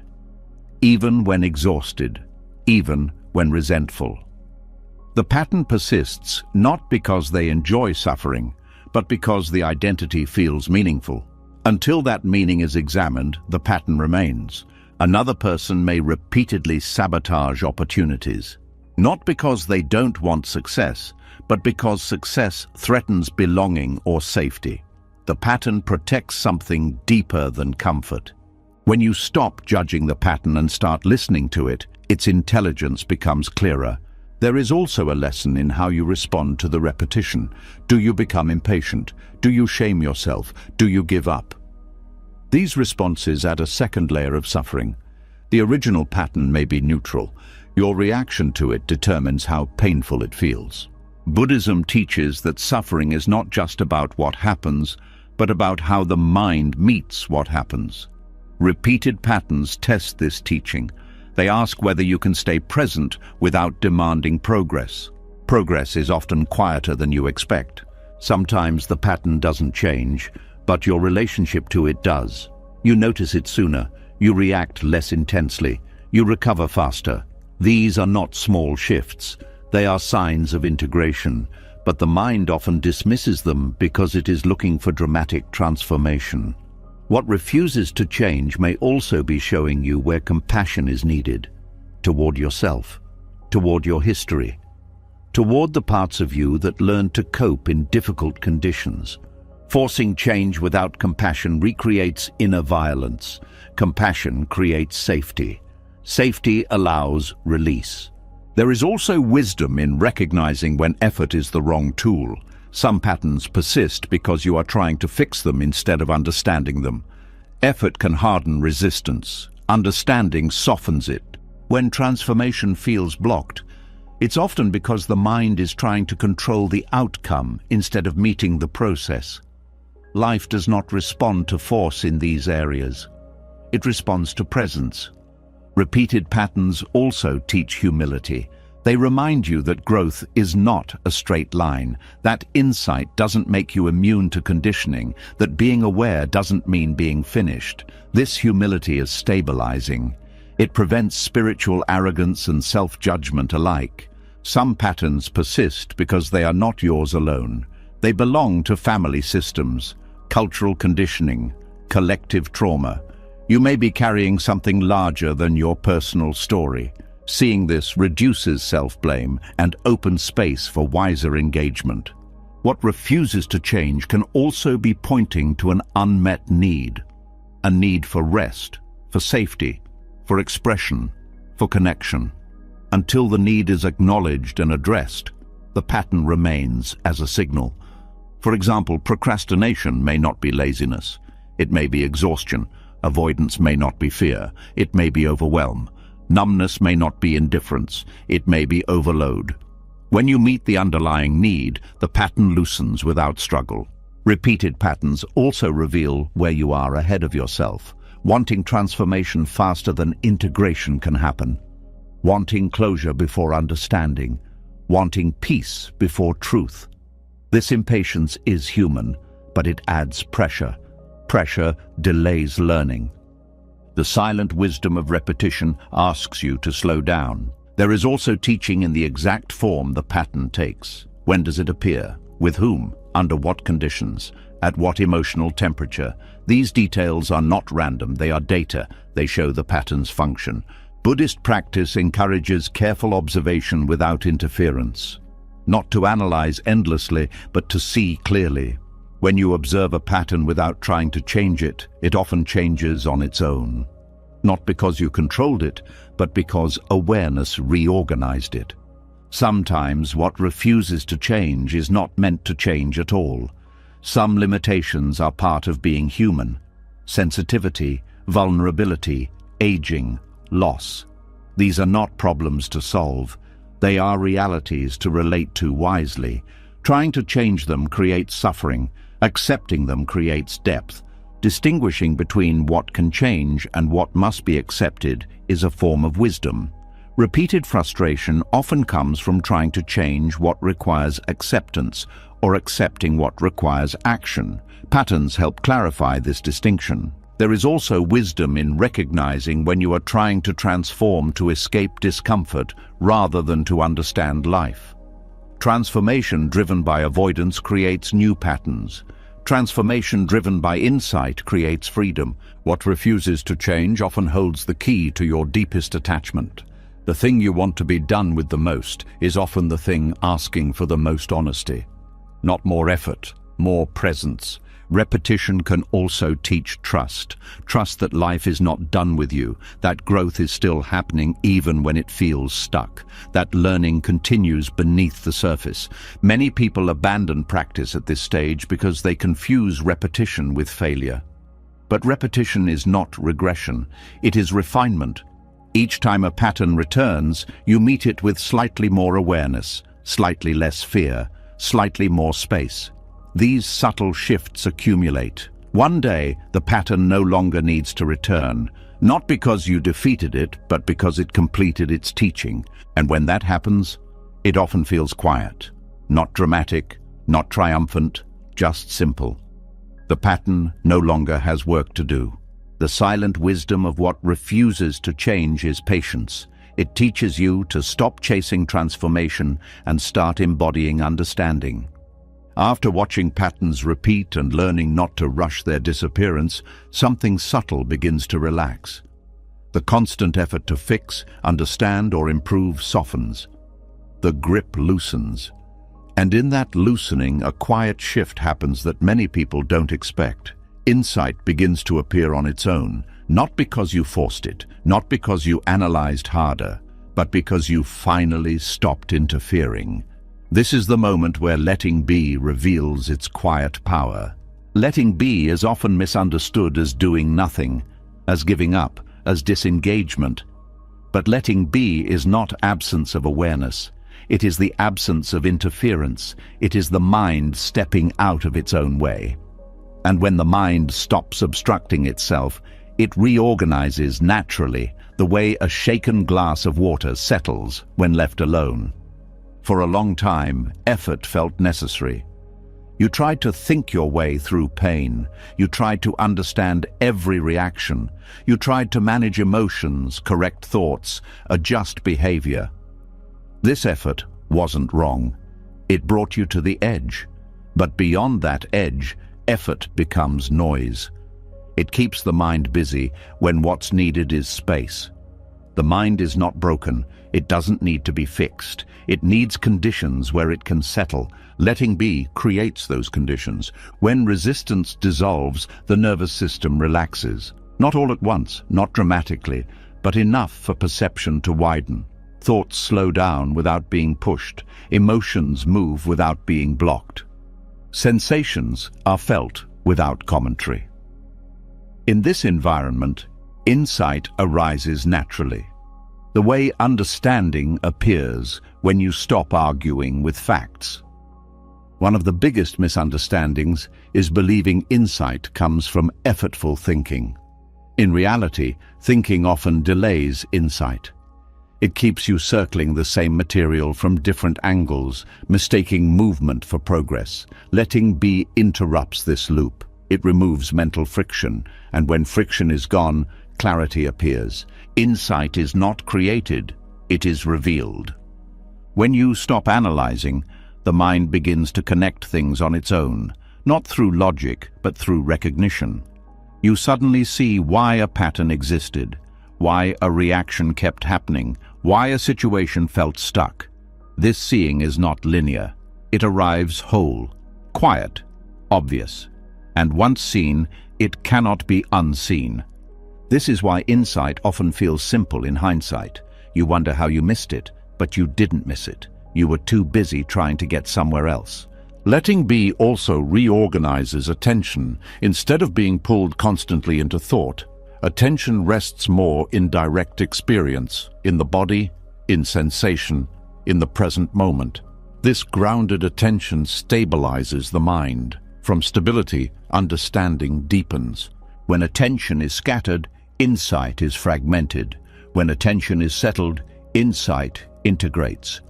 even when exhausted, even when resentful. The pattern persists not because they enjoy suffering, but because the identity feels meaningful. Until that meaning is examined, the pattern remains. Another person may repeatedly sabotage opportunities, not because they don't want success, but because success threatens belonging or safety. The pattern protects something deeper than comfort. When you stop judging the pattern and start listening to it, its intelligence becomes clearer. There is also a lesson in how you respond to the repetition. Do you become impatient? Do you shame yourself? Do you give up? These responses add a second layer of suffering. The original pattern may be neutral. Your reaction to it determines how painful it feels. Buddhism teaches that suffering is not just about what happens, but about how the mind meets what happens. Repeated patterns test this teaching. They ask whether you can stay present without demanding progress. Progress is often quieter than you expect. Sometimes the pattern doesn't change, but your relationship to it does. You notice it sooner, you react less intensely, you recover faster. These are not small shifts. They are signs of integration, but the mind often dismisses them because it is looking for dramatic transformation. What refuses to change may also be showing you where compassion is needed, toward yourself, toward your history, toward the parts of you that learn to cope in difficult conditions. Forcing change without compassion recreates inner violence. Compassion creates safety. Safety allows release. There is also wisdom in recognizing when effort is the wrong tool. Some patterns persist because you are trying to fix them instead of understanding them. Effort can harden resistance. Understanding softens it. When transformation feels blocked, it's often because the mind is trying to control the outcome instead of meeting the process. Life does not respond to force in these areas. It responds to presence. Repeated patterns also teach humility. They remind you that growth is not a straight line, that insight doesn't make you immune to conditioning, that being aware doesn't mean being finished. This humility is stabilizing. It prevents spiritual arrogance and self-judgment alike. Some patterns persist because they are not yours alone. They belong to family systems, cultural conditioning, collective trauma. You may be carrying something larger than your personal story. Seeing this reduces self-blame and opens space for wiser engagement. What refuses to change can also be pointing to an unmet need. A need for rest, for safety, for expression, for connection. Until the need is acknowledged and addressed, the pattern remains as a signal. For example, procrastination may not be laziness. It may be exhaustion. Avoidance may not be fear. It may be overwhelm. Numbness may not be indifference. It may be overload. When you meet the underlying need, the pattern loosens without struggle. Repeated patterns also reveal where you are ahead of yourself. Wanting transformation faster than integration can happen. Wanting closure before understanding. Wanting peace before truth. This impatience is human, but it adds pressure. Pressure delays learning. The silent wisdom of repetition asks you to slow down. There is also teaching in the exact form the pattern takes. When does it appear? With whom? Under what conditions? At what emotional temperature? These details are not random, they are data. They show the pattern's function. Buddhist practice encourages careful observation without interference. Not to analyze endlessly, but to see clearly. When you observe a pattern without trying to change it, it often changes on its own. Not because you controlled it, but because awareness reorganized it. Sometimes what refuses to change is not meant to change at all. Some limitations are part of being human. Sensitivity, vulnerability, aging, loss. These are not problems to solve. They are realities to relate to wisely. Trying to change them creates suffering. Accepting them creates depth. Distinguishing between what can change and what must be accepted is a form of wisdom. Repeated frustration often comes from trying to change what requires acceptance or accepting what requires action. Patterns help clarify this distinction. There is also wisdom in recognizing when you are trying to transform to escape discomfort rather than to understand life. Transformation driven by avoidance creates new patterns. Transformation driven by insight creates freedom. What refuses to change often holds the key to your deepest attachment. The thing you want to be done with the most is often the thing asking for the most honesty. Not more effort, more presence. Repetition can also teach trust. Trust that life is not done with you, that growth is still happening even when it feels stuck, that learning continues beneath the surface. Many people abandon practice at this stage because they confuse repetition with failure. But repetition is not regression, it is refinement. Each time a pattern returns, you meet it with slightly more awareness, slightly less fear, slightly more space. These subtle shifts accumulate. One day, the pattern no longer needs to return, not because you defeated it, but because it completed its teaching. And when that happens, it often feels quiet, not dramatic, not triumphant, just simple. The pattern no longer has work to do. The silent wisdom of what refuses to change is patience. It teaches you to stop chasing transformation and start embodying understanding. After watching patterns repeat and learning not to rush their disappearance, something subtle begins to relax. The constant effort to fix, understand, or improve softens. The grip loosens. And in that loosening, a quiet shift happens that many people don't expect. Insight begins to appear on its own, not because you forced it, not because you analyzed harder, but because you finally stopped interfering. This is the moment where letting be reveals its quiet power. Letting be is often misunderstood as doing nothing, as giving up, as disengagement. But letting be is not absence of awareness. It is the absence of interference. It is the mind stepping out of its own way. And when the mind stops obstructing itself, It reorganizes naturally, the way a shaken glass of water settles when left alone. For a long time, effort felt necessary. You tried to think your way through pain. You tried to understand every reaction. You tried to manage emotions, correct thoughts, adjust behavior. This effort wasn't wrong. It brought you to the edge. But beyond that edge, effort becomes noise. It keeps the mind busy when what's needed is space. The mind is not broken. It doesn't need to be fixed. It needs conditions where it can settle. Letting be creates those conditions. When resistance dissolves, the nervous system relaxes. Not all at once, not dramatically, but enough for perception to widen. Thoughts slow down without being pushed. Emotions move without being blocked. Sensations are felt without commentary. In this environment, insight arises naturally. The way understanding appears when you stop arguing with facts. One of the biggest misunderstandings is believing insight comes from effortful thinking. In reality, thinking often delays insight. It keeps you circling the same material from different angles, mistaking movement for progress. Letting be interrupts this loop. It removes mental friction, and when friction is gone, clarity appears. Insight is not created, it is revealed. When you stop analyzing, the mind begins to connect things on its own, not through logic, but through recognition. You suddenly see why a pattern existed, why a reaction kept happening, why a situation felt stuck. This seeing is not linear. It arrives whole, quiet, obvious. And once seen, it cannot be unseen. This is why insight often feels simple in hindsight. You wonder how you missed it, but you didn't miss it. You were too busy trying to get somewhere else. Letting be also reorganizes attention. Instead of being pulled constantly into thought, attention rests more in direct experience, in the body, in sensation, in the present moment. This grounded attention stabilizes the mind. From stability, understanding deepens. When attention is scattered, insight is fragmented. When attention is settled, insight integrates.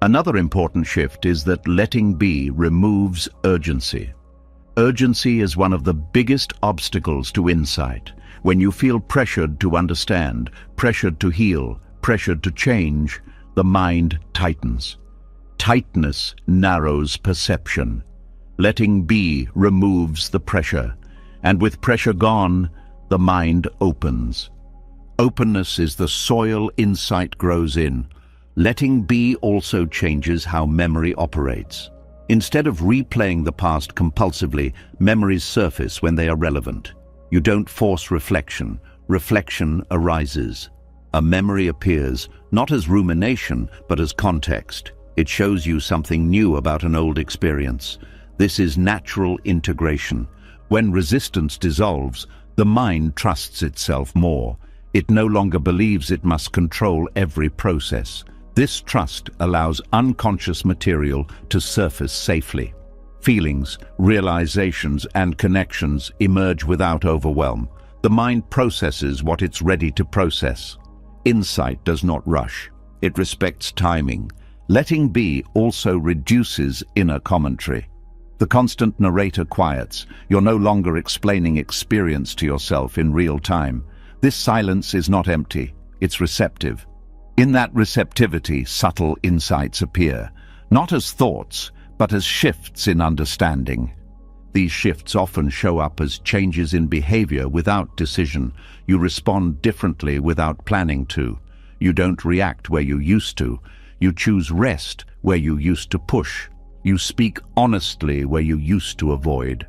Another important shift is that letting be removes urgency. Urgency is one of the biggest obstacles to insight. When you feel pressured to understand, pressured to heal, pressured to change, the mind tightens. Tightness narrows perception. Letting be removes the pressure, and with pressure gone, the mind opens. Openness is the soil insight grows in. Letting be also changes how memory operates. Instead of replaying the past compulsively, memories surface when they are relevant. You don't force reflection. Reflection arises. A memory appears, not as rumination, but as context. It shows you something new about an old experience. This is natural integration. When resistance dissolves, the mind trusts itself more. It no longer believes it must control every process. This trust allows unconscious material to surface safely. Feelings, realizations, and connections emerge without overwhelm. The mind processes what it's ready to process. Insight does not rush. It respects timing. Letting be also reduces inner commentary. The constant narrator quiets. You're no longer explaining experience to yourself in real time. This silence is not empty, it's receptive. In that receptivity, subtle insights appear, not as thoughts, but as shifts in understanding. These shifts often show up as changes in behavior without decision. You respond differently without planning to. You don't react where you used to. You choose rest where you used to push. You speak honestly where you used to avoid.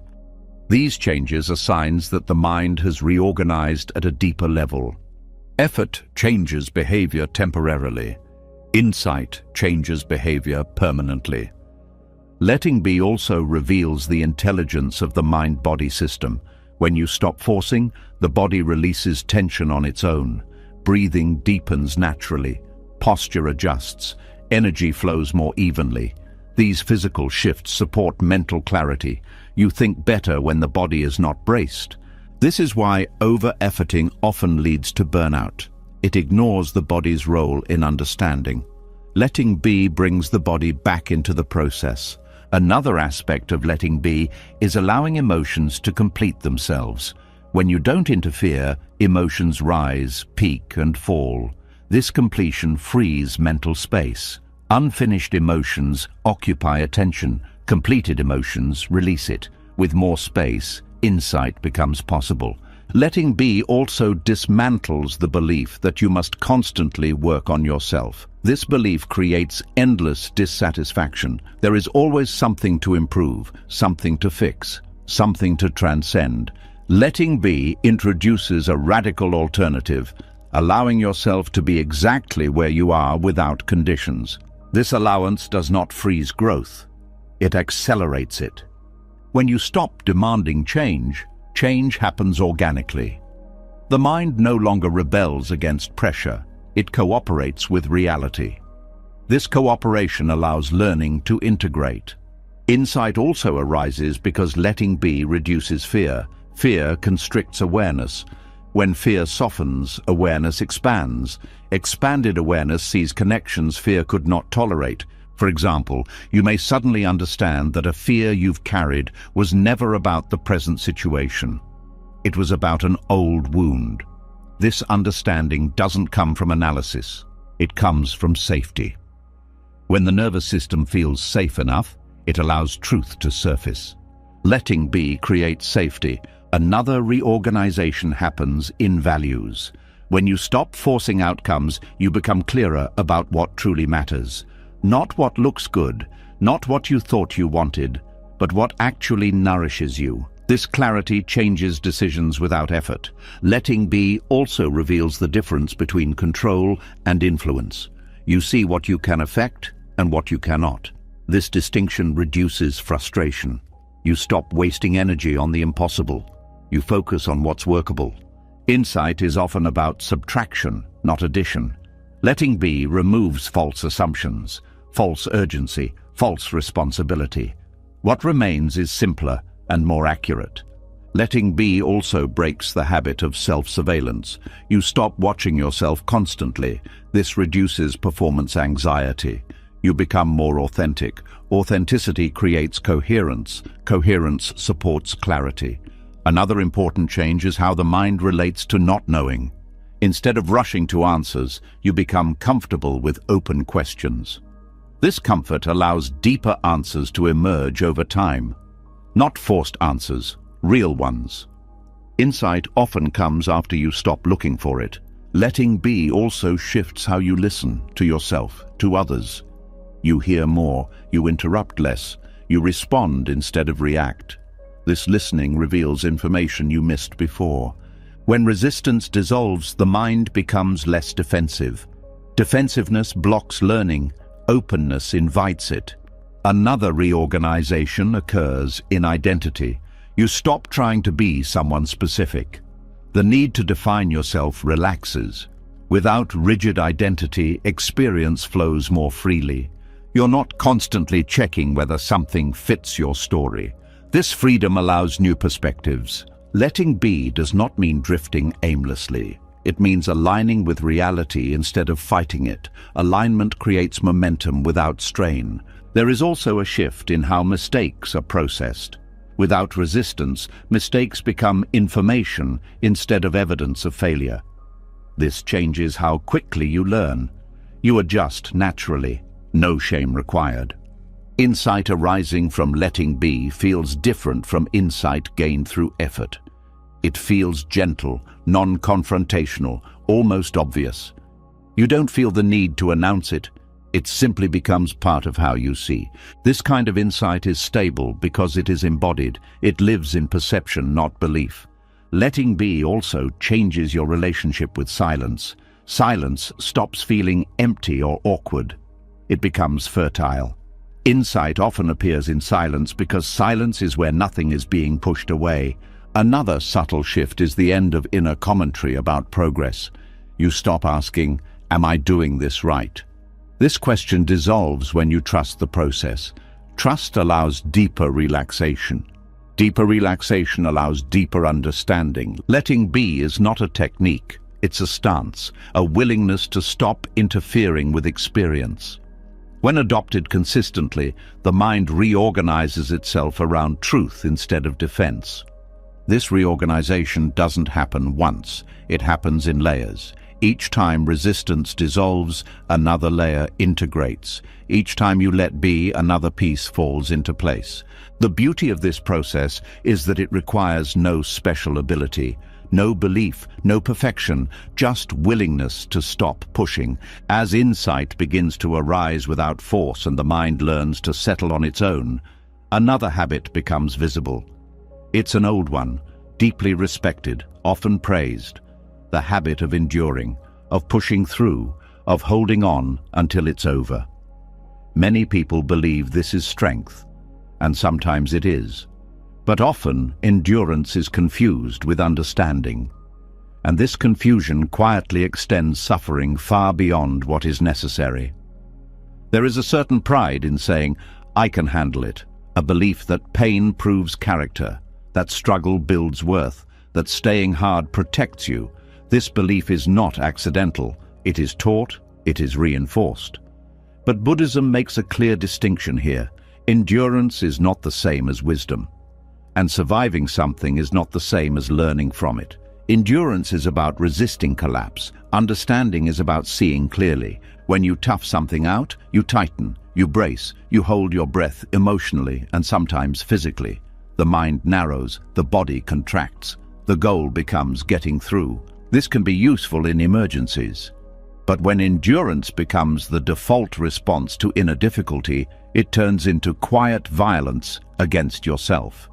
These changes are signs that the mind has reorganized at a deeper level. Effort changes behavior temporarily. Insight changes behavior permanently. Letting be also reveals the intelligence of the mind-body system. When you stop forcing, the body releases tension on its own. Breathing deepens naturally. Posture adjusts. Energy flows more evenly. These physical shifts support mental clarity. You think better when the body is not braced. This is why over-efforting often leads to burnout. It ignores the body's role in understanding. Letting be brings the body back into the process. Another aspect of letting be is allowing emotions to complete themselves. When you don't interfere, emotions rise, peak, and fall. This completion frees mental space. Unfinished emotions occupy attention. Completed emotions release it. With more space, insight becomes possible. Letting be also dismantles the belief that you must constantly work on yourself. This belief creates endless dissatisfaction. There is always something to improve, something to fix, something to transcend. Letting be introduces a radical alternative, allowing yourself to be exactly where you are without conditions. This allowance does not freeze growth. It accelerates it. When you stop demanding change, change happens organically. The mind no longer rebels against pressure. It cooperates with reality. This cooperation allows learning to integrate. Insight also arises because letting be reduces fear. Fear constricts awareness. When fear softens, awareness expands. Expanded awareness sees connections fear could not tolerate. For example, you may suddenly understand that a fear you've carried was never about the present situation. It was about an old wound. This understanding doesn't come from analysis. It comes from safety. When the nervous system feels safe enough, it allows truth to surface. Letting be creates safety. Another reorganization happens in values. When you stop forcing outcomes, you become clearer about what truly matters. Not what looks good, not what you thought you wanted, but what actually nourishes you. This clarity changes decisions without effort. Letting be also reveals the difference between control and influence. You see what you can affect and what you cannot. This distinction reduces frustration. You stop wasting energy on the impossible. You focus on what's workable. Insight is often about subtraction, not addition. Letting be removes false assumptions, false urgency, false responsibility. What remains is simpler and more accurate. Letting be also breaks the habit of self-surveillance. You stop watching yourself constantly. This reduces performance anxiety. You become more authentic. Authenticity creates coherence. Coherence supports clarity. Another important change is how the mind relates to not knowing. Instead of rushing to answers, you become comfortable with open questions. This comfort allows deeper answers to emerge over time. Not forced answers, real ones. Insight often comes after you stop looking for it. Letting be also shifts how you listen to yourself, to others. You hear more, you interrupt less, you respond instead of react. This listening reveals information you missed before. When resistance dissolves, the mind becomes less defensive. Defensiveness blocks learning. Openness invites it. Another reorganization occurs in identity. You stop trying to be someone specific. The need to define yourself relaxes. Without rigid identity, experience flows more freely. You're not constantly checking whether something fits your story. This freedom allows new perspectives. Letting be does not mean drifting aimlessly. It means aligning with reality instead of fighting it. Alignment creates momentum without strain. There is also a shift in how mistakes are processed. Without resistance, mistakes become information instead of evidence of failure. This changes how quickly you learn. You adjust naturally, no shame required. Insight arising from letting be feels different from insight gained through effort. It feels gentle, non-confrontational, almost obvious. You don't feel the need to announce it. It simply becomes part of how you see. This kind of insight is stable because it is embodied. It lives in perception, not belief. Letting be also changes your relationship with silence. Silence stops feeling empty or awkward. It becomes fertile. Insight often appears in silence because silence is where nothing is being pushed away. Another subtle shift is the end of inner commentary about progress. You stop asking, "Am I doing this right?" This question dissolves when you trust the process. Trust allows deeper relaxation. Deeper relaxation allows deeper understanding. Letting be is not a technique, it's a stance, a willingness to stop interfering with experience. When adopted consistently, the mind reorganizes itself around truth instead of defense. This reorganization doesn't happen once, it happens in layers. Each time resistance dissolves, another layer integrates. Each time you let be, another piece falls into place. The beauty of this process is that it requires no special ability, no belief, no perfection, just willingness to stop pushing. As insight begins to arise without force and the mind learns to settle on its own, another habit becomes visible. It's an old one, deeply respected, often praised. The habit of enduring, of pushing through, of holding on until it's over. Many people believe this is strength, and sometimes it is. But often, endurance is confused with understanding. And this confusion quietly extends suffering far beyond what is necessary. There is a certain pride in saying, "I can handle it," a belief that pain proves character, that struggle builds worth, that staying hard protects you. This belief is not accidental. It is taught, it is reinforced. But Buddhism makes a clear distinction here. Endurance is not the same as wisdom. And surviving something is not the same as learning from it. Endurance is about resisting collapse. Understanding is about seeing clearly. When you tough something out, you tighten, you brace, you hold your breath emotionally and sometimes physically. The mind narrows, the body contracts. The goal becomes getting through. This can be useful in emergencies. But when endurance becomes the default response to inner difficulty, it turns into quiet violence against yourself.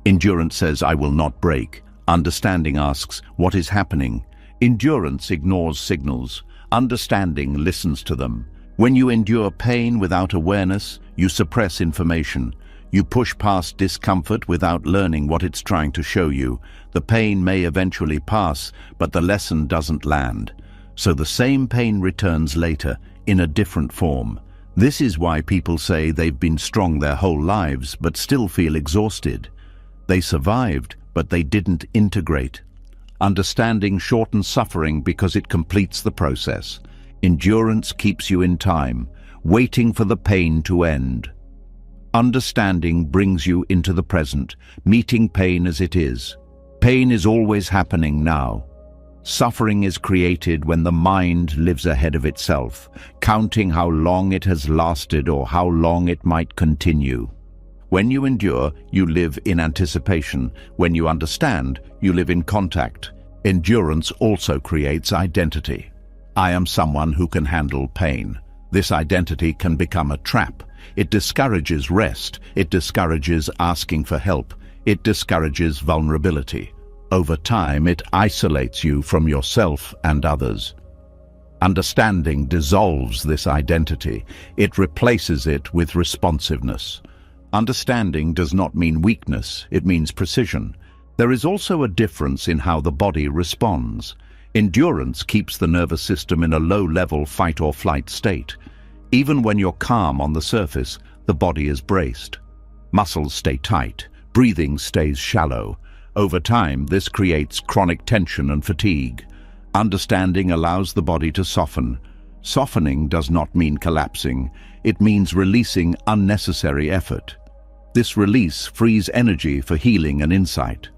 Endurance says, "I will not break." Understanding asks, "What is happening?" Endurance ignores signals. Understanding listens to them. When you endure pain without awareness, you suppress information. You push past discomfort without learning what it's trying to show you. The pain may eventually pass, but the lesson doesn't land. So the same pain returns later, in a different form. This is why people say they've been strong their whole lives, but still feel exhausted. They survived, but they didn't integrate. Understanding shortens suffering because it completes the process. Endurance keeps you in time, waiting for the pain to end. Understanding brings you into the present, meeting pain as it is. Pain is always happening now. Suffering is created when the mind lives ahead of itself, counting how long it has lasted or how long it might continue. When you endure, you live in anticipation. When you understand, you live in contact. Endurance also creates identity. I am someone who can handle pain. This identity can become a trap. It discourages rest. It discourages asking for help. It discourages vulnerability. Over time, it isolates you from yourself and others. Understanding dissolves this identity. It replaces it with responsiveness. Understanding does not mean weakness, it means precision. There is also a difference in how the body responds. Endurance keeps the nervous system in a low-level fight-or-flight state. Even when you're calm on the surface, the body is braced. Muscles stay tight, breathing stays shallow. Over time, this creates chronic tension and fatigue. Understanding allows the body to soften. Softening does not mean collapsing. It means releasing unnecessary effort. This release frees energy for healing and insight.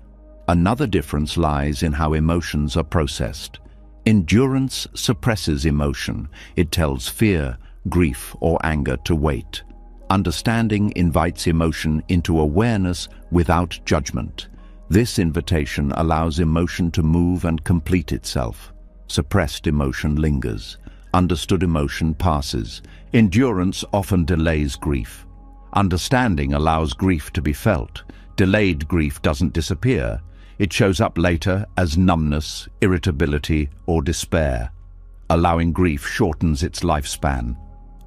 Another difference lies in how emotions are processed. Endurance suppresses emotion. It tells fear, grief, or anger to wait. Understanding invites emotion into awareness without judgment. This invitation allows emotion to move and complete itself. Suppressed emotion lingers. Understood emotion passes. Endurance often delays grief. Understanding allows grief to be felt. Delayed grief doesn't disappear. It shows up later as numbness, irritability, or despair. Allowing grief shortens its lifespan.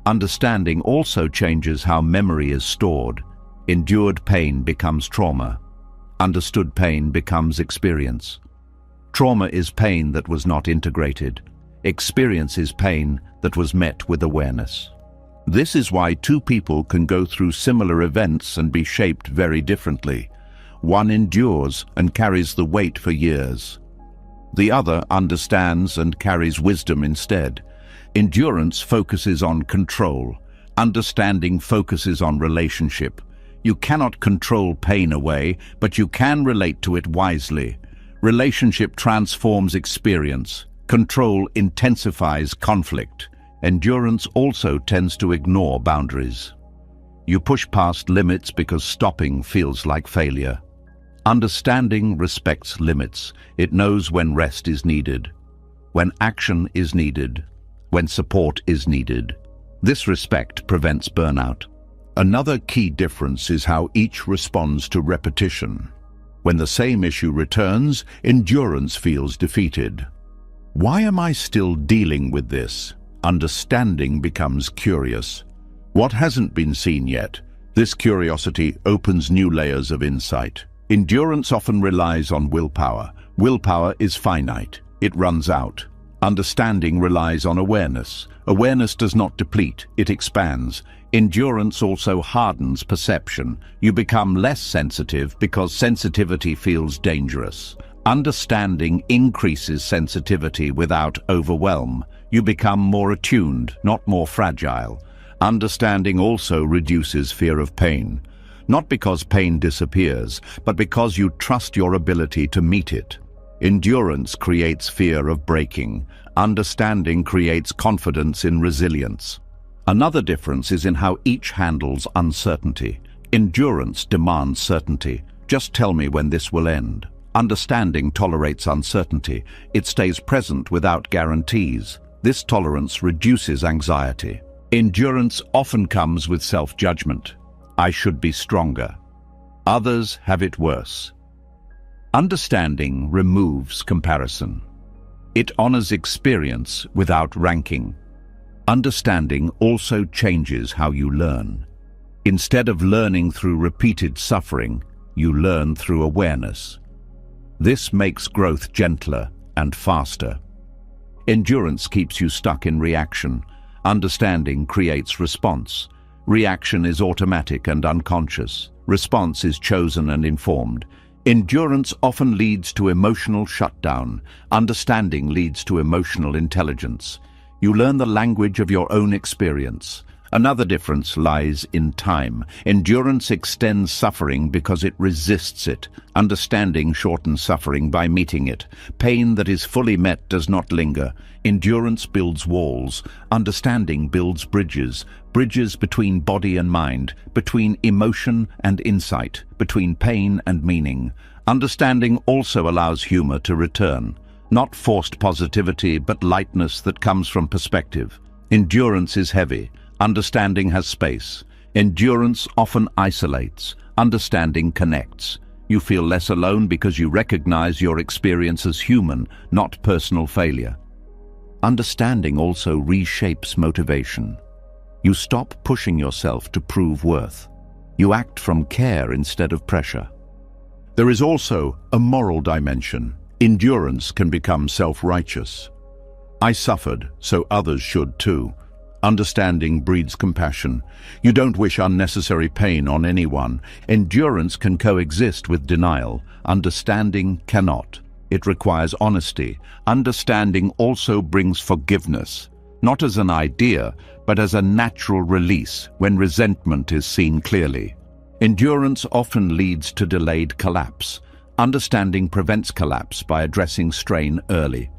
Understanding also changes how memory is stored. Endured pain becomes trauma. Understood pain becomes experience. Trauma is pain that was not integrated. Experience is pain that was met with awareness. This is why two people can go through similar events and be shaped very differently. One endures and carries the weight for years. The other understands and carries wisdom instead. Endurance focuses on control. Understanding focuses on relationship. You cannot control pain away, but you can relate to it wisely. Relationship transforms experience. Control intensifies conflict. Endurance also tends to ignore boundaries. You push past limits because stopping feels like failure. Understanding respects limits. It knows when rest is needed, when action is needed, when support is needed. This respect prevents burnout. Another key difference is how each responds to repetition. When the same issue returns, endurance feels defeated. Why am I still dealing with this? Understanding becomes curious. What hasn't been seen yet? This curiosity opens new layers of insight. Endurance often relies on willpower. Willpower is finite. It runs out. Understanding relies on awareness. Awareness does not deplete, it expands. Endurance also hardens perception. You become less sensitive because sensitivity feels dangerous. Understanding increases sensitivity without overwhelm. You become more attuned, not more fragile. Understanding also reduces fear of pain. Not because pain disappears, but because you trust your ability to meet it. Endurance creates fear of breaking. Understanding creates confidence in resilience. Another difference is in how each handles uncertainty. Endurance demands certainty. Just tell me when this will end. Understanding tolerates uncertainty. It stays present without guarantees. This tolerance reduces anxiety. Endurance often comes with self-judgment. I should be stronger. Others have it worse. Understanding removes comparison. It honors experience without ranking. Understanding also changes how you learn. Instead of learning through repeated suffering, you learn through awareness. This makes growth gentler and faster. Endurance keeps you stuck in reaction. Understanding creates response. Reaction is automatic and unconscious. Response is chosen and informed. Endurance often leads to emotional shutdown. Understanding leads to emotional intelligence. You learn the language of your own experience. Another difference lies in time. Endurance extends suffering because it resists it. Understanding shortens suffering by meeting it. Pain that is fully met does not linger. Endurance builds walls. Understanding builds bridges. Bridges between body and mind, between emotion and insight, between pain and meaning. Understanding also allows humor to return. Not forced positivity, but lightness that comes from perspective. Endurance is heavy. Understanding has space. Endurance often isolates. Understanding connects. You feel less alone because you recognize your experience as human, not personal failure. Understanding also reshapes motivation. You stop pushing yourself to prove worth. You act from care instead of pressure. There is also a moral dimension. Endurance can become self-righteous. I suffered, so others should too. Understanding breeds compassion. You don't wish unnecessary pain on anyone. Endurance can coexist with denial. Understanding cannot. It requires honesty. Understanding also brings forgiveness, not as an idea, but as a natural release when resentment is seen clearly. Endurance often leads to delayed collapse. Understanding prevents collapse by addressing strain early.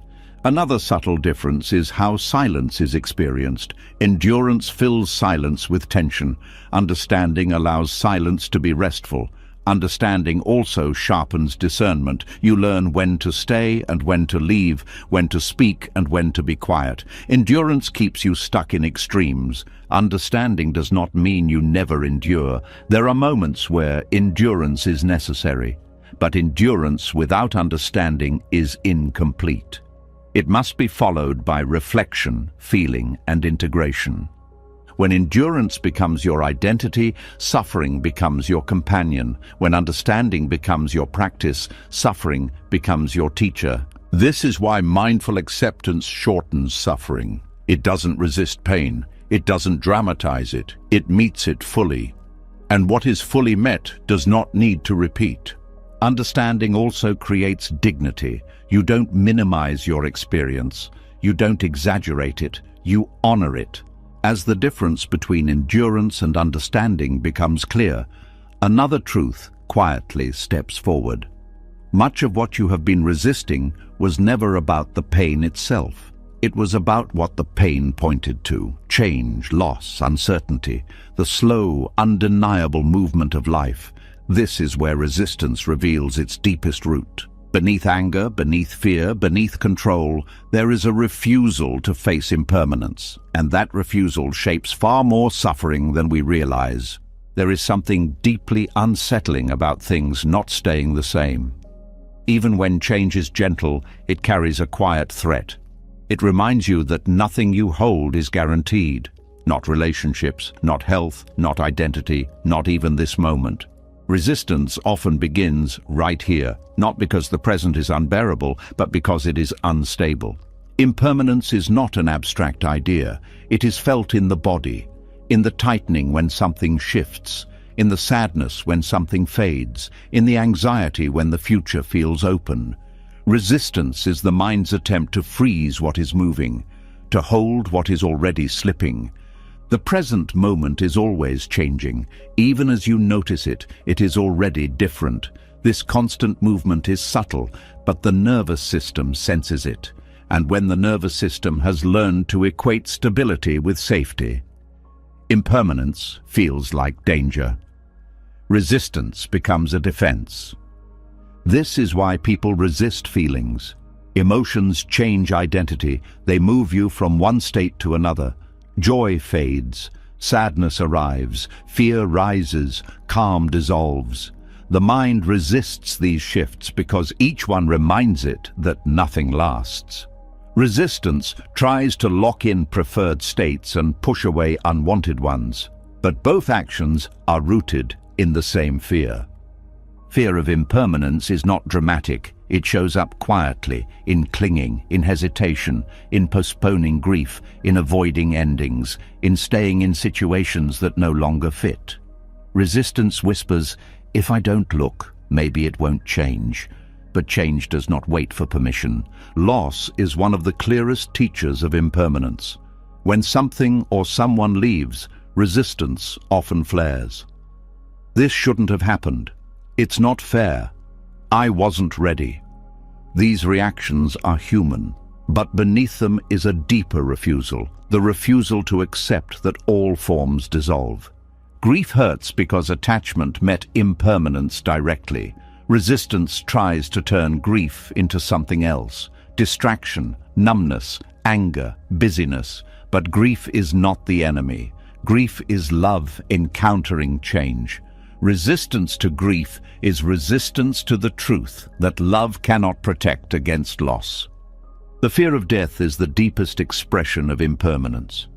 Another subtle difference is how silence is experienced. Endurance fills silence with tension. Understanding allows silence to be restful. Understanding also sharpens discernment. You learn when to stay and when to leave, when to speak and when to be quiet. Endurance keeps you stuck in extremes. Understanding does not mean you never endure. There are moments where endurance is necessary, but endurance without understanding is incomplete. It must be followed by reflection, feeling, and integration. When endurance becomes your identity, suffering becomes your companion. When understanding becomes your practice, suffering becomes your teacher. This is why mindful acceptance shortens suffering. It doesn't resist pain. It doesn't dramatize it. It meets it fully. And what is fully met does not need to repeat. Understanding also creates dignity. You don't minimize your experience. You don't exaggerate it. You honor it. As the difference between endurance and understanding becomes clear, another truth quietly steps forward. Much of what you have been resisting was never about the pain itself. It was about what the pain pointed to: change, loss, uncertainty, the slow, undeniable movement of life. This is where resistance reveals its deepest root. Beneath anger, beneath fear, beneath control, there is a refusal to face impermanence, and that refusal shapes far more suffering than we realize. There is something deeply unsettling about things not staying the same. Even when change is gentle, it carries a quiet threat. It reminds you that nothing you hold is guaranteed. Not relationships, not health, not identity, not even this moment. Resistance often begins right here, not because the present is unbearable, but because it is unstable. Impermanence is not an abstract idea. It is felt in the body, in the tightening when something shifts, in the sadness when something fades, in the anxiety when the future feels open. Resistance is the mind's attempt to freeze what is moving, to hold what is already slipping. The present moment is always changing. Even as you notice it, it is already different. This constant movement is subtle, but the nervous system senses it. And when the nervous system has learned to equate stability with safety, impermanence feels like danger. Resistance becomes a defense. This is why people resist feelings. Emotions change identity. They move you from one state to another. Joy fades, sadness arrives, fear rises, calm dissolves. The mind resists these shifts because each one reminds it that nothing lasts. Resistance tries to lock in preferred states and push away unwanted ones, but both actions are rooted in the same fear. Fear of impermanence is not dramatic. It shows up quietly, in clinging, in hesitation, in postponing grief, in avoiding endings, in staying in situations that no longer fit. Resistance whispers, if I don't look, maybe it won't change. But change does not wait for permission. Loss is one of the clearest teachers of impermanence. When something or someone leaves, resistance often flares. This shouldn't have happened. It's not fair. I wasn't ready. These reactions are human, but beneath them is a deeper refusal, the refusal to accept that all forms dissolve. Grief hurts because attachment met impermanence directly. Resistance tries to turn grief into something else: distraction, numbness, anger, busyness. But grief is not the enemy. Grief is love encountering change. Resistance to grief is resistance to the truth that love cannot protect against loss. The fear of death is the deepest expression of impermanence.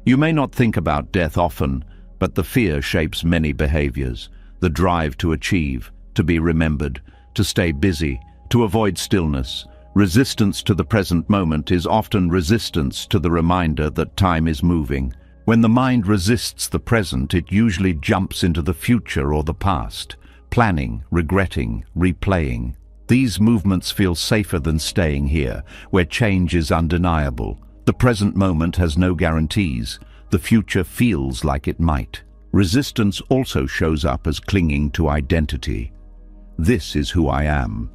You may not think about death often, but the fear shapes many behaviors. The drive to achieve, to be remembered, to stay busy, to avoid stillness. Resistance to the present moment is often resistance to the reminder that time is moving. When the mind resists the present, it usually jumps into the future or the past, planning, regretting, replaying. These movements feel safer than staying here, where change is undeniable. The present moment has no guarantees. The future feels like it might. Resistance also shows up as clinging to identity. This is who I am.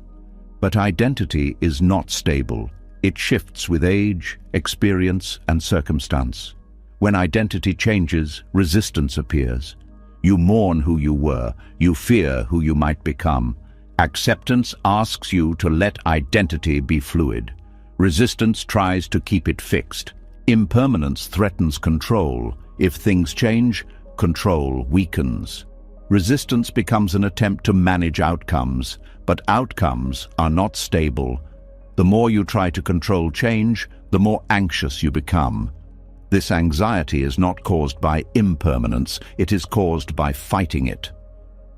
But identity is not stable. It shifts with age, experience, and circumstance. When identity changes, resistance appears. You mourn who you were. You fear who you might become. Acceptance asks you to let identity be fluid. Resistance tries to keep it fixed. Impermanence threatens control. If things change, control weakens. Resistance becomes an attempt to manage outcomes, but outcomes are not stable. The more you try to control change, the more anxious you become. This anxiety is not caused by impermanence, it is caused by fighting it.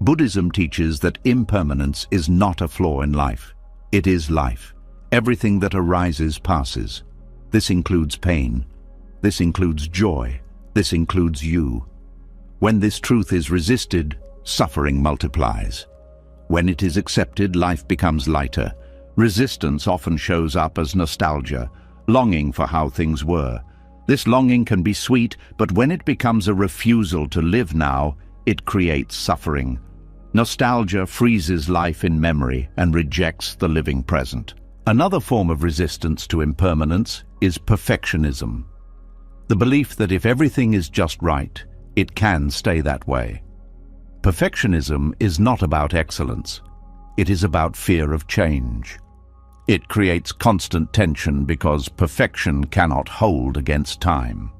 Buddhism teaches that impermanence is not a flaw in life. It is life. Everything that arises passes. This includes pain. This includes joy. This includes you. When this truth is resisted, suffering multiplies. When it is accepted, life becomes lighter. Resistance often shows up as nostalgia, longing for how things were. This longing can be sweet, but when it becomes a refusal to live now, it creates suffering. Nostalgia freezes life in memory and rejects the living present. Another form of resistance to impermanence is perfectionism. The belief that if everything is just right, it can stay that way. Perfectionism is not about excellence. It is about fear of change. It creates constant tension because perfection cannot hold against time.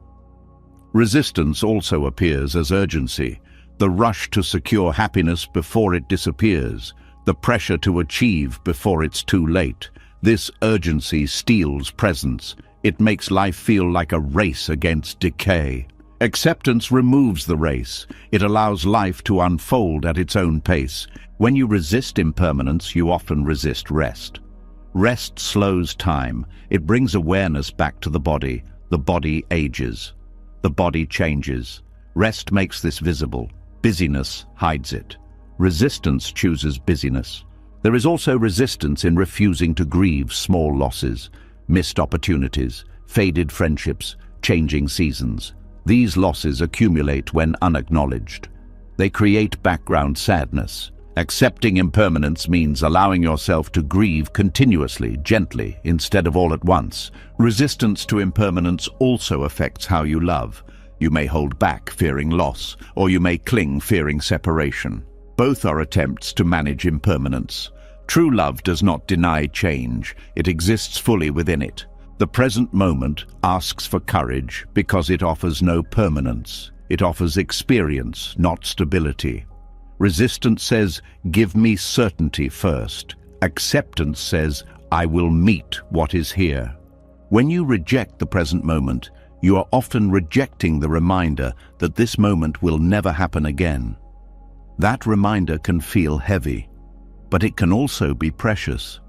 Resistance also appears as urgency, the rush to secure happiness before it disappears, the pressure to achieve before it's too late. This urgency steals presence. It makes life feel like a race against decay. Acceptance removes the race. It allows life to unfold at its own pace. When you resist impermanence, you often resist rest. Rest slows time. It brings awareness back to the body. The body ages. The body changes. Rest makes this visible. Busyness hides it. Resistance chooses busyness. There is also resistance in refusing to grieve small losses, missed opportunities, faded friendships, changing seasons. These losses accumulate when unacknowledged. They create background sadness. Accepting impermanence means allowing yourself to grieve continuously, gently, instead of all at once. Resistance to impermanence also affects how you love. You may hold back, fearing loss, or you may cling, fearing separation. Both are attempts to manage impermanence. True love does not deny change. It exists fully within it. The present moment asks for courage because it offers no permanence. It offers experience, not stability. Resistance says, give me certainty first. Acceptance says, I will meet what is here. When you reject the present moment, you are often rejecting the reminder that this moment will never happen again. That reminder can feel heavy, but it can also be precious.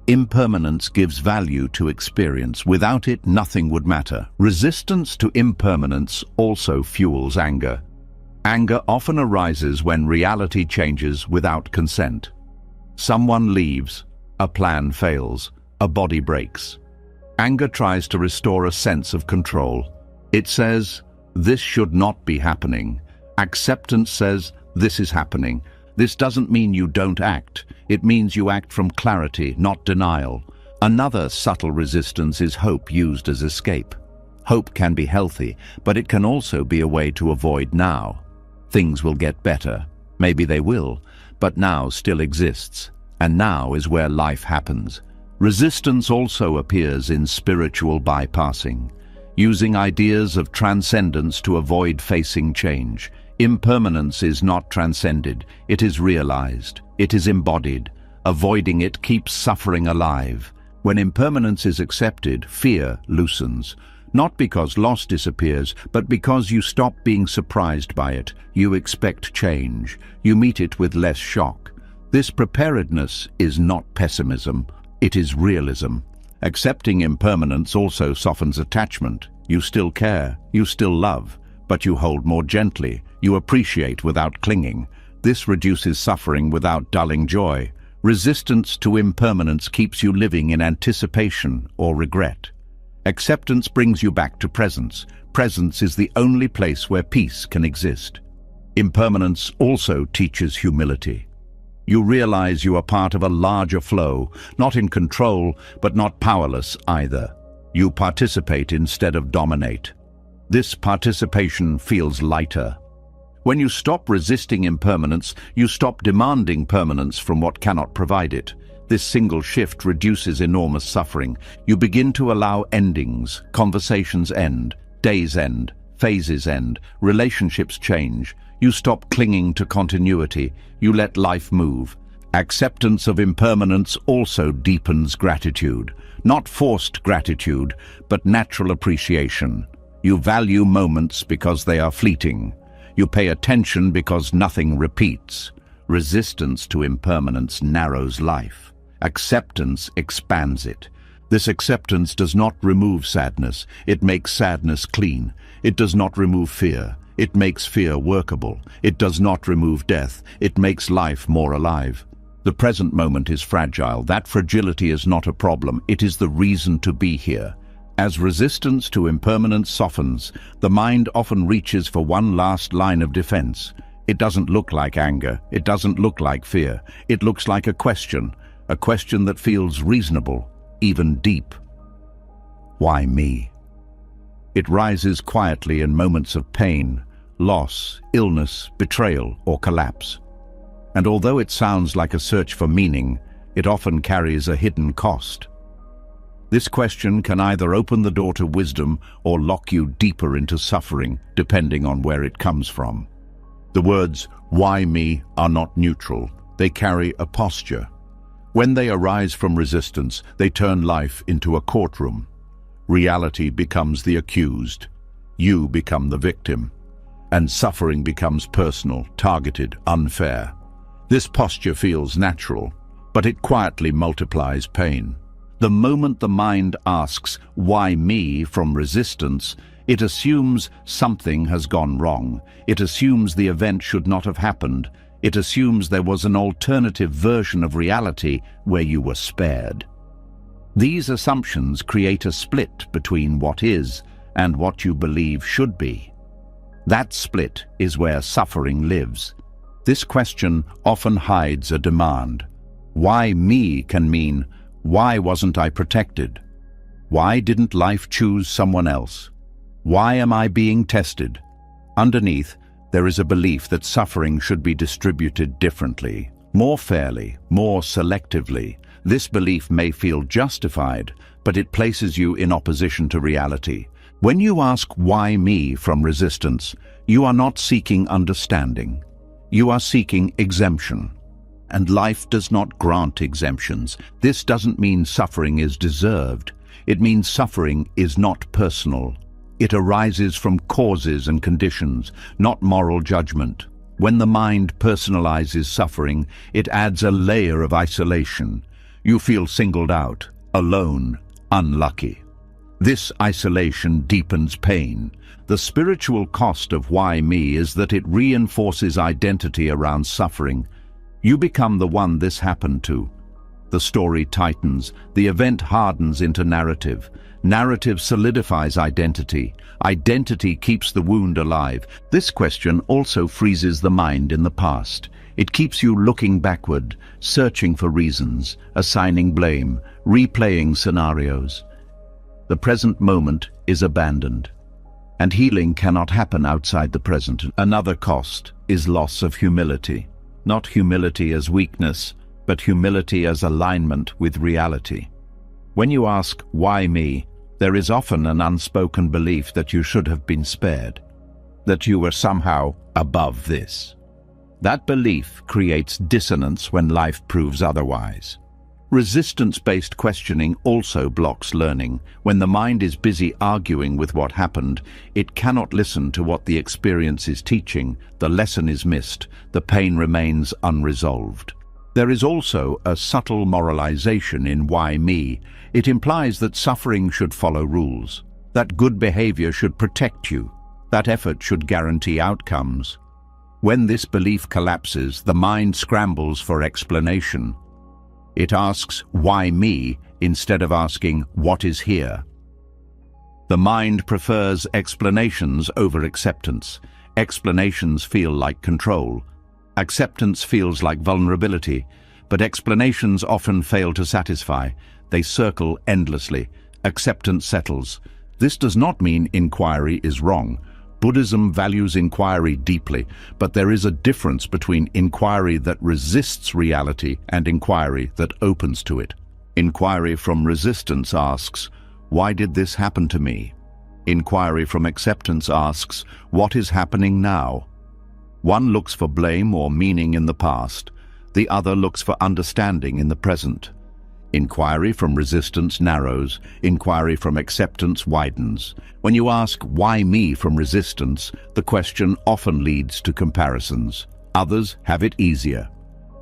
Impermanence gives value to experience. Without it, nothing would matter. Resistance to impermanence also fuels anger. Anger often arises when reality changes without consent. Someone leaves, a plan fails, a body breaks. Anger tries to restore a sense of control. It says, this should not be happening. Acceptance says, this is happening. This doesn't mean you don't act. It means you act from clarity, not denial. Another subtle resistance is hope used as escape. Hope can be healthy, but it can also be a way to avoid now. Things will get better. Maybe they will, but now still exists, and now is where life happens. Resistance also appears in spiritual bypassing, using ideas of transcendence to avoid facing change. Impermanence is not transcended, it is realized, it is embodied. Avoiding it keeps suffering alive. When impermanence is accepted, fear loosens. Not because loss disappears, but because you stop being surprised by it. You expect change. You meet it with less shock. This preparedness is not pessimism, it is realism. Accepting impermanence also softens attachment. You still care, you still love, but you hold more gently. You appreciate without clinging. This reduces suffering without dulling joy. Resistance to impermanence keeps you living in anticipation or regret. Acceptance brings you back to presence. Presence is the only place where peace can exist. Impermanence also teaches humility. You realize you are part of a larger flow, not in control, but not powerless either. You participate instead of dominate. This participation feels lighter. When you stop resisting impermanence, you stop demanding permanence from what cannot provide it. This single shift reduces enormous suffering. You begin to allow endings. Conversations end, days end, phases end, relationships change. You stop clinging to continuity. You let life move. Acceptance of impermanence also deepens gratitude. Not forced gratitude, but natural appreciation. You value moments because they are fleeting. You pay attention because nothing repeats. Resistance to impermanence narrows life. Acceptance expands it. This acceptance does not remove sadness. It makes sadness clean. It does not remove fear. It makes fear workable. It does not remove death. It makes life more alive. The present moment is fragile. That fragility is not a problem. It is the reason to be here. As resistance to impermanence softens, the mind often reaches for one last line of defense. It doesn't look like anger. It doesn't look like fear. It looks like a question that feels reasonable, even deep. Why me? It rises quietly in moments of pain, loss, illness, betrayal, or collapse. And although it sounds like a search for meaning, it often carries a hidden cost. This question can either open the door to wisdom or lock you deeper into suffering, depending on where it comes from. The words, "why me?" are not neutral. They carry a posture. When they arise from resistance, they turn life into a courtroom. Reality becomes the accused. You become the victim. And suffering becomes personal, targeted, unfair. This posture feels natural, but it quietly multiplies pain. The moment the mind asks, "why me?" from resistance, it assumes something has gone wrong. It assumes the event should not have happened. It assumes there was an alternative version of reality where you were spared. These assumptions create a split between what is and what you believe should be. That split is where suffering lives. This question often hides a demand. Why me can mean, why wasn't I protected? Why didn't life choose someone else? Why am I being tested? Underneath, there is a belief that suffering should be distributed differently, more fairly, more selectively. This belief may feel justified, but it places you in opposition to reality. When you ask "why me?" from resistance, you are not seeking understanding. You are seeking exemption. And life does not grant exemptions. This doesn't mean suffering is deserved. It means suffering is not personal. It arises from causes and conditions, not moral judgment. When the mind personalizes suffering, it adds a layer of isolation. You feel singled out, alone, unlucky. This isolation deepens pain. The spiritual cost of "why me?" is that it reinforces identity around suffering. You become the one this happened to. The story tightens. The event hardens into narrative. Narrative solidifies identity. Identity keeps the wound alive. This question also freezes the mind in the past. It keeps you looking backward, searching for reasons, assigning blame, replaying scenarios. The present moment is abandoned. And healing cannot happen outside the present. Another cost is loss of humility. Not humility as weakness, but humility as alignment with reality. When you ask, "why me?" there is often an unspoken belief that you should have been spared, that you were somehow above this. That belief creates dissonance when life proves otherwise. Resistance-based questioning also blocks learning. When the mind is busy arguing with what happened, it cannot listen to what the experience is teaching. The lesson is missed. The pain remains unresolved. There is also a subtle moralization in "why me?" It implies that suffering should follow rules, that good behavior should protect you, that effort should guarantee outcomes. When this belief collapses, the mind scrambles for explanation. It asks, "why me?" instead of asking, "what is here?" The mind prefers explanations over acceptance. Explanations feel like control. Acceptance feels like vulnerability, but explanations often fail to satisfy. They circle endlessly. Acceptance settles. This does not mean inquiry is wrong. Buddhism values inquiry deeply, but there is a difference between inquiry that resists reality and inquiry that opens to it. Inquiry from resistance asks, "why did this happen to me?" Inquiry from acceptance asks, "what is happening now?" One looks for blame or meaning in the past. The other looks for understanding in the present. Inquiry from resistance narrows. Inquiry from acceptance widens. When you ask, "why me?" from resistance, the question often leads to comparisons. Others have it easier.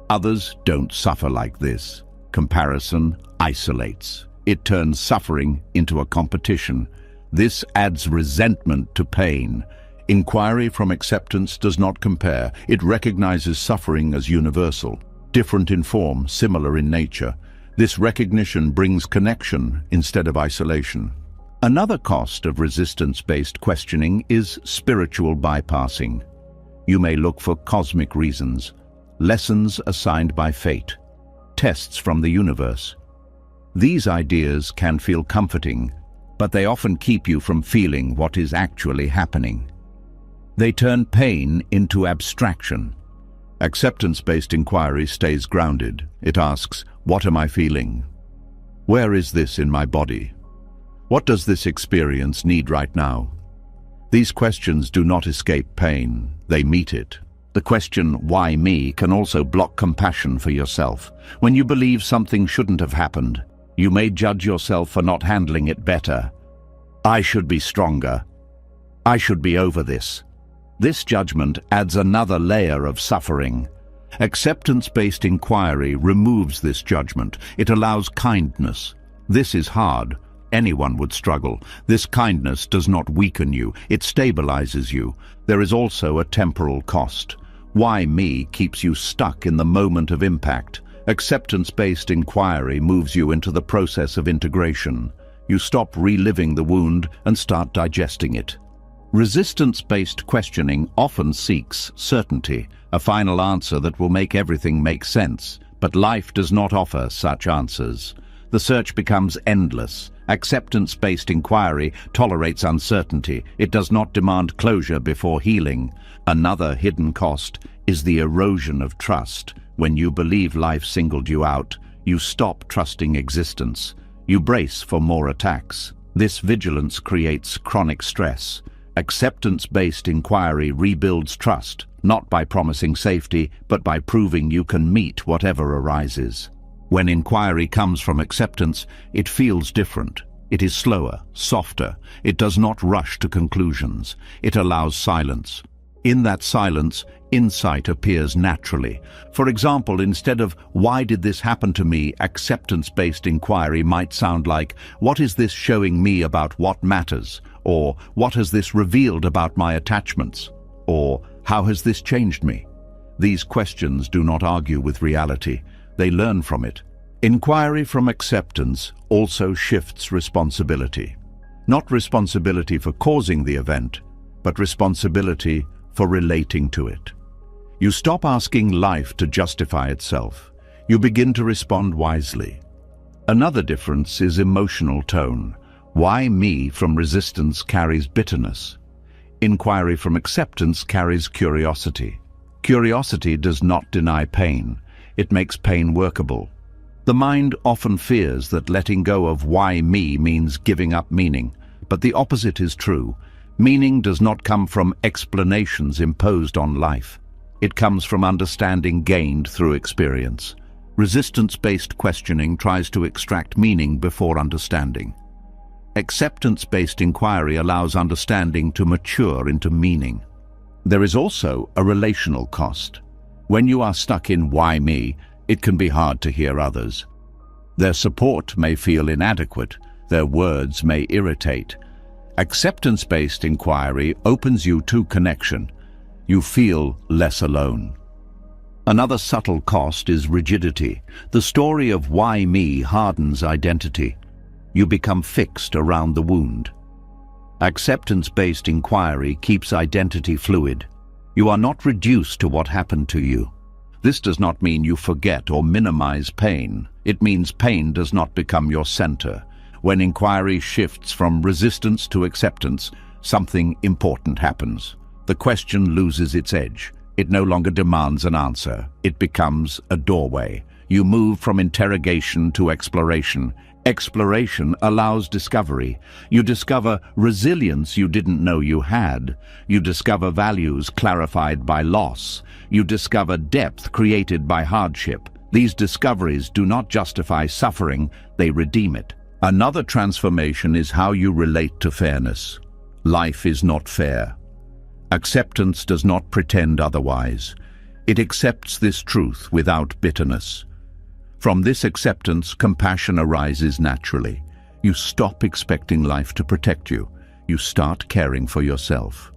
Others don't suffer like this. Comparison isolates. It turns suffering into a competition. This adds resentment to pain. Inquiry from acceptance does not compare. It recognizes suffering as universal, different in form, similar in nature. This recognition brings connection instead of isolation. Another cost of resistance-based questioning is spiritual bypassing. You may look for cosmic reasons, lessons assigned by fate, tests from the universe. These ideas can feel comforting, but they often keep you from feeling what is actually happening. They turn pain into abstraction. Acceptance-based inquiry stays grounded. It asks, what am I feeling? Where is this in my body? What does this experience need right now? These questions do not escape pain, they meet it. The question, why me, can also block compassion for yourself. When you believe something shouldn't have happened, you may judge yourself for not handling it better. I should be stronger. I should be over this. This judgment adds another layer of suffering. Acceptance-based inquiry removes this judgment. It allows kindness. This is hard. Anyone would struggle. This kindness does not weaken you. It stabilizes you. There is also a temporal cost. Why me keeps you stuck in the moment of impact. Acceptance-based inquiry moves you into the process of integration. You stop reliving the wound and start digesting it. Resistance-based questioning often seeks certainty, a final answer that will make everything make sense, but life does not offer such answers. The search becomes endless. Acceptance-based inquiry tolerates uncertainty. It does not demand closure before healing. Another hidden cost is the erosion of trust. When you believe life singled you out, you stop trusting existence. You brace for more attacks. This vigilance creates chronic stress. Acceptance-based inquiry rebuilds trust, not by promising safety, but by proving you can meet whatever arises. When inquiry comes from acceptance, it feels different. It is slower, softer. It does not rush to conclusions. It allows silence. In that silence, insight appears naturally. For example, instead of, why did this happen to me, acceptance-based inquiry might sound like, what is this showing me about what matters? Or, what has this revealed about my attachments? Or, how has this changed me? These questions do not argue with reality. They learn from it. Inquiry from acceptance also shifts responsibility. Not responsibility for causing the event, but responsibility for relating to it. You stop asking life to justify itself. You begin to respond wisely. Another difference is emotional tone. Why me from resistance carries bitterness. Inquiry from acceptance carries curiosity. Curiosity does not deny pain. It makes pain workable. The mind often fears that letting go of why me means giving up meaning, but the opposite is true. Meaning does not come from explanations imposed on life. It comes from understanding gained through experience. Resistance-based questioning tries to extract meaning before understanding. Acceptance-based inquiry allows understanding to mature into meaning. There is also a relational cost. When you are stuck in why me, it can be hard to hear others. Their support may feel inadequate. Their words may irritate. Acceptance-based inquiry opens you to connection. You feel less alone. Another subtle cost is rigidity. The story of why me hardens identity. You become fixed around the wound. Acceptance-based inquiry keeps identity fluid. You are not reduced to what happened to you. This does not mean you forget or minimize pain. It means pain does not become your center. When inquiry shifts from resistance to acceptance, something important happens. The question loses its edge. It no longer demands an answer. It becomes a doorway. You move from interrogation to exploration. Exploration allows discovery. You discover resilience you didn't know you had. You discover values clarified by loss. You discover depth created by hardship. These discoveries do not justify suffering, they redeem it. Another transformation is how you relate to fairness. Life is not fair. Acceptance does not pretend otherwise. It accepts this truth without bitterness. From this acceptance, compassion arises naturally. You stop expecting life to protect you. You start caring for yourself.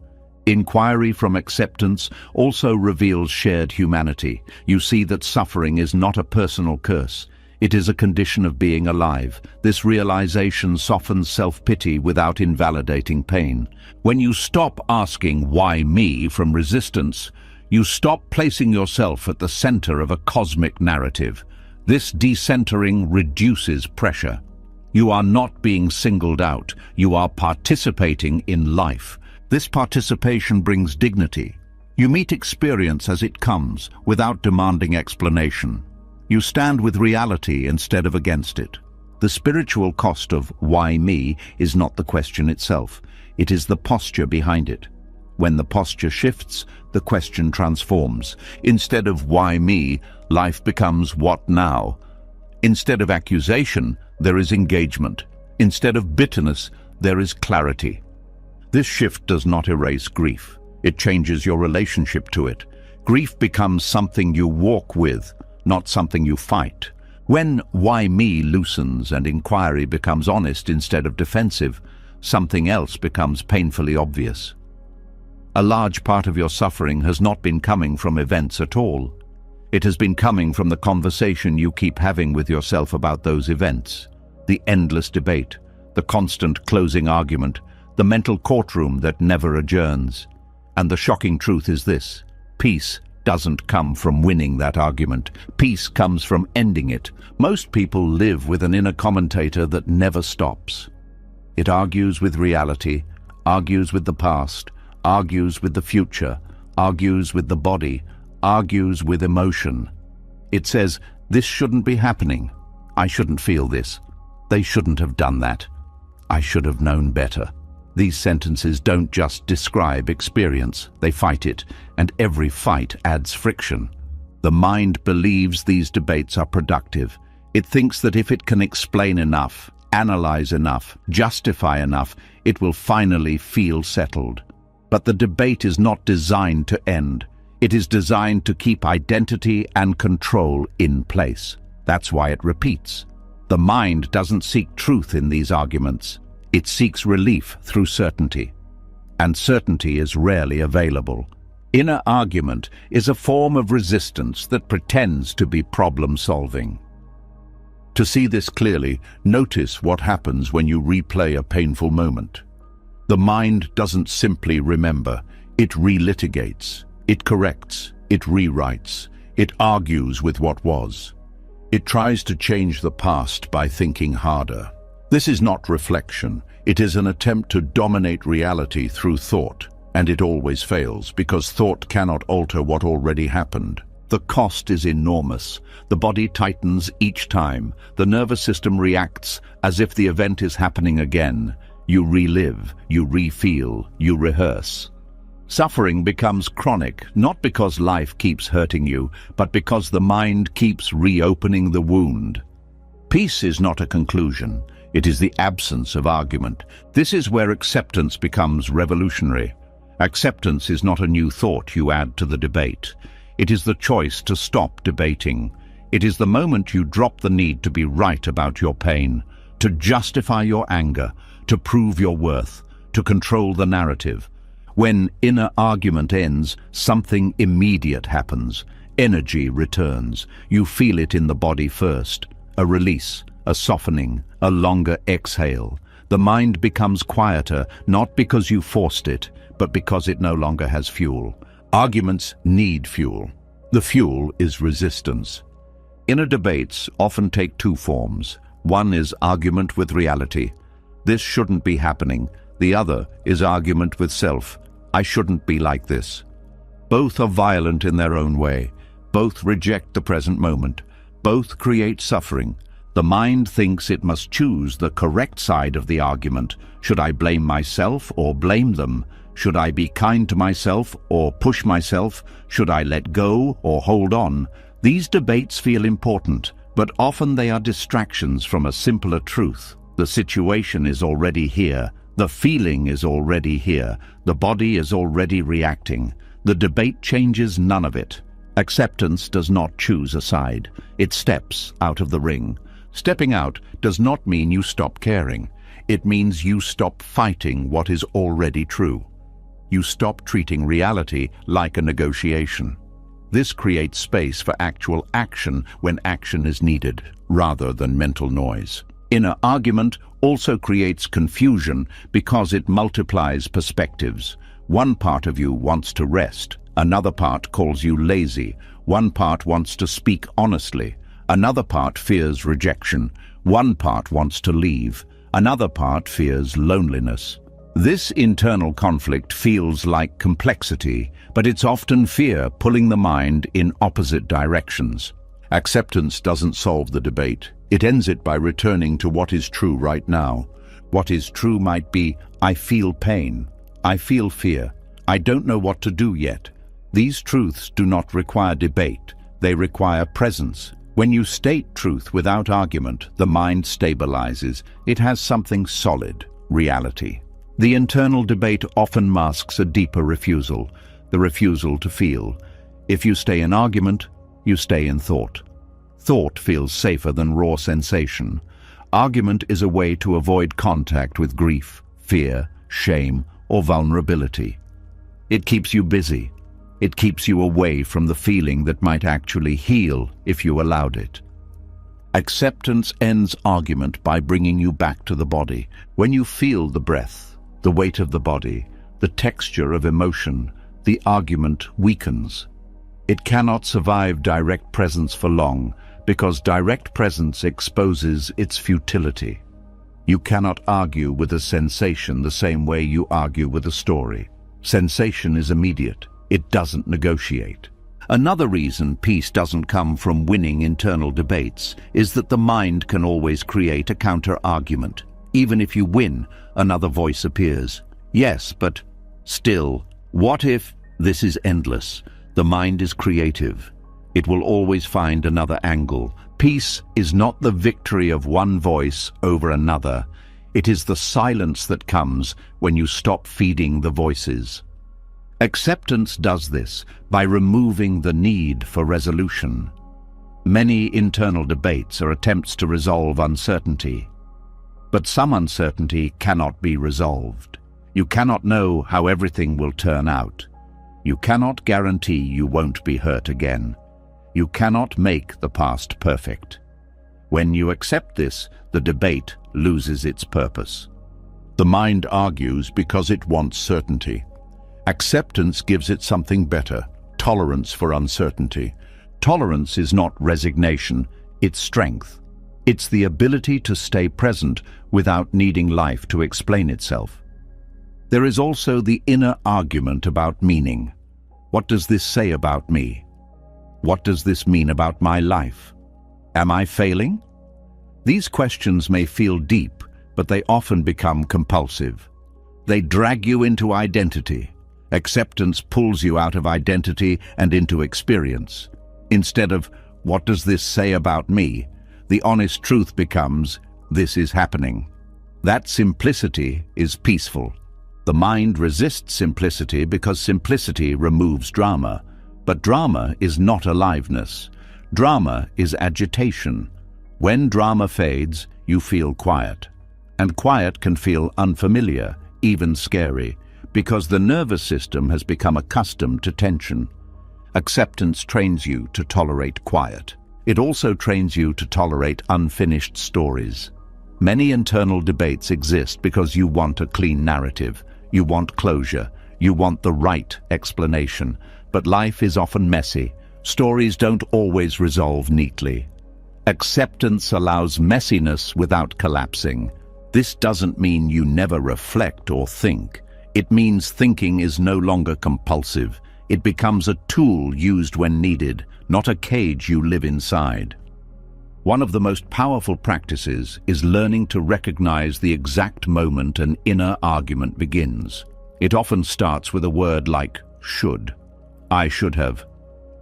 Inquiry from acceptance also reveals shared humanity. You see that suffering is not a personal curse. It is a condition of being alive. This realization softens self-pity without invalidating pain. When you stop asking "why me" from resistance, you stop placing yourself at the center of a cosmic narrative. This decentering reduces pressure. You are not being singled out. You are participating in life. This participation brings dignity. You meet experience as it comes, without demanding explanation. You stand with reality instead of against it. The spiritual cost of "why me" is not the question itself. It is the posture behind it. When the posture shifts, the question transforms. Instead of "why me," life becomes "what now?" Instead of accusation, there is engagement. Instead of bitterness, there is clarity. This shift does not erase grief. It changes your relationship to it. Grief becomes something you walk with, not something you fight. When "why me" loosens and inquiry becomes honest instead of defensive, something else becomes painfully obvious. A large part of your suffering has not been coming from events at all. It has been coming from the conversation you keep having with yourself about those events. The endless debate, the constant closing argument, the mental courtroom that never adjourns. And the shocking truth is this: peace doesn't come from winning that argument. Peace comes from ending it. Most people live with an inner commentator that never stops. It argues with reality, argues with the past, argues with the future, argues with the body, argues with emotion. It says, "This shouldn't be happening. I shouldn't feel this. They shouldn't have done that. I should have known better." These sentences don't just describe experience, they fight it, and every fight adds friction. The mind believes these debates are productive. It thinks that if it can explain enough, analyze enough, justify enough, it will finally feel settled. But the debate is not designed to end. It is designed to keep identity and control in place. That's why it repeats. The mind doesn't seek truth in these arguments. It seeks relief through certainty. And certainty is rarely available. Inner argument is a form of resistance that pretends to be problem-solving. To see this clearly, notice what happens when you replay a painful moment. The mind doesn't simply remember. It relitigates. It corrects. It rewrites. It argues with what was. It tries to change the past by thinking harder. This is not reflection. It is an attempt to dominate reality through thought, and it always fails because thought cannot alter what already happened. The cost is enormous. The body tightens each time. The nervous system reacts as if the event is happening again. You relive, you refeel, you rehearse. Suffering becomes chronic, not because life keeps hurting you, but because the mind keeps reopening the wound. Peace is not a conclusion. It is the absence of argument. This is where acceptance becomes revolutionary. Acceptance is not a new thought you add to the debate. It is the choice to stop debating. It is the moment you drop the need to be right about your pain, to justify your anger, to prove your worth, to control the narrative. When inner argument ends, something immediate happens. Energy returns. You feel it in the body first. A release, a softening, a longer exhale. The mind becomes quieter, not because you forced it, but because it no longer has fuel. Arguments need fuel. The fuel is resistance. Inner debates often take two forms. One is argument with reality. This shouldn't be happening. The other is argument with self. I shouldn't be like this. Both are violent in their own way. Both reject the present moment. Both create suffering. The mind thinks it must choose the correct side of the argument. Should I blame myself or blame them? Should I be kind to myself or push myself? Should I let go or hold on? These debates feel important, but often they are distractions from a simpler truth. The situation is already here. The feeling is already here. The body is already reacting. The debate changes none of it. Acceptance does not choose a side. It steps out of the ring. Stepping out does not mean you stop caring. It means you stop fighting what is already true. You stop treating reality like a negotiation. This creates space for actual action when action is needed, rather than mental noise. Inner argument also creates confusion because it multiplies perspectives. One part of you wants to rest, another part calls you lazy, one part wants to speak honestly, another part fears rejection, one part wants to leave, another part fears loneliness. This internal conflict feels like complexity, but it's often fear pulling the mind in opposite directions. Acceptance doesn't solve the debate. It ends it by returning to what is true right now. What is true might be, I feel pain, I feel fear, I don't know what to do yet. These truths do not require debate, they require presence. When you state truth without argument, the mind stabilizes. It has something solid, reality. The internal debate often masks a deeper refusal, the refusal to feel. If you stay in argument, you stay in thought. Thought feels safer than raw sensation. Argument is a way to avoid contact with grief, fear, shame, or vulnerability. It keeps you busy. It keeps you away from the feeling that might actually heal if you allowed it. Acceptance ends argument by bringing you back to the body. When you feel the breath, the weight of the body, the texture of emotion, the argument weakens. It cannot survive direct presence for long because direct presence exposes its futility. You cannot argue with a sensation the same way you argue with a story. Sensation is immediate. It doesn't negotiate. Another reason peace doesn't come from winning internal debates is that the mind can always create a counter-argument. Even if you win, another voice appears. Yes, but still, what if this is endless? The mind is creative. It will always find another angle. Peace is not the victory of one voice over another. It is the silence that comes when you stop feeding the voices. Acceptance does this by removing the need for resolution. Many internal debates are attempts to resolve uncertainty. But some uncertainty cannot be resolved. You cannot know how everything will turn out. You cannot guarantee you won't be hurt again. You cannot make the past perfect. When you accept this, the debate loses its purpose. The mind argues because it wants certainty. Acceptance gives it something better, tolerance for uncertainty. Tolerance is not resignation, it's strength. It's the ability to stay present without needing life to explain itself. There is also the inner argument about meaning. What does this say about me? What does this mean about my life? Am I failing? These questions may feel deep, but they often become compulsive. They drag you into identity. Acceptance pulls you out of identity and into experience. Instead of, what does this say about me? The honest truth becomes, this is happening. That simplicity is peaceful. The mind resists simplicity because simplicity removes drama. But drama is not aliveness. Drama is agitation. When drama fades, you feel quiet. And quiet can feel unfamiliar, even scary, because the nervous system has become accustomed to tension. Acceptance trains you to tolerate quiet. It also trains you to tolerate unfinished stories. Many internal debates exist because you want a clean narrative. You want closure. You want the right explanation. But life is often messy. Stories don't always resolve neatly. Acceptance allows messiness without collapsing. This doesn't mean you never reflect or think. It means thinking is no longer compulsive. It becomes a tool used when needed, not a cage you live inside. One of the most powerful practices is learning to recognize the exact moment an inner argument begins. It often starts with a word like should. I should have.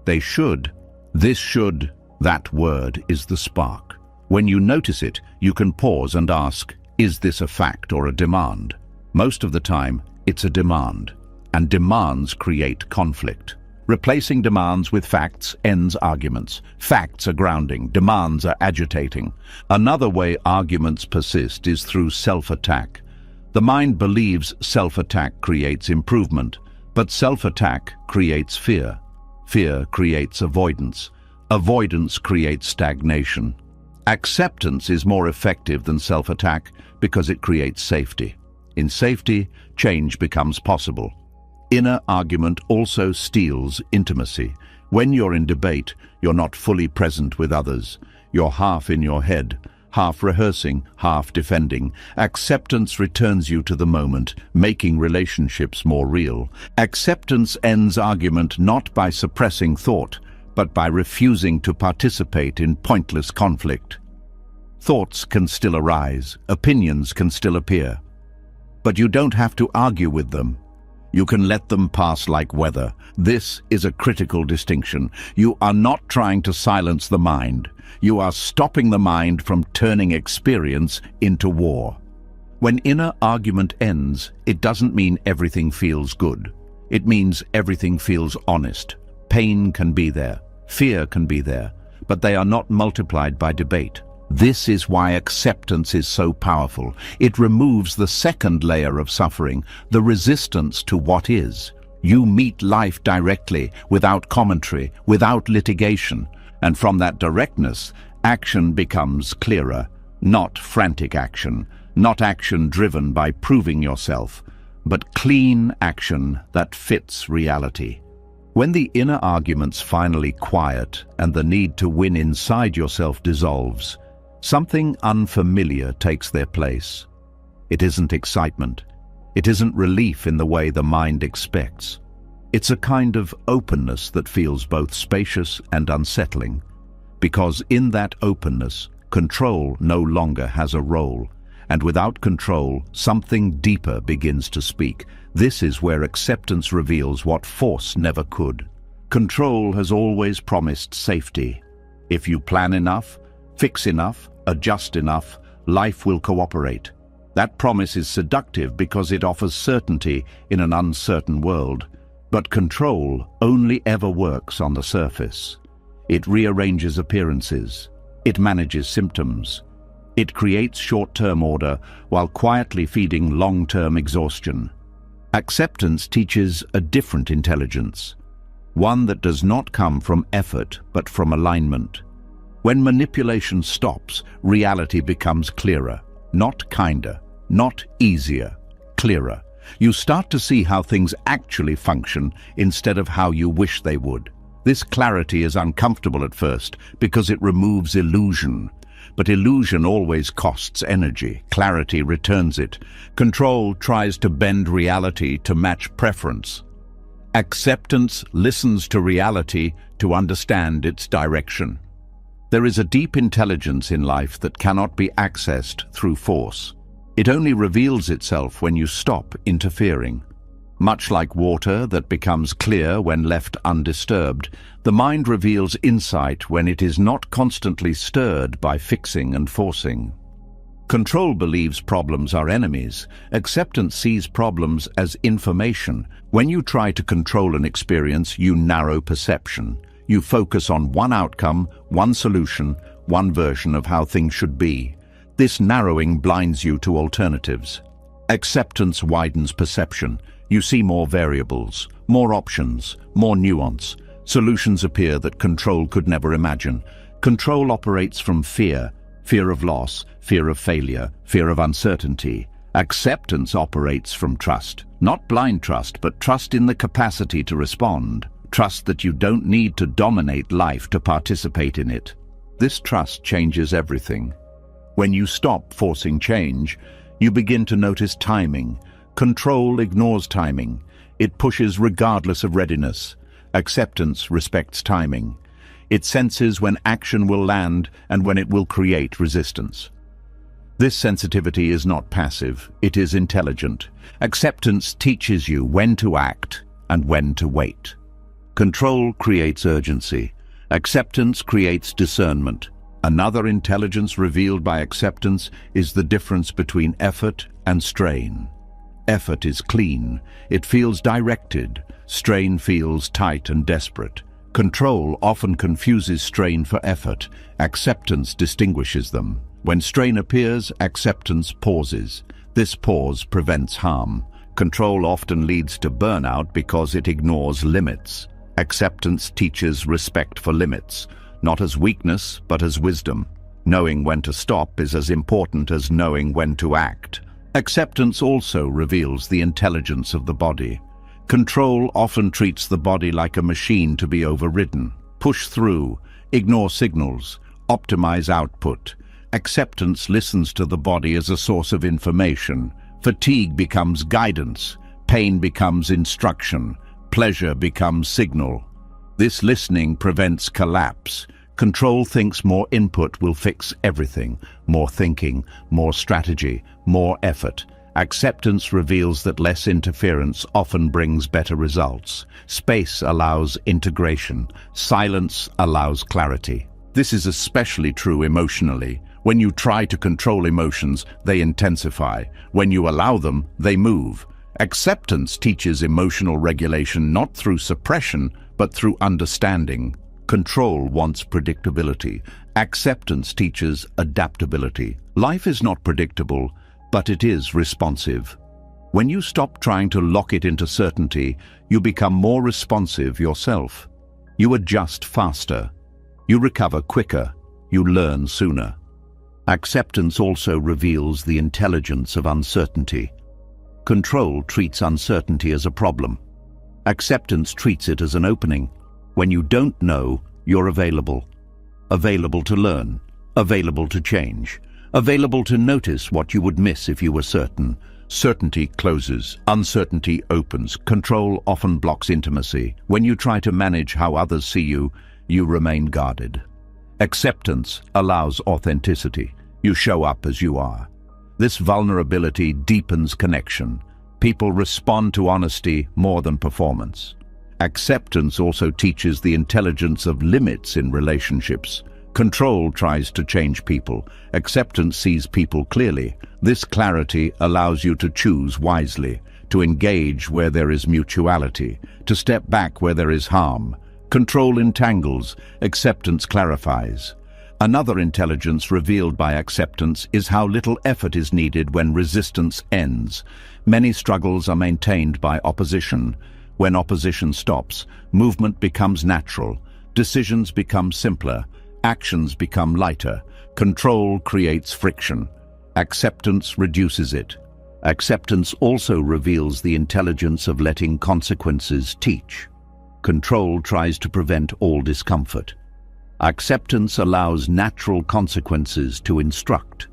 They should. This should. That word is the spark. When you notice it, you can pause and ask, is this a fact or a demand? Most of the time, it's a demand. And demands create conflict. Replacing demands with facts ends arguments. Facts are grounding, demands are agitating. Another way arguments persist is through self-attack. The mind believes self-attack creates improvement, but self-attack creates fear. Fear creates avoidance. Avoidance creates stagnation. Acceptance is more effective than self-attack because it creates safety. In safety, change becomes possible. Inner argument also steals intimacy. When you're in debate, you're not fully present with others. You're half in your head, half rehearsing, half defending. Acceptance returns you to the moment, making relationships more real. Acceptance ends argument not by suppressing thought, but by refusing to participate in pointless conflict. Thoughts can still arise, opinions can still appear, but you don't have to argue with them. You can let them pass like weather. This is a critical distinction. You are not trying to silence the mind. You are stopping the mind from turning experience into war. When inner argument ends, it doesn't mean everything feels good. It means everything feels honest. Pain can be there, fear can be there, but they are not multiplied by debate. This is why acceptance is so powerful. It removes the second layer of suffering, the resistance to what is. You meet life directly, without commentary, without litigation. And from that directness, action becomes clearer. Not frantic action, not action driven by proving yourself, but clean action that fits reality. When the inner arguments finally quiet and the need to win inside yourself dissolves, something unfamiliar takes their place. It isn't excitement. It isn't relief in the way the mind expects. It's a kind of openness that feels both spacious and unsettling, because in that openness, control no longer has a role, and without control, something deeper begins to speak. This is where acceptance reveals what force never could. Control has always promised safety. If you plan enough, fix enough, adjust enough, life will cooperate. That promise is seductive because it offers certainty in an uncertain world. But control only ever works on the surface. It rearranges appearances. It manages symptoms. It creates short-term order while quietly feeding long-term exhaustion. Acceptance teaches a different intelligence, one that does not come from effort but from alignment. When manipulation stops, reality becomes clearer, not kinder, not easier, clearer. You start to see how things actually function instead of how you wish they would. This clarity is uncomfortable at first because it removes illusion. But illusion always costs energy. Clarity returns it. Control tries to bend reality to match preference. Acceptance listens to reality to understand its direction. There is a deep intelligence in life that cannot be accessed through force. It only reveals itself when you stop interfering. Much like water that becomes clear when left undisturbed, the mind reveals insight when it is not constantly stirred by fixing and forcing. Control believes problems are enemies. Acceptance sees problems as information. When you try to control an experience, you narrow perception. You focus on one outcome, one solution, one version of how things should be. This narrowing blinds you to alternatives. Acceptance widens perception. You see more variables, more options, more nuance. Solutions appear that control could never imagine. Control operates from fear, fear of loss, fear of failure, fear of uncertainty. Acceptance operates from trust. Not blind trust, but trust in the capacity to respond. Trust that you don't need to dominate life to participate in it. This trust changes everything. When you stop forcing change, you begin to notice timing. Control ignores timing. It pushes regardless of readiness. Acceptance respects timing. It senses when action will land and when it will create resistance. This sensitivity is not passive, it is intelligent. Acceptance teaches you when to act and when to wait. Control creates urgency. Acceptance creates discernment. Another intelligence revealed by acceptance is the difference between effort and strain. Effort is clean. It feels directed. Strain feels tight and desperate. Control often confuses strain for effort. Acceptance distinguishes them. When strain appears, acceptance pauses. This pause prevents harm. Control often leads to burnout because it ignores limits. Acceptance teaches respect for limits, not as weakness, but as wisdom. Knowing when to stop is as important as knowing when to act. Acceptance also reveals the intelligence of the body. Control often treats the body like a machine to be overridden. Push through, ignore signals, optimize output. Acceptance listens to the body as a source of information. Fatigue becomes guidance, pain becomes instruction, pleasure becomes signal. This listening prevents collapse. Control thinks more input will fix everything. More thinking, more strategy, more effort. Acceptance reveals that less interference often brings better results. Space allows integration. Silence allows clarity. This is especially true emotionally. When you try to control emotions, they intensify. When you allow them, they move. Acceptance teaches emotional regulation not through suppression, but through understanding. Control wants predictability. Acceptance teaches adaptability. Life is not predictable, but it is responsive. When you stop trying to lock it into certainty, you become more responsive yourself. You adjust faster. You recover quicker. You learn sooner. Acceptance also reveals the intelligence of uncertainty. Control treats uncertainty as a problem. Acceptance treats it as an opening. When you don't know, you're available. Available to learn. Available to change. Available to notice what you would miss if you were certain. Certainty closes. Uncertainty opens. Control often blocks intimacy. When you try to manage how others see you, you remain guarded. Acceptance allows authenticity. You show up as you are. This vulnerability deepens connection. People respond to honesty more than performance. Acceptance also teaches the intelligence of limits in relationships. Control tries to change people. Acceptance sees people clearly. This clarity allows you to choose wisely, to engage where there is mutuality, to step back where there is harm. Control entangles, acceptance clarifies. Another intelligence revealed by acceptance is how little effort is needed when resistance ends. Many struggles are maintained by opposition. When opposition stops, movement becomes natural, decisions become simpler, actions become lighter. Control creates friction. Acceptance reduces it. Acceptance also reveals the intelligence of letting consequences teach. Control tries to prevent all discomfort. Acceptance allows natural consequences to instruct.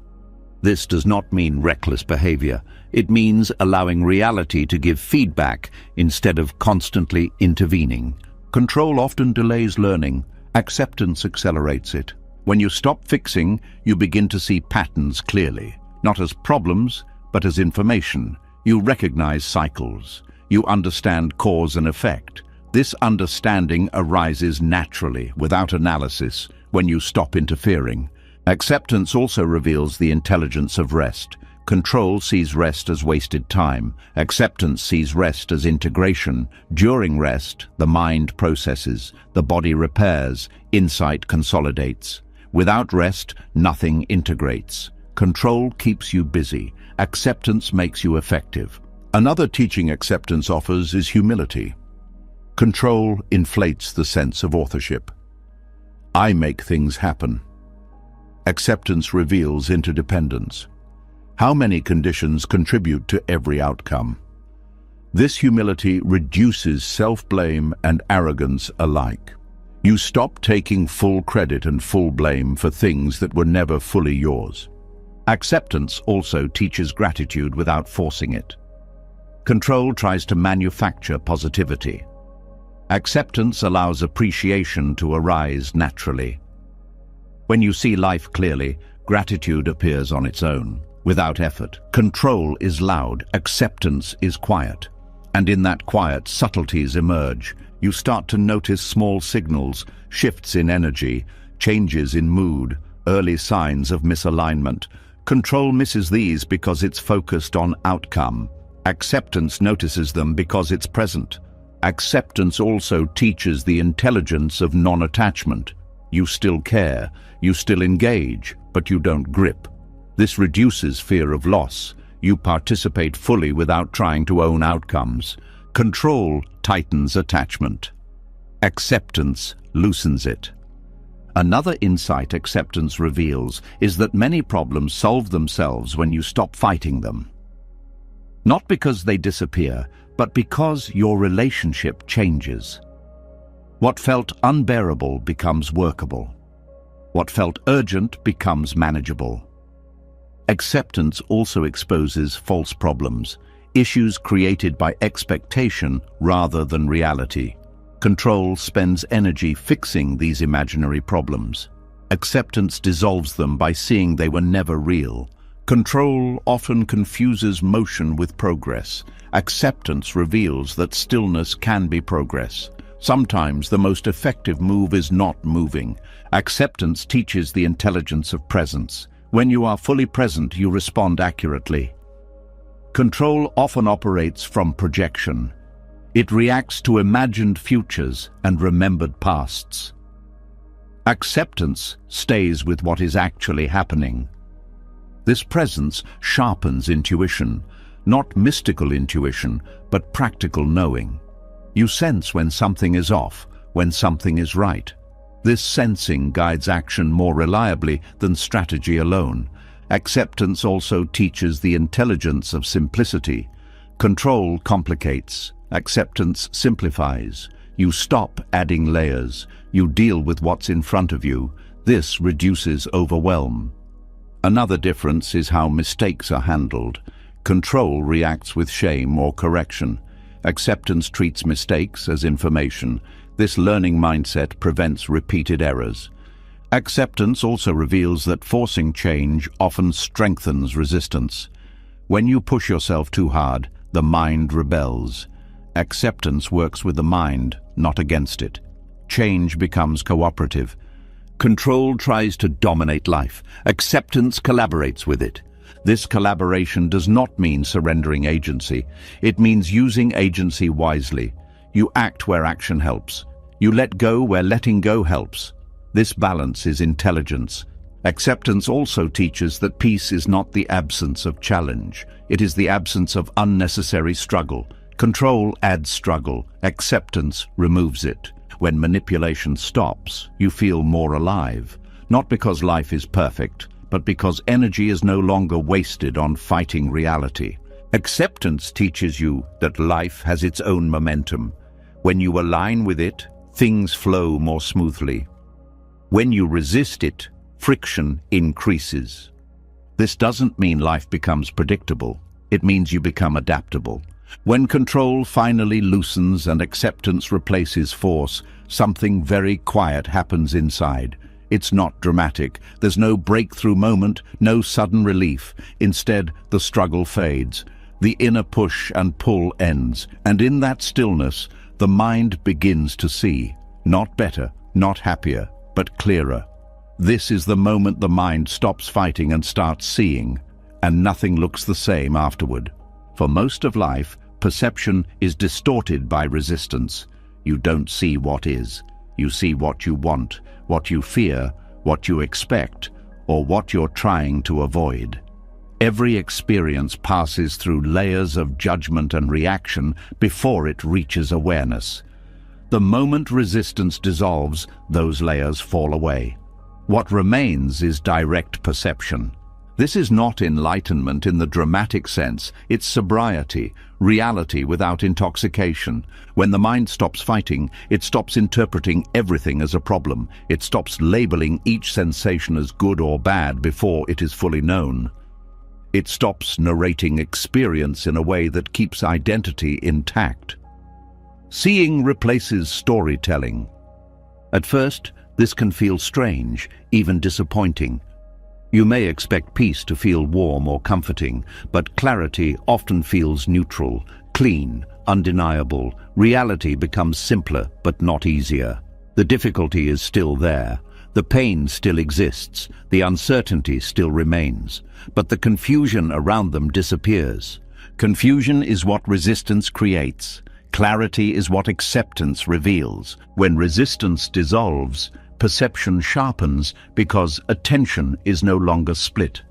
This does not mean reckless behavior. It means allowing reality to give feedback instead of constantly intervening. Control often delays learning. Acceptance accelerates it. When you stop fixing, you begin to see patterns clearly, not as problems, but as information. You recognize cycles. You understand cause and effect. This understanding arises naturally, without analysis, when you stop interfering. Acceptance also reveals the intelligence of rest. Control sees rest as wasted time. Acceptance sees rest as integration. During rest, the mind processes, the body repairs, insight consolidates. Without rest, nothing integrates. Control keeps you busy. Acceptance makes you effective. Another teaching acceptance offers is humility. Control inflates the sense of authorship. I make things happen. Acceptance reveals interdependence. How many conditions contribute to every outcome? This humility reduces self-blame and arrogance alike. You stop taking full credit and full blame for things that were never fully yours. Acceptance also teaches gratitude without forcing it. Control tries to manufacture positivity. Acceptance allows appreciation to arise naturally. When you see life clearly, gratitude appears on its own, without effort. Control is loud, acceptance is quiet. And in that quiet, subtleties emerge. You start to notice small signals, shifts in energy, changes in mood, early signs of misalignment. Control misses these because it's focused on outcome. Acceptance notices them because it's present. Acceptance also teaches the intelligence of non-attachment. You still care, you still engage, but you don't grip. This reduces fear of loss. You participate fully without trying to own outcomes. Control tightens attachment. Acceptance loosens it. Another insight acceptance reveals is that many problems solve themselves when you stop fighting them. Not because they disappear, but because your relationship changes. What felt unbearable becomes workable. What felt urgent becomes manageable. Acceptance also exposes false problems, issues created by expectation rather than reality. Control spends energy fixing these imaginary problems. Acceptance dissolves them by seeing they were never real. Control often confuses motion with progress. Acceptance reveals that stillness can be progress. Sometimes the most effective move is not moving. Acceptance teaches the intelligence of presence. When you are fully present, you respond accurately. Control often operates from projection. It reacts to imagined futures and remembered pasts. Acceptance stays with what is actually happening. This presence sharpens intuition, not mystical intuition, but practical knowing. You sense when something is off, when something is right. This sensing guides action more reliably than strategy alone. Acceptance also teaches the intelligence of simplicity. Control complicates. Acceptance simplifies. You stop adding layers. You deal with what's in front of you. This reduces overwhelm. Another difference is how mistakes are handled. Control reacts with shame or correction. Acceptance treats mistakes as information. This learning mindset prevents repeated errors. Acceptance also reveals that forcing change often strengthens resistance. When you push yourself too hard, the mind rebels. Acceptance works with the mind, not against it. Change becomes cooperative. Control tries to dominate life. Acceptance collaborates with it. This collaboration does not mean surrendering agency. It means using agency wisely. You act where action helps. You let go where letting go helps. This balance is intelligence. Acceptance also teaches that peace is not the absence of challenge. It is the absence of unnecessary struggle. Control adds struggle. Acceptance removes it. When manipulation stops, you feel more alive. Not because life is perfect, but because energy is no longer wasted on fighting reality. Acceptance teaches you that life has its own momentum. When you align with it, things flow more smoothly. When you resist it, friction increases. This doesn't mean life becomes predictable. It means you become adaptable. When control finally loosens and acceptance replaces force, something very quiet happens inside. It's not dramatic. There's no breakthrough moment, no sudden relief. Instead, the struggle fades. The inner push and pull ends. And in that stillness, the mind begins to see. Not better, not happier, but clearer. This is the moment the mind stops fighting and starts seeing, and nothing looks the same afterward. For most of life, perception is distorted by resistance. You don't see what is. You see what you want, what you fear, what you expect, or what you're trying to avoid. Every experience passes through layers of judgment and reaction before it reaches awareness. The moment resistance dissolves, those layers fall away. What remains is direct perception. This is not enlightenment in the dramatic sense, it's sobriety, reality without intoxication. When the mind stops fighting, it stops interpreting everything as a problem. It stops labeling each sensation as good or bad before it is fully known. It stops narrating experience in a way that keeps identity intact. Seeing replaces storytelling. At first, this can feel strange, even disappointing. You may expect peace to feel warm or comforting, but clarity often feels neutral, clean, undeniable. Reality becomes simpler, but not easier. The difficulty is still there. The pain still exists. The uncertainty still remains. But the confusion around them disappears. Confusion is what resistance creates. Clarity is what acceptance reveals. When resistance dissolves, perception sharpens because attention is no longer split.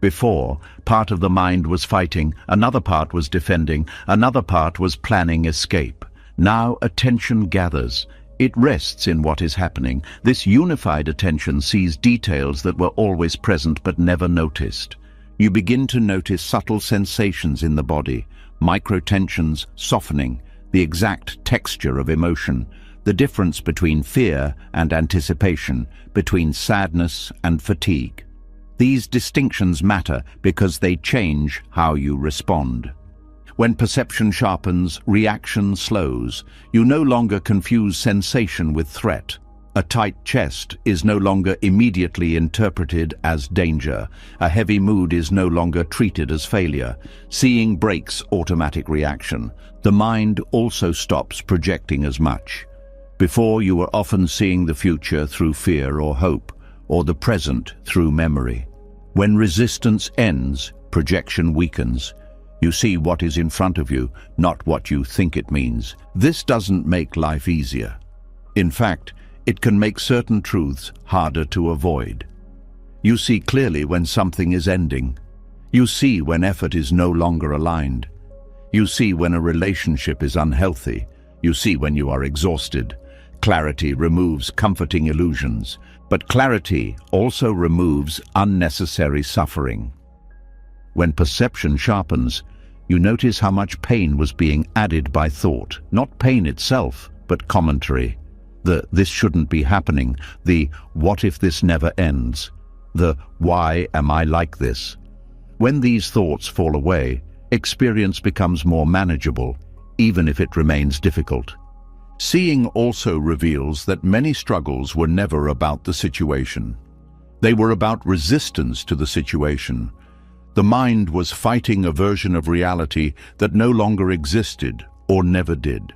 Before, part of the mind was fighting, another part was defending, another part was planning escape. Now attention gathers. It rests in what is happening. This unified attention sees details that were always present but never noticed. You begin to notice subtle sensations in the body, micro-tensions, softening, the exact texture of emotion, the difference between fear and anticipation, between sadness and fatigue. These distinctions matter because they change how you respond. When perception sharpens, reaction slows. You no longer confuse sensation with threat. A tight chest is no longer immediately interpreted as danger. A heavy mood is no longer treated as failure. Seeing breaks automatic reaction. The mind also stops projecting as much. Before, you were often seeing the future through fear or hope, or the present through memory. When resistance ends, projection weakens. You see what is in front of you, not what you think it means. This doesn't make life easier. In fact, it can make certain truths harder to avoid. You see clearly when something is ending. You see when effort is no longer aligned. You see when a relationship is unhealthy. You see when you are exhausted. Clarity removes comforting illusions, but clarity also removes unnecessary suffering. When perception sharpens, you notice how much pain was being added by thought. Not pain itself, but commentary. The "this shouldn't be happening," the "what if this never ends," the "why am I like this?" When these thoughts fall away, experience becomes more manageable, even if it remains difficult. Seeing also reveals that many struggles were never about the situation. They were about resistance to the situation. The mind was fighting a version of reality that no longer existed or never did.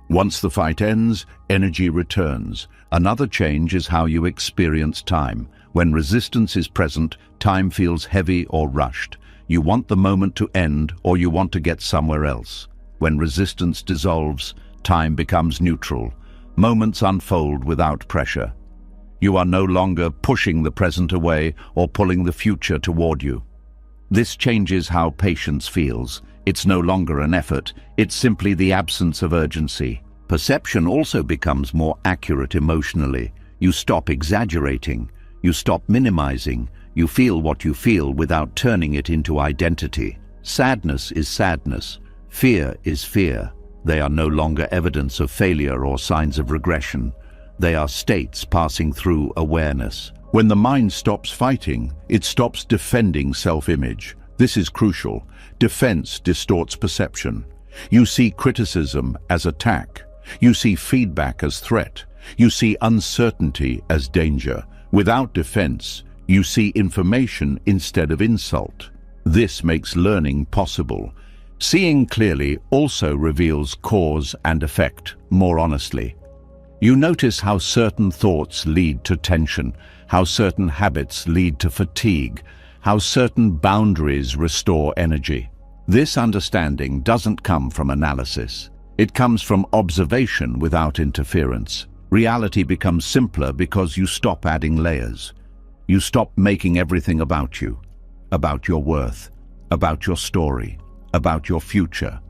Once the fight ends, energy returns. Another change is how you experience time. When resistance is present, time feels heavy or rushed. You want the moment to end, or you want to get somewhere else. When resistance dissolves, time becomes neutral. Moments unfold without pressure. You are no longer pushing the present away or pulling the future toward you. This changes how patience feels. It's no longer an effort, it's simply the absence of urgency. Perception also becomes more accurate emotionally. You stop exaggerating, you stop minimizing, you feel what you feel without turning it into identity. Sadness is sadness, fear is fear. They are no longer evidence of failure or signs of regression. They are states passing through awareness. When the mind stops fighting, it stops defending self-image. This is crucial. Defense distorts perception. You see criticism as attack. You see feedback as threat. You see uncertainty as danger. Without defense, you see information instead of insult. This makes learning possible. Seeing clearly also reveals cause and effect more honestly. You notice how certain thoughts lead to tension, how certain habits lead to fatigue, how certain boundaries restore energy. This understanding doesn't come from analysis. It comes from observation without interference. Reality becomes simpler because you stop adding layers. You stop making everything about you, about your worth, about your story, about your future.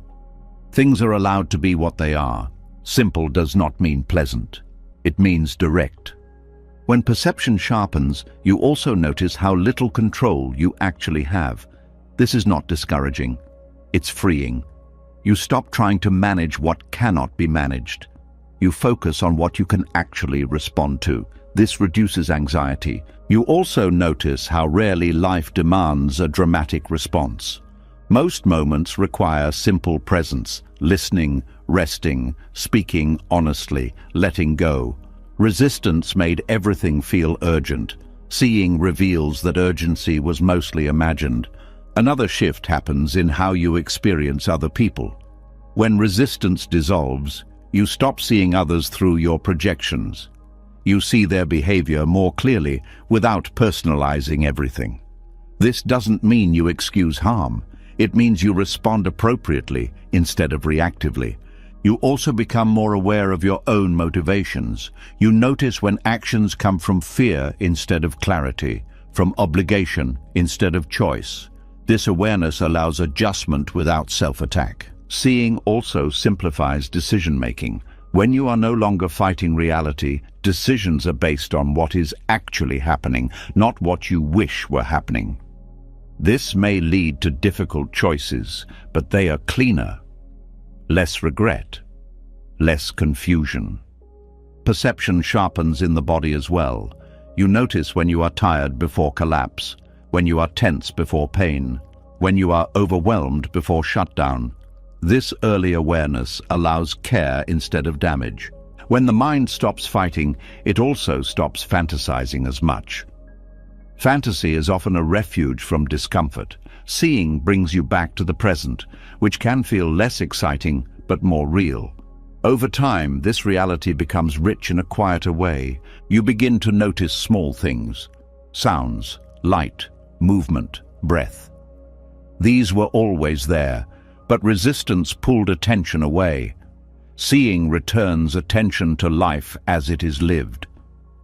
Things are allowed to be what they are. Simple does not mean pleasant. It means direct. When perception sharpens, you also notice how little control you actually have. This is not discouraging. It's freeing. You stop trying to manage what cannot be managed. You focus on what you can actually respond to. This reduces anxiety. You also notice how rarely life demands a dramatic response. Most moments require simple presence, listening, resting, speaking honestly, letting go. Resistance made everything feel urgent. Seeing reveals that urgency was mostly imagined. Another shift happens in how you experience other people. When resistance dissolves, you stop seeing others through your projections. You see their behavior more clearly without personalizing everything. This doesn't mean you excuse harm. It means you respond appropriately instead of reactively. You also become more aware of your own motivations. You notice when actions come from fear instead of clarity, from obligation instead of choice. This awareness allows adjustment without self-attack. Seeing also simplifies decision-making. When you are no longer fighting reality, decisions are based on what is actually happening, not what you wish were happening. This may lead to difficult choices, but they are cleaner. Less regret, less confusion. Perception sharpens in the body as well. You notice when you are tired before collapse, when you are tense before pain, when you are overwhelmed before shutdown. This early awareness allows care instead of damage. When the mind stops fighting, it also stops fantasizing as much. Fantasy is often a refuge from discomfort. Seeing brings you back to the present, which can feel less exciting but more real. Over time, this reality becomes rich in a quieter way. You begin to notice small things: sounds, light, movement, breath. These were always there, but resistance pulled attention away. Seeing returns attention to life as it is lived.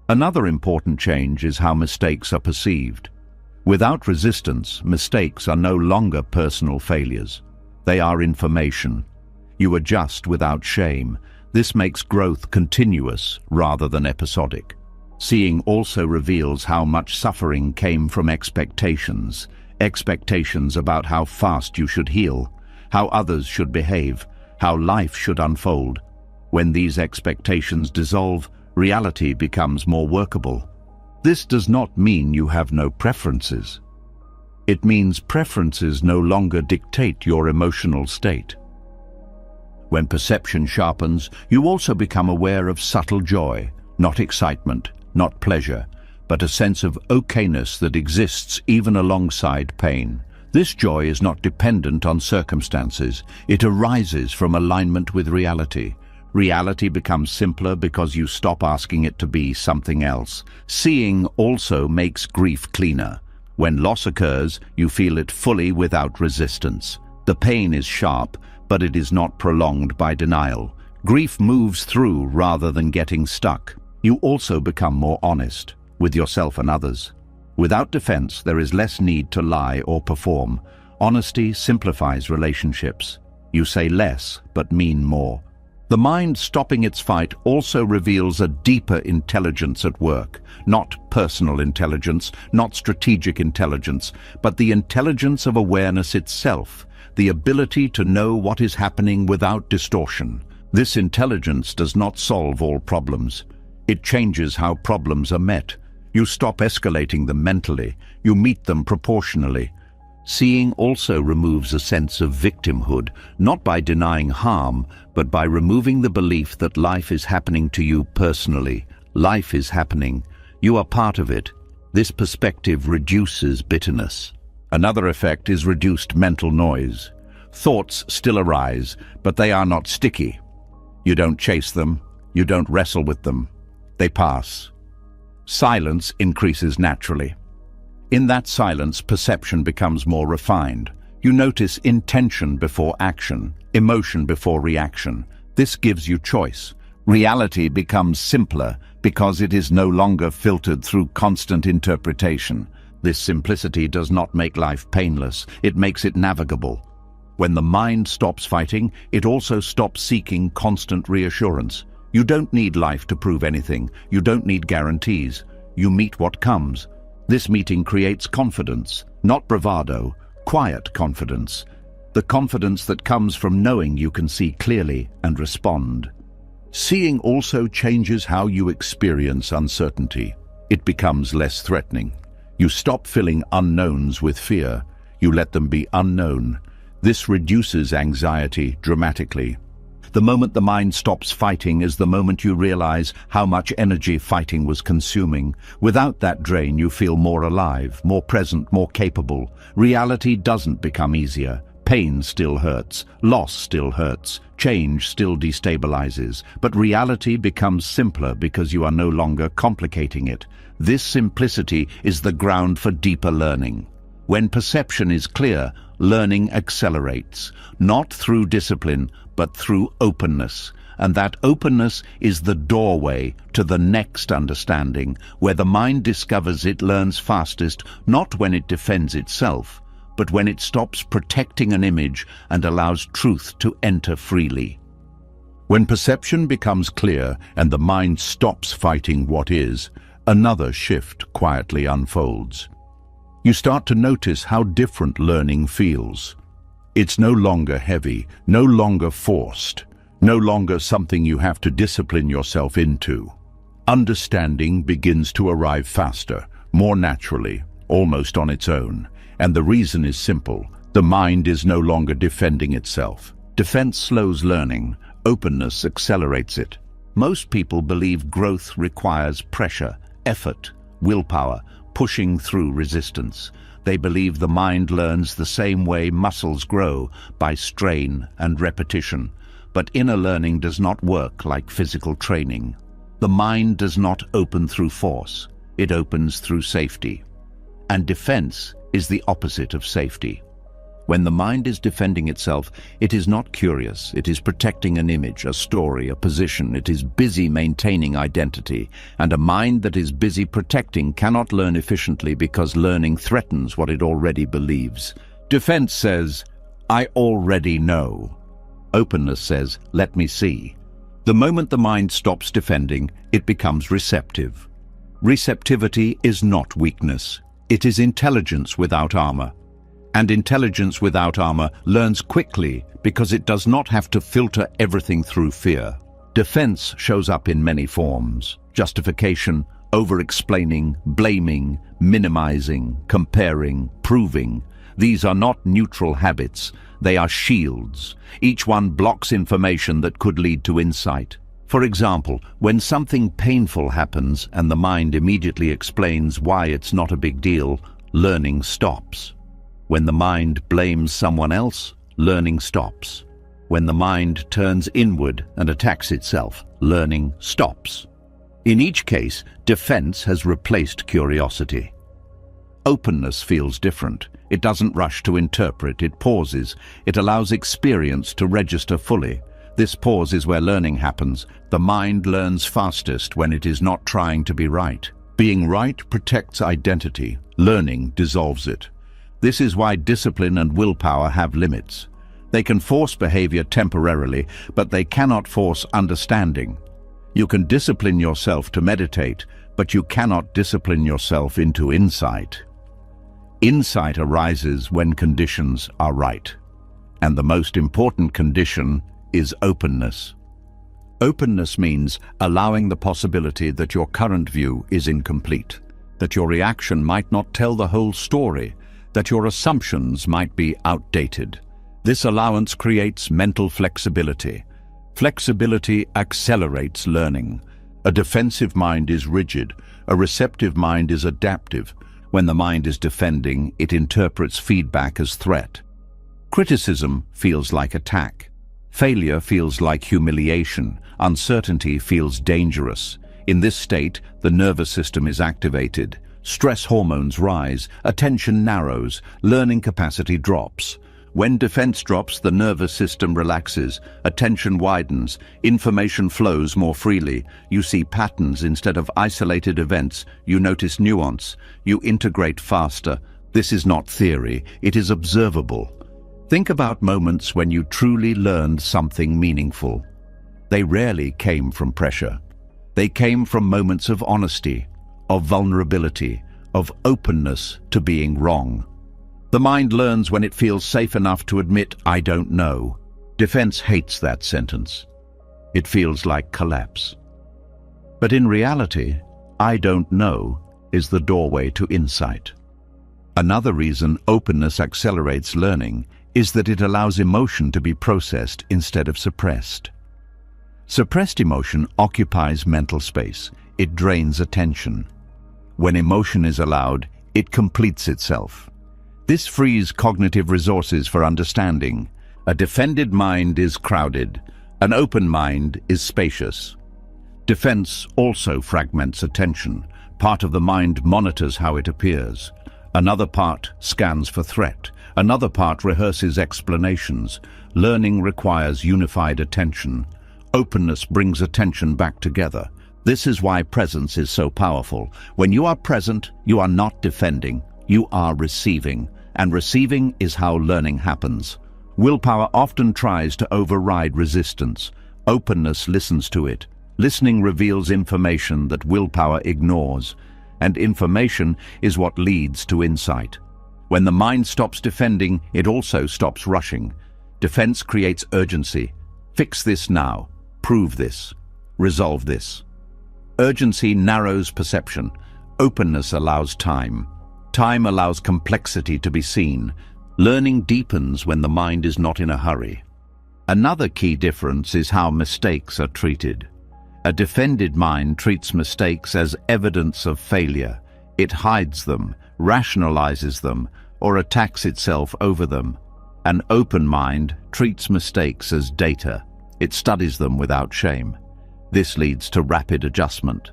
Another important change is how mistakes are perceived. Without resistance, mistakes are no longer personal failures. They are information. You adjust without shame. This makes growth continuous rather than episodic. Seeing also reveals how much suffering came from expectations. Expectations about how fast you should heal, how others should behave, how life should unfold. When these expectations dissolve, reality becomes more workable. This does not mean you have no preferences. It means preferences no longer dictate your emotional state. When perception sharpens, you also become aware of subtle joy, not excitement, not pleasure, but a sense of okayness that exists even alongside pain. This joy is not dependent on circumstances. It arises from alignment with reality. Reality becomes simpler because you stop asking it to be something else. Seeing also makes grief cleaner. When loss occurs, you feel it fully without resistance. The pain is sharp, but it is not prolonged by denial. Grief moves through rather than getting stuck. You also become more honest with yourself and others. Without defense, there is less need to lie or perform. Honesty simplifies relationships. You say less, but mean more. The mind stopping its fight also reveals a deeper intelligence at work. Not personal intelligence, not strategic intelligence, but the intelligence of awareness itself, the ability to know what is happening without distortion. This intelligence does not solve all problems. It changes how problems are met. You stop escalating them mentally. You meet them proportionally. Seeing also removes a sense of victimhood, not by denying harm, but by removing the belief that life is happening to you personally. Life is happening. You are part of it. This perspective reduces bitterness. Another effect is reduced mental noise. Thoughts still arise, but they are not sticky. You don't chase them. You don't wrestle with them. They pass. Silence increases naturally. In that silence, perception becomes more refined. You notice intention before action, emotion before reaction. This gives you choice. Reality becomes simpler because it is no longer filtered through constant interpretation. This simplicity does not make life painless. It makes it navigable. When the mind stops fighting, it also stops seeking constant reassurance. You don't need life to prove anything. You don't need guarantees. You meet what comes. This meeting creates confidence, not bravado, quiet confidence. The confidence that comes from knowing you can see clearly and respond. Seeing also changes how you experience uncertainty. It becomes less threatening. You stop filling unknowns with fear. You let them be unknown. This reduces anxiety dramatically. The moment the mind stops fighting is the moment you realize how much energy fighting was consuming. Without that drain, you feel more alive, more present, more capable. Reality doesn't become easier. Pain still hurts, loss still hurts, change still destabilizes, but reality becomes simpler because you are no longer complicating it. This simplicity is the ground for deeper learning. When perception is clear, learning accelerates, not through discipline, but through openness. And that openness is the doorway to the next understanding, where the mind discovers it learns fastest, not when it defends itself, but when it stops protecting an image and allows truth to enter freely. When perception becomes clear and the mind stops fighting what is, another shift quietly unfolds. You start to notice how different learning feels. It's no longer heavy, no longer forced, no longer something you have to discipline yourself into. Understanding begins to arrive faster, more naturally, almost on its own. And the reason is simple. The mind is no longer defending itself. Defense slows learning. Openness accelerates it. Most people believe growth requires pressure, effort, willpower, pushing through resistance. They believe the mind learns the same way muscles grow, by strain and repetition. But inner learning does not work like physical training. The mind does not open through force. It opens through safety. And defense is the opposite of safety. When the mind is defending itself, it is not curious. It is protecting an image, a story, a position. It is busy maintaining identity. And a mind that is busy protecting cannot learn efficiently because learning threatens what it already believes. Defense says, I already know. Openness says, let me see. The moment the mind stops defending, it becomes receptive. Receptivity is not weakness. It is intelligence without armor. And intelligence without armor learns quickly because it does not have to filter everything through fear. Defense shows up in many forms: justification, over-explaining, blaming, minimizing, comparing, proving. These are not neutral habits. They are shields. Each one blocks information that could lead to insight. For example, when something painful happens and the mind immediately explains why it's not a big deal, learning stops. When the mind blames someone else, learning stops. When the mind turns inward and attacks itself, learning stops. In each case, defense has replaced curiosity. Openness feels different. It doesn't rush to interpret, it pauses. It allows experience to register fully. This pause is where learning happens. The mind learns fastest when it is not trying to be right. Being right protects identity. Learning dissolves it. This is why discipline and willpower have limits. They can force behavior temporarily, but they cannot force understanding. You can discipline yourself to meditate, but you cannot discipline yourself into insight. Insight arises when conditions are right. And the most important condition is openness. Openness means allowing the possibility that your current view is incomplete, that your reaction might not tell the whole story, that your assumptions might be outdated. This allowance creates mental flexibility. Flexibility accelerates learning. A defensive mind is rigid. A receptive mind is adaptive. When the mind is defending, it interprets feedback as threat. Criticism feels like attack. Failure feels like humiliation. Uncertainty feels dangerous. In this state, the nervous system is activated. Stress hormones rise, attention narrows, learning capacity drops. When defense drops, the nervous system relaxes, attention widens, information flows more freely. You see patterns instead of isolated events. You notice nuance. You integrate faster. This is not theory, it is observable. Think about moments when you truly learned something meaningful. They rarely came from pressure. They came from moments of honesty, of vulnerability, of openness to being wrong. The mind learns when it feels safe enough to admit, I don't know. Defense hates that sentence. It feels like collapse. But in reality, I don't know is the doorway to insight. Another reason openness accelerates learning is that it allows emotion to be processed instead of suppressed. Suppressed emotion occupies mental space. It drains attention. When emotion is allowed, it completes itself. This frees cognitive resources for understanding. A defended mind is crowded. An open mind is spacious. Defense also fragments attention. Part of the mind monitors how it appears. Another part scans for threat. Another part rehearses explanations. Learning requires unified attention. Openness brings attention back together. This is why presence is so powerful. When you are present, you are not defending, you are receiving. And receiving is how learning happens. Willpower often tries to override resistance. Openness listens to it. Listening reveals information that willpower ignores. And information is what leads to insight. When the mind stops defending, it also stops rushing. Defense creates urgency. Fix this now. Prove this. Resolve this. Urgency narrows perception. Openness allows time. Time allows complexity to be seen. Learning deepens when the mind is not in a hurry. Another key difference is how mistakes are treated. A defended mind treats mistakes as evidence of failure. It hides them, rationalizes them, or attacks itself over them. An open mind treats mistakes as data. It studies them without shame. This leads to rapid adjustment.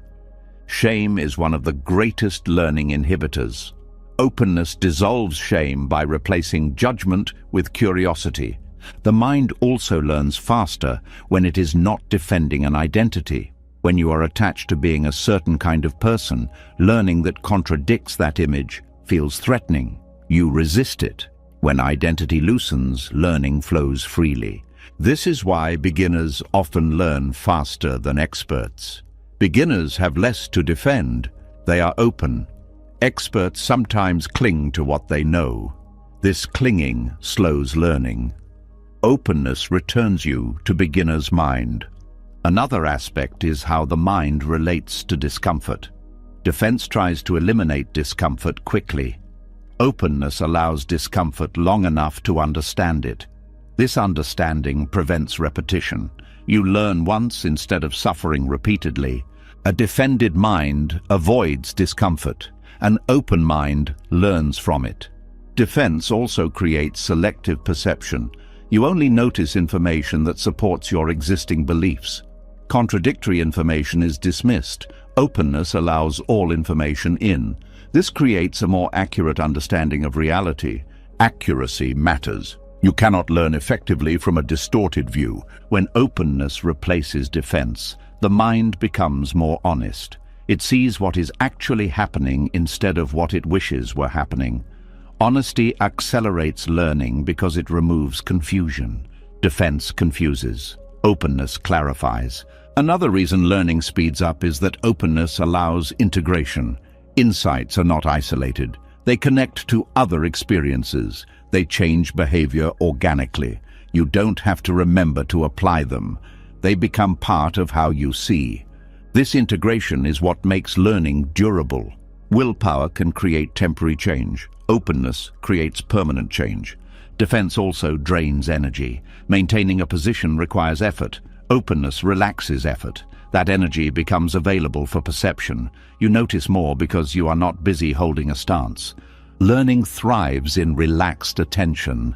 Shame is one of the greatest learning inhibitors. Openness dissolves shame by replacing judgment with curiosity. The mind also learns faster when it is not defending an identity. When you are attached to being a certain kind of person, learning that contradicts that image feels threatening. You resist it. When identity loosens, learning flows freely. This is why beginners often learn faster than experts. Beginners have less to defend. They are open. Experts sometimes cling to what they know. This clinging slows learning. Openness returns you to beginner's mind. Another aspect is how the mind relates to discomfort. Defense tries to eliminate discomfort quickly. Openness allows discomfort long enough to understand it. This understanding prevents repetition. You learn once instead of suffering repeatedly. A defended mind avoids discomfort. An open mind learns from it. Defense also creates selective perception. You only notice information that supports your existing beliefs. Contradictory information is dismissed. Openness allows all information in. This creates a more accurate understanding of reality. Accuracy matters. You cannot learn effectively from a distorted view. When openness replaces defense, the mind becomes more honest. It sees what is actually happening instead of what it wishes were happening. Honesty accelerates learning because it removes confusion. Defense confuses. Openness clarifies. Another reason learning speeds up is that openness allows integration. Insights are not isolated. They connect to other experiences. They change behavior organically. You don't have to remember to apply them. They become part of how you see. This integration is what makes learning durable. Willpower can create temporary change. Openness creates permanent change. Defense also drains energy. Maintaining a position requires effort. Openness relaxes effort. That energy becomes available for perception. You notice more because you are not busy holding a stance. Learning thrives in relaxed attention.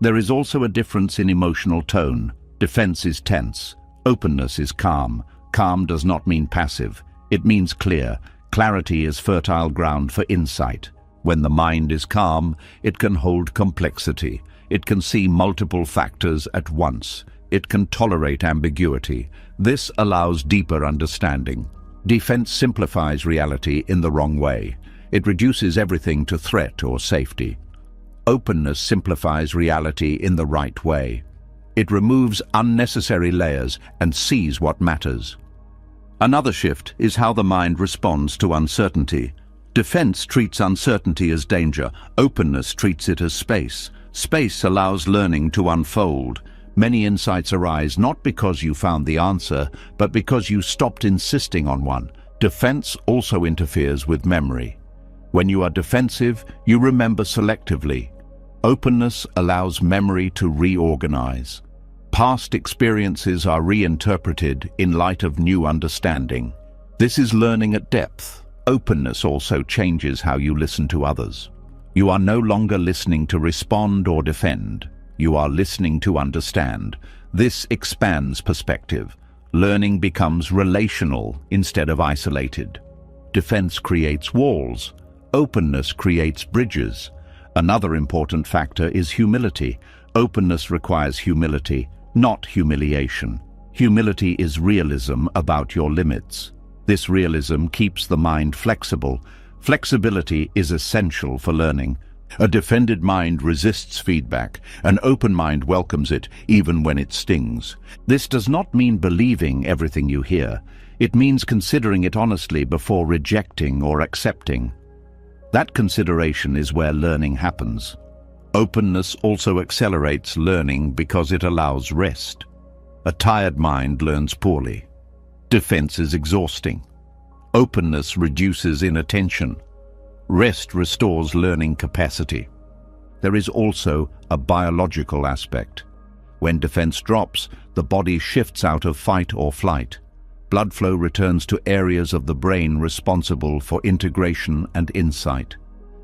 There is also a difference in emotional tone. Defense is tense. Openness is calm. Calm does not mean passive. It means clear. Clarity is fertile ground for insight. When the mind is calm, it can hold complexity. It can see multiple factors at once. It can tolerate ambiguity. This allows deeper understanding. Defense simplifies reality in the wrong way. It reduces everything to threat or safety. Openness simplifies reality in the right way. It removes unnecessary layers and sees what matters. Another shift is how the mind responds to uncertainty. Defense treats uncertainty as danger. Openness treats it as space. Space allows learning to unfold. Many insights arise not because you found the answer, but because you stopped insisting on one. Defense also interferes with memory. When you are defensive, you remember selectively. Openness allows memory to reorganize. Past experiences are reinterpreted in light of new understanding. This is learning at depth. Openness also changes how you listen to others. You are no longer listening to respond or defend. You are listening to understand. This expands perspective. Learning becomes relational instead of isolated. Defense creates walls. Openness creates bridges. Another important factor is humility. Openness requires humility, not humiliation. Humility is realism about your limits. This realism keeps the mind flexible. Flexibility is essential for learning. A defended mind resists feedback. An open mind welcomes it, even when it stings. This does not mean believing everything you hear. It means considering it honestly before rejecting or accepting. That consideration is where learning happens. Openness also accelerates learning because it allows rest. A tired mind learns poorly. Defense is exhausting. Openness reduces inattention. Rest restores learning capacity. There is also a biological aspect. When defense drops, the body shifts out of fight or flight. Blood flow returns to areas of the brain responsible for integration and insight.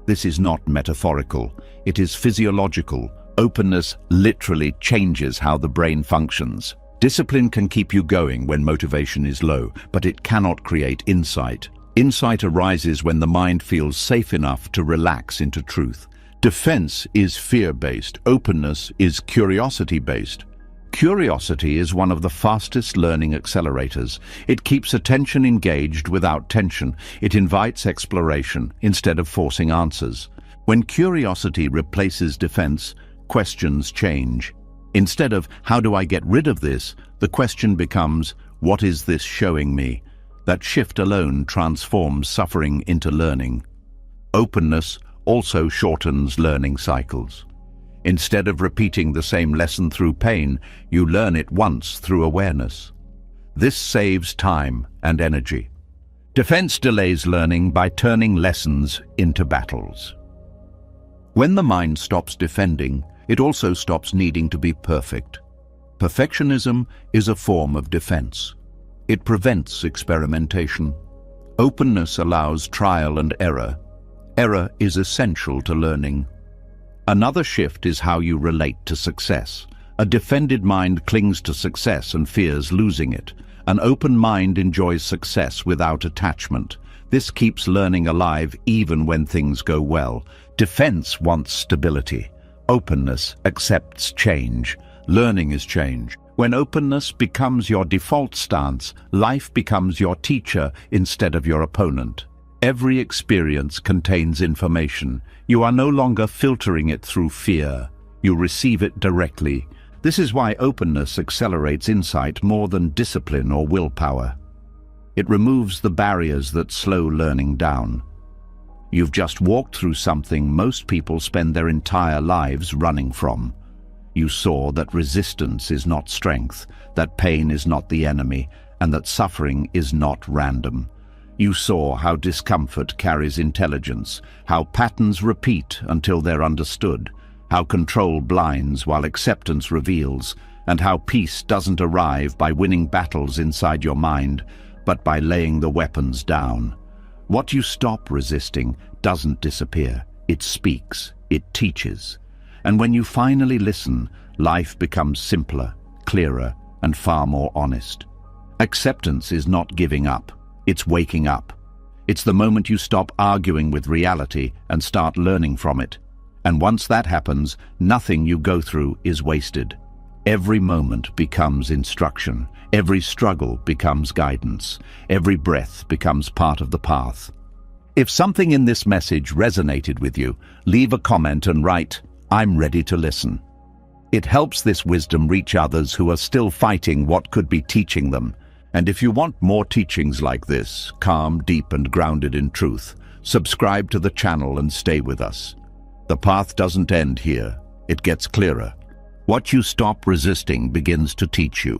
This is not metaphorical. It is physiological. Openness literally changes how the brain functions. Discipline can keep you going when motivation is low, but it cannot create insight. Insight arises when the mind feels safe enough to relax into truth. Defense is fear-based. Openness is curiosity-based. Curiosity is one of the fastest learning accelerators. It keeps attention engaged without tension. It invites exploration instead of forcing answers. When curiosity replaces defense, questions change. Instead of, how do I get rid of this? The question becomes, what is this showing me? That shift alone transforms suffering into learning. Openness also shortens learning cycles. Instead of repeating the same lesson through pain, you learn it once through awareness. This saves time and energy. Defense delays learning by turning lessons into battles. When the mind stops defending, it also stops needing to be perfect. Perfectionism is a form of defense. It prevents experimentation. Openness allows trial and error. Error is essential to learning. Another shift is how you relate to success. A defended mind clings to success and fears losing it. An open mind enjoys success without attachment. This keeps learning alive even when things go well. Defense wants stability. Openness accepts change. Learning is change. When openness becomes your default stance, life becomes your teacher instead of your opponent. Every experience contains information. You are no longer filtering it through fear. You receive it directly. This is why openness accelerates insight more than discipline or willpower. It removes the barriers that slow learning down. You've just walked through something most people spend their entire lives running from. You saw that resistance is not strength, that pain is not the enemy, and that suffering is not random. You saw how discomfort carries intelligence, how patterns repeat until they're understood, how control blinds while acceptance reveals, and how peace doesn't arrive by winning battles inside your mind, but by laying the weapons down. What you stop resisting doesn't disappear. It speaks, it teaches. And when you finally listen, life becomes simpler, clearer, and far more honest. Acceptance is not giving up. It's waking up. It's the moment you stop arguing with reality and start learning from it. And once that happens, nothing you go through is wasted. Every moment becomes instruction. Every struggle becomes guidance. Every breath becomes part of the path. If something in this message resonated with you, leave a comment and write, "I'm ready to listen." It helps this wisdom reach others who are still fighting what could be teaching them. And if you want more teachings like this, calm, deep, and grounded in truth, subscribe to the channel and stay with us. The path doesn't end here. It gets clearer. What you stop resisting begins to teach you.